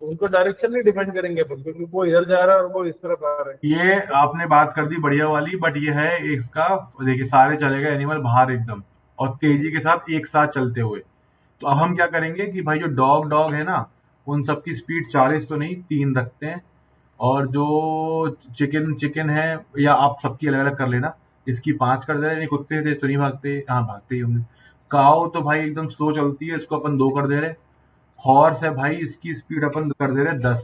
उनको डायरेक्शन नहीं डिपेंड करेंगे अपन, क्योंकि वो इधर जा रहा है और वो इस तरफ आ रहा है। ये आपने बात कर दी बढ़िया वाली, बट ये है इसका, देखिए सारे चले गए एनिमल बाहर एकदम, और तेजी के साथ एक साथ चलते हुए। तो अब हम क्या करेंगे कि भाई जो डॉग डॉग है ना, उन सबकी स्पीड 40 तो नहीं 3 रखते हैं, और जो चिकन चिकन है, या आप सबकी अलग अलग कर लेना, इसकी 5 कर दे रहे हैं। नहीं, कुत्ते तेज तो नहीं भागते, हाँ भागते ही होंगे। काऊ तो भाई एकदम स्लो चलती है, इसको अपन 2 कर दे रहे। हॉर्स है भाई, इसकी स्पीड अपन कर दे रहे 10।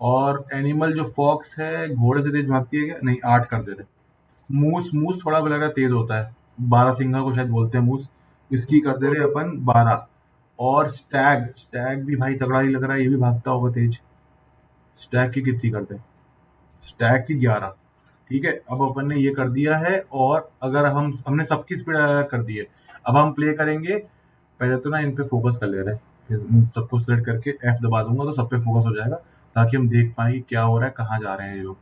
और एनिमल जो फॉक्स है, घोड़े से तेज भागती है क्या, नहीं 8 कर दे रहे। मूस मूस थोड़ा लग रहा है तेज होता है, 12 सिंघा को शायद बोलते हैं मूस, इसकी कर दे रहे अपन 12। और स्टैग स्टैग भी भाई तगड़ा ही लग रहा है, ये भी भागता होगा तेज। स्टैग की कितनी करते हैं, स्टैग की 11। ठीक है, अब अपन ने ये कर दिया है, और अगर हमने सबकी स्पीड अलग कर दी है, अब हम प्ले करेंगे। पहले तो ना इन पे फोकस कर ले रहे हैं, सबको सिलेक्ट करके एफ दबा दूंगा तो सब पे फोकस हो जाएगा, ताकि हम देख पाए कि क्या हो रहा है, कहाँ जा रहे हैं ये लोग।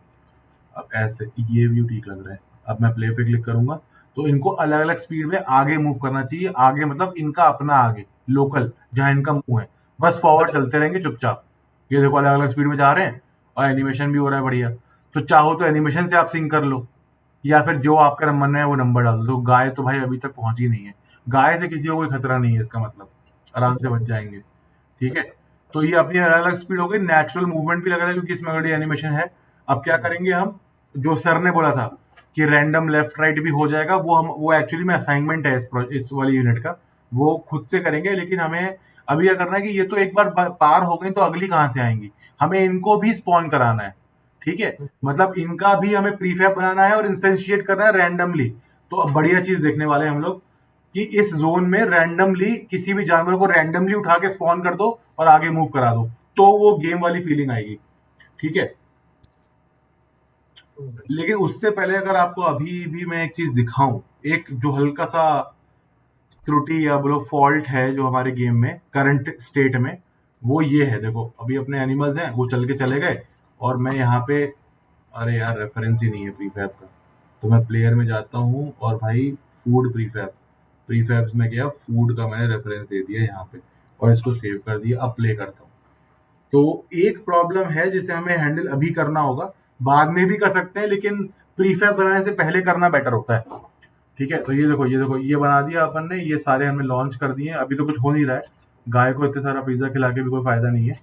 अब ऐसे ये व्यू ठीक लग रहा है। अब मैं प्ले पे क्लिक करूंगा, तो इनको अलग अलग स्पीड में आगे मूव करना चाहिए। आगे मतलब इनका अपना आगे, लोकल जहां इनका मुंह है, बस फॉरवर्ड चलते रहेंगे चुपचाप। ये देखो अलग अलग स्पीड में जा रहे हैं, और एनिमेशन भी हो रहा है बढ़िया। तो चाहो तो एनिमेशन से आप सिंक कर लो, या फिर जो आपका मन है वो नंबर डाल दो। तो गाय तो भाई अभी तक पहुंची नहीं है, गाय से किसी को कोई खतरा नहीं है, इसका मतलब आराम से बच जाएंगे। ठीक है, तो ये अपनी अलग अलग स्पीड हो गई, नेचुरल मूवमेंट भी लग रहा है क्योंकि इसमें ऑलरेडी एनिमेशन है। अब क्या करेंगे हम, जो सर ने बोला था कि रैंडम लेफ्ट राइट भी हो जाएगा, वो एक्चुअली में असाइनमेंट है इस वाली यूनिट का, वो खुद से करेंगे। लेकिन हमें अभी क्या करना है कि ये तो एक बार पार हो गई, तो अगली कहाँ से आएंगी, हमें इनको भी स्पॉन कराना है। ठीक है, मतलब इनका भी हमें प्रीफैब बनाना है और इंस्टेंशिएट करना है रैंडमली। तो अब बढ़िया चीज देखने वाले हैं हम लोग, कि इस जोन में रैंडमली किसी भी जानवर को रैंडमली उठा के स्पॉन कर दो और आगे मूव करा दो, तो वो गेम वाली फीलिंग आएगी। ठीक है, लेकिन उससे पहले अगर आपको अभी भी मैं एक चीज दिखाऊं, एक जो हल्का सा त्रुटि या बोलो फॉल्ट है जो हमारे गेम में करंट स्टेट में, वो ये है। देखो अभी अपने एनिमल्स हैं, वो चल के चले गए, और मैं यहाँ पे, अरे यार रेफरेंस ही नहीं है प्रीफैब का। तो मैं प्लेयर में जाता हूँ और भाई फूड प्रीफैब, प्रीफैब्स में गया, फूड का मैंने रेफरेंस दे दिया यहाँ पे, और इसको सेव कर दिया। अब प्ले करता हूँ। तो एक प्रॉब्लम है जिसे हमें हैंडल अभी करना होगा, बाद में भी कर सकते हैं, लेकिन प्रीफैब बनाने से पहले करना बेटर होता है। ठीक है, तो ये देखो ये बना दिया अपन ने, ये सारे हमने लॉन्च कर दिए हैं। अभी तो कुछ हो नहीं रहा है, गाय को इतने सारा पिज्जा खिला के भी कोई फायदा नहीं है।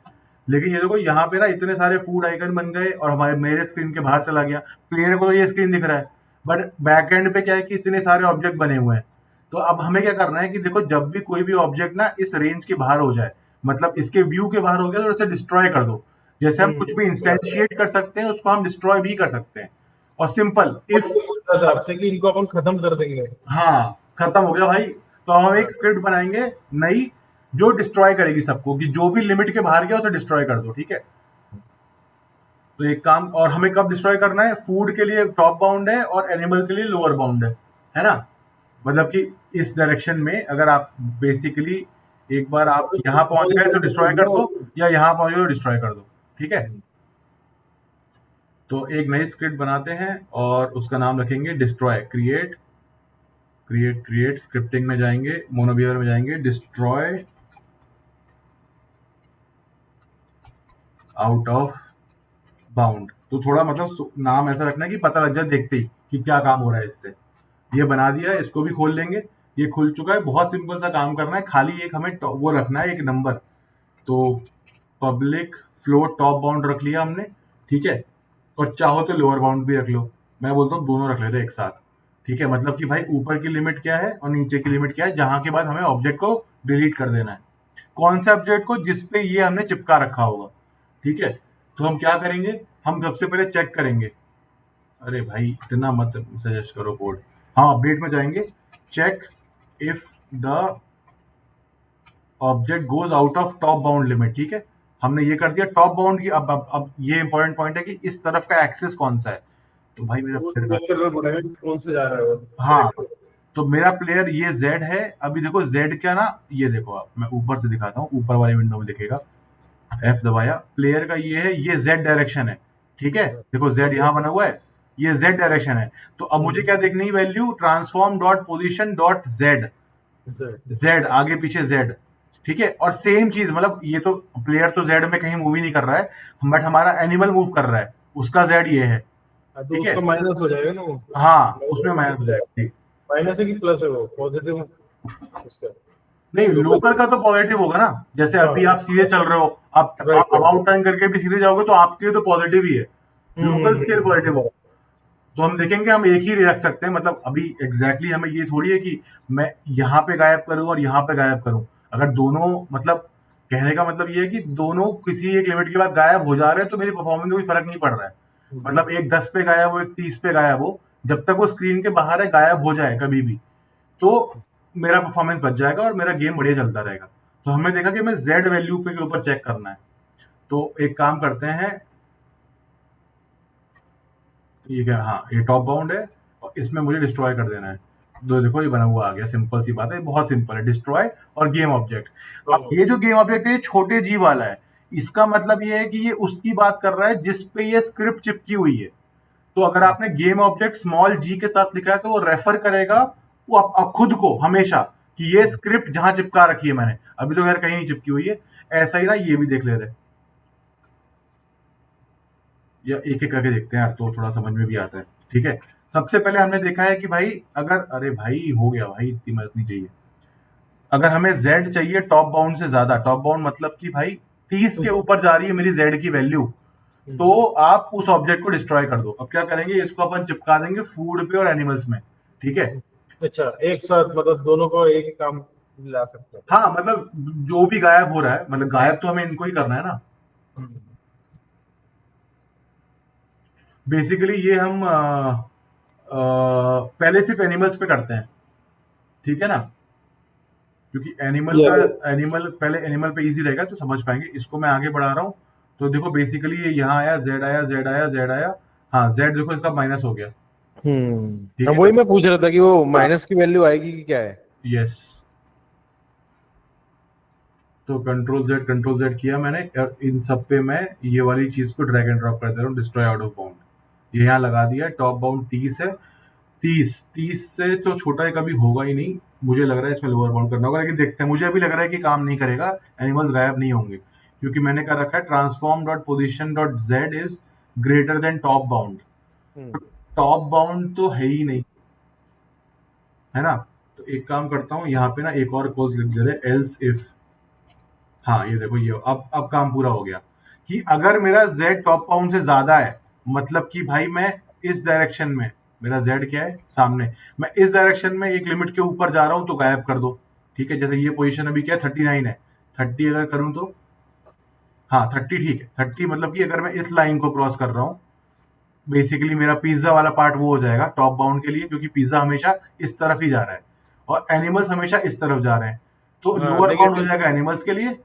लेकिन ये देखो यहाँ पे ना इतने सारे फूड आइकन बन गए, और हमारे मेरे स्क्रीन के बाहर चला गया, प्लेयर को तो ये स्क्रीन दिख रहा है। बट बैक एंड पे क्या है कि इतने सारे ऑब्जेक्ट बने हुए हैं। तो अब हमें क्या करना है कि देखो जब भी कोई भी ऑब्जेक्ट ना इस रेंज के बाहर हो जाए, मतलब इसके व्यू के बाहर हो गया, तो उसे डिस्ट्रॉय कर दो। जैसे हम कुछ भी इंस्टेंशिएट कर सकते हैं उसको हम डिस्ट्रॉय भी कर सकते हैं। और सिंपल और इफ, ये बोल रहा था आपसे कि इनको अपन खत्म कर देंगे। हाँ खत्म हो गया भाई, तो हम एक स्क्रिप्ट बनाएंगे नई जो डिस्ट्रॉय करेगी सबको, कि जो भी लिमिट के बाहर गया उसे डिस्ट्रॉय कर दो, ठीक है। तो एक काम, और हमें कब डिस्ट्रॉय करना है, फूड के लिए टॉप बाउंड है और एनिमल के लिए लोअर बाउंड है ना। मतलब कि इस डायरेक्शन में अगर आप बेसिकली एक बार आप यहाँ पहुंच गए तो डिस्ट्रॉय कर दो, या यहाँ पहुंच गए तो डिस्ट्रॉय कर दो, ठीक है। तो एक नई स्क्रिप्ट बनाते हैं और उसका नाम रखेंगे destroy. Create create create scripting में जाएंगे, मोनोबियर में जाएंगे, डिस्ट्रॉय आउट ऑफ बाउंड। तो थोड़ा मतलब नाम ऐसा रखना है कि पता लग जाए देखते ही कि क्या काम हो रहा है इससे। ये बना दिया, इसको भी खोल लेंगे, ये खुल चुका है। बहुत सिंपल सा काम करना है, खाली एक हमें वो रखना है, एक नंबर। तो पब्लिक फ्लोट टॉप बाउंड रख लिया हमने, ठीक है। और चाहो तो लोअर बाउंड भी रख लो, मैं बोलता हूँ दोनों रख लेते एक साथ, ठीक है। मतलब कि भाई ऊपर की लिमिट क्या है और नीचे की लिमिट क्या है, जहां के बाद हमें ऑब्जेक्ट को डिलीट कर देना है। कौन से ऑब्जेक्ट को, जिसपे ये हमने चिपका रखा होगा, ठीक है। तो हम क्या करेंगे, हम सबसे पहले चेक करेंगे, अरे भाई इतना मत सजेस्ट करो कोड। हाँ, अपडेट में जाएंगे, check if the object goes out of top bound limit, ठीक है। हमने ये कर दिया टॉप बाउंड की। अब ये इंपॉर्टेंट पॉइंट है कि इस तरफ का एक्सेस कौन सा है। तो भाई मेरा वो प्लेयर तो करना पड़ेगा कि कौन से जा रहा है वो। का, हाँ, तो मेरा प्लेयर ये जेड है। अभी देखो जेड क्या ना, ये देखो आप, मैं ऊपर से दिखाता हूँ, ऊपर वाली विंडो में दिखेगा, एफ दबाया, प्लेयर का ये है, ये जेड डायरेक्शन है, ठीक है। देखो जेड यहाँ बना हुआ है, ये जेड डायरेक्शन है। तो अब मुझे क्या देखनी है, value transform dot position dot Z, Z आगे पीछे जेड, ठीक है। और सेम चीज, मतलब ये तो प्लेयर तो जेड में कहीं मूव ही नहीं कर रहा है, बट हमारा एनिमल मूव कर रहा है, उसका जेड ये है, तो ठीक है। उसका माइनस हो जाएगा ना वो। हाँ, उसमें माइनस हो जाएगा, ठीक। माइनस है कि प्लस है वो, पॉजिटिव उसका। नहीं, लोकल का तो पॉजिटिव होगा ना। जैसे अभी आप सीधे चल रहे हो, आप राइट अबाउट टर्न करके भी सीधे जाओगे तो आपके लिए तो पॉजिटिव ही है, लोकल स्केल पॉजिटिव होगा। तो हम देखेंगे, हम एक ही रख सकते हैं। मतलब अभी एग्जैक्टली हमें ये थोड़ी है कि मैं यहाँ पे गायब करूं और यहाँ पे गायब करूं। अगर दोनों, मतलब कहने का मतलब ये है कि दोनों किसी एक लिमिट के बाद गायब हो जा रहे हैं तो मेरी परफॉर्मेंस में कोई फर्क नहीं पड़ रहा है। मतलब एक 10 पे गायब हो, एक 30 पे गायब हो, जब तक वो स्क्रीन के बाहर है, गायब हो जाए कभी भी, तो मेरा परफॉर्मेंस बच जाएगा और मेरा गेम बढ़िया चलता रहेगा। तो हमने देखा कि हमें जेड वैल्यू पे के ऊपर चेक करना है। तो एक काम करते हैं, ठीक है, हाँ ये टॉप बाउंड है और इसमें मुझे डिस्ट्रॉय कर देना है। तो देखो ये बना हुआ आ गया, सिंपल सी बात है, बहुत सिंपल है, डिस्ट्रॉय और गेम ऑब्जेक्ट। अब ये जो गेम ऑब्जेक्ट है, ये छोटे जी वाला है। इसका मतलब ये है कि ये उसकी बात कर रहा है जिस पे ये स्क्रिप्ट चिपकी हुई है। तो अगर आपने गेम ऑब्जेक्ट स्मॉल जी के साथ लिखा है तो वो रेफर करेगा वो खुद को हमेशा, कि ये स्क्रिप्ट जहां चिपका रखी है मैंने, अभी तो खैर कहीं नहीं चिपकी हुई है। ऐसा ही ना ये भी देख ले रहे, या एक एक करके देखते हैं यार, तो थोड़ा समझ में भी आता है, ठीक है। सबसे पहले हमने देखा है कि भाई अगर, अरे भाई हो गया भाई, इतनी मदद नहीं चाहिए। अगर हमें z चाहिए टॉप बाउंड से ज्यादा, टॉप बाउंड मतलब कि भाई 30 के ऊपर जा रही है मेरी z की वैल्यू, तो आप उस ऑब्जेक्ट को डिस्ट्रॉय कर दो। अब क्या करेंगे, इसको अपन चिपका देंगे फूड पे और एनिमल्स में, ठीक है। अच्छा, एक साथ मतलब दोनों को एक ही काम ला सकते हैं। हाँ, मतलब जो भी गायब हो रहा है, मतलब गायब तो हमें इनको ही करना है ना। बेसिकली ये हम पहले सिर्फ एनिमल्स पे करते हैं, ठीक है ना, क्योंकि एनिमल पहले, एनिमल पे इजी रहेगा तो समझ पाएंगे। इसको मैं आगे बढ़ा रहा हूँ। तो देखो बेसिकली ये यहाँ आया, जेड आया, जेड आया, जेड आया, हाँ जेड देखो इसका माइनस हो गया, ठीक हाँ, है। वही मैं पूछ रहा था कि वो माइनस की वैल्यू आएगी कि क्या है। यस, तो कंट्रोल जेड किया मैंने, और इन सब पे मैं ये वाली चीज को ड्रैग एंड ड्रॉप कर दे रहा हूँ, डिस्ट्रॉय आउट ऑफ बाउंड। ये यहाँ लगा दिया, टॉप बाउंड 30 है, 30 से तो छोटा है कभी होगा ही नहीं। मुझे लग रहा है इसमें लोअर बाउंड करना होगा, लेकिन देखते हैं। मुझे अभी लग रहा है कि काम नहीं करेगा, एनिमल्स गायब नहीं होंगे, क्योंकि मैंने कर रखा है transform dot position dot Z is greater than top bound. Top bound तो है ही नहीं, है ना। तो एक काम करता हूँ, यहाँ पे ना एक और क्लोज लिख दे रहे, एल्स इफ, हाँ ये देखो, ये अब काम पूरा हो गया कि अगर मेरा z टॉप बाउंड से ज्यादा है, मतलब कि भाई मैं इस डायरेक्शन में, मेरा जेड क्या है, सामने। मैं इस डायरेक्शन में एक लिमिट के ऊपर जा रहा हूँ तो गायब कर दो, ठीक है। जैसे ये पोजीशन अभी क्या है, 39 है, 30 अगर करूँ तो, हाँ 30 ठीक है। 30 मतलब कि अगर मैं इस लाइन को क्रॉस कर रहा हूँ, बेसिकली मेरा पिज्जा वाला पार्ट वो हो जाएगा टॉप बाउंड के लिए, क्योंकि पिज्जा हमेशा इस तरफ ही जा रहा है और एनिमल्स हमेशा इस तरफ जा रहे हैं, तो हाँ लोअर बाउंड हो नेगेटिव, जाएगा एनिमल्स के लिए।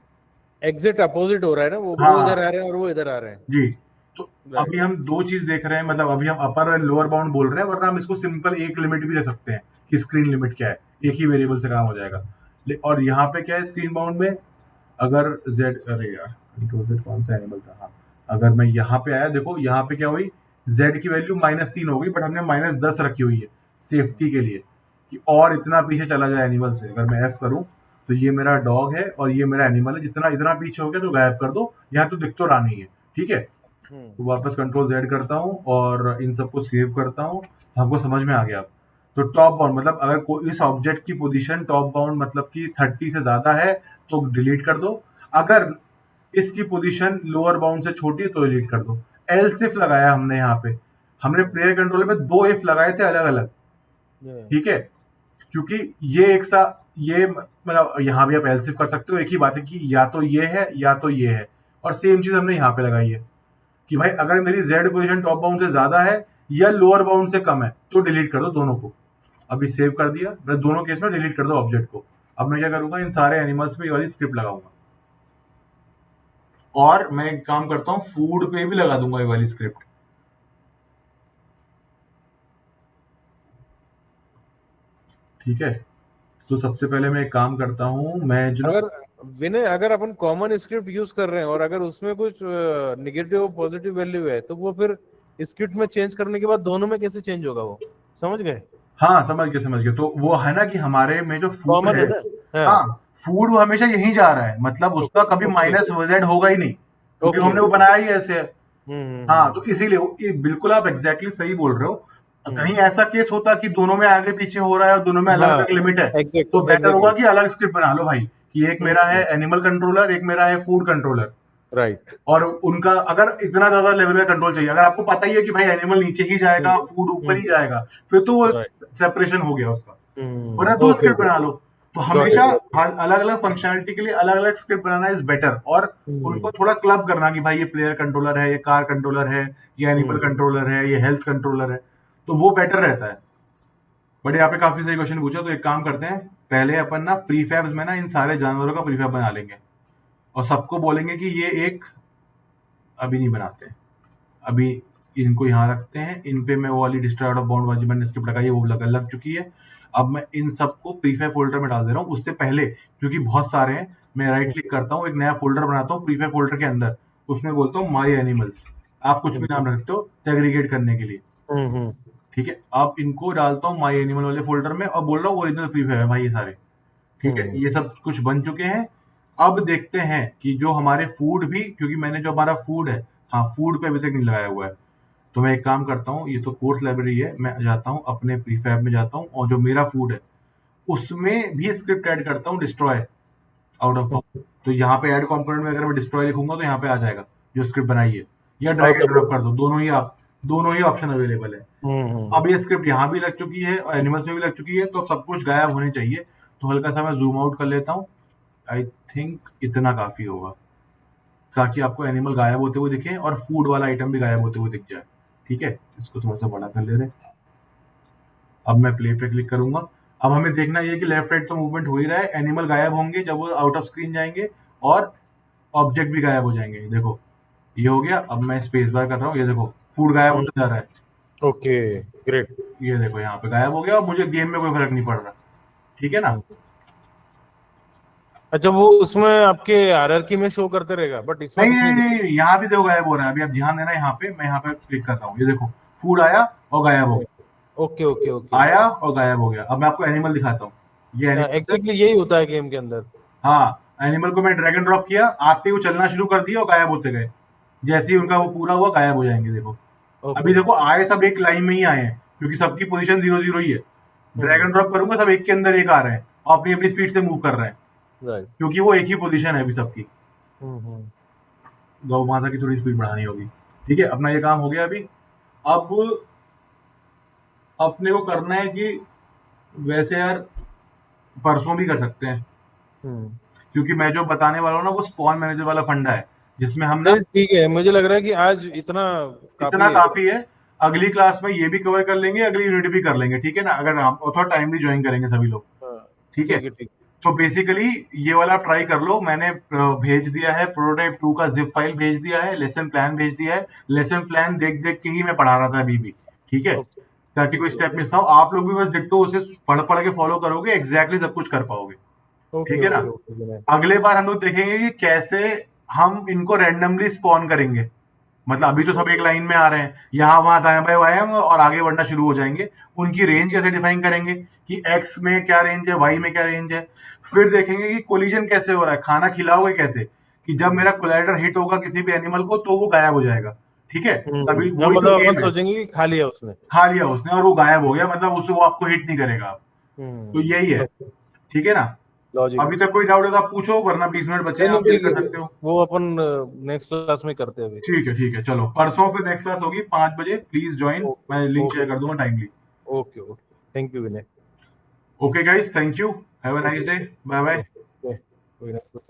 एग्जिट अपोजिट हो रहा है ना, वो इधर हाँ आ रहे हैं और वो इधर आ रहे हैं। जी। तो राइट। अभी हम दो चीज देख रहे हैं, मतलब अभी हम अपर और लोअर बाउंड बोल रहे हैं, वरना हम इसको सिंपल एक लिमिट भी रख सकते हैं कि स्क्रीन लिमिट क्या है, एक ही वेरिएबल से काम हो जाएगा। और यहाँ पे क्या है स्क्रीन बाउंड में, अगर जेड, अरे यार कंट्रोल जेड कौन सा एनिमल था, हाँ, अगर मैं यहाँ पे आया, देखो यहाँ पे क्या हुई, जेड की वैल्यू -3 हो गई, बट हमने -10 रखी हुई है सेफ्टी के लिए, कि और इतना पीछे चला जाए एनिमल से। अगर मैं एफ करूं तो ये मेरा डॉग है और ये मेरा एनिमल है, जितना इतना पीछे हो गया तो गायब कर दो, यहाँ तो दिख तो रहा नहीं है, ठीक है। तो वापस कंट्रोल जेड करता हूँ और इन सबको सेव करता हूँ, आपको समझ में आ गया अब। तो टॉप बाउंड मतलब अगर कोई इस ऑब्जेक्ट की पोजीशन टॉप बाउंड मतलब कि 30 से ज्यादा है तो डिलीट कर दो, अगर इसकी पोजीशन लोअर बाउंड से छोटी है तो डिलीट कर दो। एल्स इफ लगाया हमने यहाँ पे, हमने प्लेयर कंट्रोलर में दो इफ लगाए थे अलग अलग, ठीक है, क्योंकि ये एक सा, ये मतलब यहाँ भी आप एल्स इफ कर सकते हो, एक ही बात है कि या तो ये है या तो ये है, और सेम चीज हमने यहाँ पे लगाई है कि भाई अगर मेरी जेड पोजीशन टॉप बाउंड से ज्यादा है या लोअर बाउंड से कम है तो डिलीट कर दो दोनों को। अभी सेव कर दिया, मैं दोनों केस में डिलीट कर दो ऑब्जेक्ट को। अब मैं क्या करूंगा, इन सारे एनिमल्स पे ये वाली स्क्रिप्ट लगाऊंगा, और मैं एक काम करता हूँ फूड पे भी लगा दूंगा ये वाली स्क्रिप्ट, ठीक है। तो सबसे पहले मैं एक काम करता हूँ, मैं जो अगर विनय, अगर अपन कॉमन स्क्रिप्ट यूज कर रहे हैं और अगर उसमें कुछ निगेटिव और पॉजिटिव वैल्यू है, तो वो फिर स्क्रिप्ट में चेंज करने के बाद दोनों में कैसे चेंज होगा वो, समझ गए? हाँ समझ गए समझ गए। तो वो है ना कि हमारे में जो फूड कॉमन है, है ना? हाँ। हाँ, फूड वो हमेशा यहीं जा रहा है, मतलब उसका कभी ओके माइनस जेड होगा ही नहीं, क्योंकि ओके हमने वो ओके। बनाया ही ऐसे है। हाँ, हम्म। तो इसीलिए बिल्कुल आप एग्जैक्टली सही बोल रहे हो। कहीं हम्म। ऐसा केस होता कि दोनों में आगे पीछे हो रहा है और दोनों में अलग हाँ अलग लिमिट है, तो एग्जैक्टली बेटर होगा एग्जैक्टली। कि अलग स्क्रिप्ट बना लो भाई, कि एक मेरा है एनिमल कंट्रोलर, एक मेरा है फूड कंट्रोलर, राइट। और उनका अगर इतना ज्यादा लेवल का कंट्रोल चाहिए, अगर आपको पता ही है कि भाई एनिमल नीचे ही जाएगा फूड ऊपर ही जाएगा, फिर तो वो राइट। सेपरेशन हो गया उसका, वरना दो ओके स्क्रिप्ट ओके। बना लो। तो गॉट हमेशा इट। हर अलग अलग फंक्शनलिटी के लिए अलग अलग स्क्रिप्ट बनाना इज बेटर, और उनको थोड़ा क्लब करना कि भाई ये प्लेयर कंट्रोलर है, ये कार कंट्रोलर है, ये एनिमल कंट्रोलर है, ये हेल्थ कंट्रोलर है, तो वो बेटर रहता है। बट यहाँ पे काफी सही क्वेश्चन पूछा, तो एक काम करते हैं, पहले अपन ना प्रीफैब्स में ना इन सारे जानवरों का प्रीफैब बना लेंगे, और सबको बोलेंगे कि ये एक, अभी नहीं बनाते, अभी इनको यहाँ रखते हैं, इन पे मैं वो वाली डिस्ट्रॉय आउट ऑफ बाउंड वाली मैंने स्क्रिप्ट लगाई है, वो लग चुकी है। अब मैं इन सबको प्रीफाब फोल्डर में डाल दे रहा हूँ। उससे पहले, क्योंकि बहुत सारे हैं, मैं राइट क्लिक करता हूँ, एक नया फोल्डर बनाता हूँ प्रीफाब फोल्डर के अंदर, उसमें बोलता हूँ माई एनिमल्स, आप कुछ भी नाम रख सकते हो सेग्रीगेट करने के लिए, ठीक है। अब इनको डालता हूँ माई एनिमल वाले फोल्डर में और बोल रहा हूँ ओरिजिनल प्रीफाब है भाई ये सारे, ठीक है। ये सब कुछ बन चुके हैं। अब देखते हैं कि जो हमारे फूड भी, क्योंकि मैंने जो हमारा फूड है, हाँ फूड पे अभी तक नहीं लगाया हुआ है, तो मैं एक काम करता हूँ, ये तो कोर्स लाइब्रेरी है, मैं जाता हूँ अपने प्रीफैब में जाता हूँ, और जो मेरा फूड है उसमें भी स्क्रिप्ट ऐड करता हूँ डिस्ट्रॉय आउट ऑफ बाउंड। तो यहाँ पे ऐड कंपोनेंट में अगर मैं डिस्ट्रॉय लिखूंगा तो यहाँ पे आ जाएगा जो स्क्रिप्ट बनाई है, या drag out end of. Drop कर दो, दोनों ही ऑप्शन अवेलेबल है। अब ये स्क्रिप्ट यहाँ भी लग चुकी है और एनिमल्स में भी लग चुकी है, तो अब सब कुछ गायब होने चाहिए। तो हल्का सा मैं जूम आउट कर लेता हूँ, आई थिंक इतना काफी होगा, ताकि आपको एनिमल गायब होते हुए दिखे और फूड वाला आइटम भी गायब होते हुए दिख जाए, ठीक है। इसको थोड़ा सा बड़ा कर ले रहे। अब मैं प्ले पे क्लिक करूंगा। अब हमें देखना ये कि लेफ्ट राइट तो मूवमेंट हो ही रहा है, एनिमल गायब होंगे जब वो आउट ऑफ स्क्रीन जाएंगे, और ऑब्जेक्ट भी गायब हो जाएंगे। देखो ये हो गया। अब मैं स्पेस बार कर रहा हूँ, ये देखो फूड गायब होता जा रहा है, ओके ग्रेट। ये देखो यहाँ पे गायब हो गया, और मुझे गेम में कोई फर्क नहीं पड़ रहा, ठीक है ना। अच्छा, वो उसमें आपके हायरार्की में शो करते रहेगा, बट इसमें नहीं कुछ नहीं नहीं नहीं, दिखेगा। यहाँ भी देखो गायब हो रहा है। अभी आप ध्यान देना, यहाँ पे मैं यहाँ पे क्लिक कर रहा हूँ, ये देखो फूड आया और गायब हो गया, ओके ओके ओके। आया और गायब हो गया। अब मैं आपको एनिमल दिखाता हूँ, ये एनिमल है। एग्जैक्टली यही होता है गेम के अंदर। हाँ, एनिमल को मैं ड्रैग एंड ड्रॉप किया, आते ही वो चलना शुरू कर दिया और गायब होते गए। जैसे ही उनका वो पूरा हुआ गायब हो जाएंगे, देखो। अभी ओके। देखो आए सब एक लाइन में ही आए हैं, क्योंकि सबकी पोजीशन 0-0 ही है। ड्रैग एंड ड्रॉप करूंगा सब एक के अंदर एक आ रहे हैं और अपनी अपनी स्पीड से मूव कर रहे हैं, राइट। क्योंकि वो एक ही पोजीशन है अभी सबकी। गौ माता की थोड़ी स्पीड बढ़ानी होगी, ठीक है। अपना ये काम हो गया अभी। अब अपने को करना है कि वैसे यार परसों भी कर सकते हैं, क्योंकि मैं जो बताने वाला हूँ ना वो स्पॉन मैनेजर वाला फंडा है जिसमें हम ना नहीं ठीक है, मुझे लग रहा है कि आज इतना इतना काफी है। काफी है। अगली क्लास में ये भी कवर कर लेंगे, अगली यूनिट भी कर लेंगे, ठीक है ना, अगर हम और थोड़ा टाइम भी ज्वाइन करेंगे सभी लोग, हाँ, ठीक है। ठीक है ठीक। तो बेसिकली ये वाला आप ट्राई कर लो, मैंने भेज दिया है प्रोटोटाइप 2 का जिप फाइल भेज दिया है, लेसन प्लान भेज दिया है, लेसन प्लान देख देख के ही मैं पढ़ा रहा था अभी भी, ठीक है, ओके ताकि कोई ओके स्टेप मिस ना हो। आप लोग भी बस डिट्टो उसे पढ़ पढ़ के फॉलो करोगे, एग्जैक्टली सब कुछ कर पाओगे, ओके ठीक है ना। ओके ओके विनय। अगले बार हम लोग देखेंगे कि कैसे हम इनको रैंडमली स्पॉन करेंगे, मतलब अभी तो सब एक लाइन में आ रहे हैं, यहाँ वहां दाएं बाएं आएंगे और आगे बढ़ना शुरू हो जाएंगे। उनकी रेंज कैसे डिफाइन करेंगे कि एक्स में क्या रेंज है, वाई में क्या रेंज है। फिर देखेंगे कि कोलिजन कैसे हो रहा है, खाना खिलाओगे कैसे, कि जब मेरा कोलाइडर हिट होगा किसी भी एनिमल को तो वो गायब हो जाएगा, ठीक है। तभी हाँ, वही तो मतलब अपन गेम है, सोचेंगे कि खा लिया उसने। खा लिया उसने और वो गायब हो गया, मतलब उससे वो आपको हिट नहीं करेगा। तो यही है, ओके, ठीक है ना। लॉजिक। अभी तक कोई डाउट है तो आप पूछो, वरना 20 मिनट बचे नहीं हैं, नहीं आप चिल कर ठीक है, सकते हो। वो अपन नेक्स्ट क्लास में करते हैं अभी। ठीक है चलो, परसों फिर नेक्स्ट क्लास होगी 5 बजे, प्लीज ज्वाइन, ओके मैं लिंक ओके शेयर कर दूंगा timely. Okay okay, thank you Vinay. Okay guys, thank you, have a nice okay day, bye bye. Okay, कोई ना।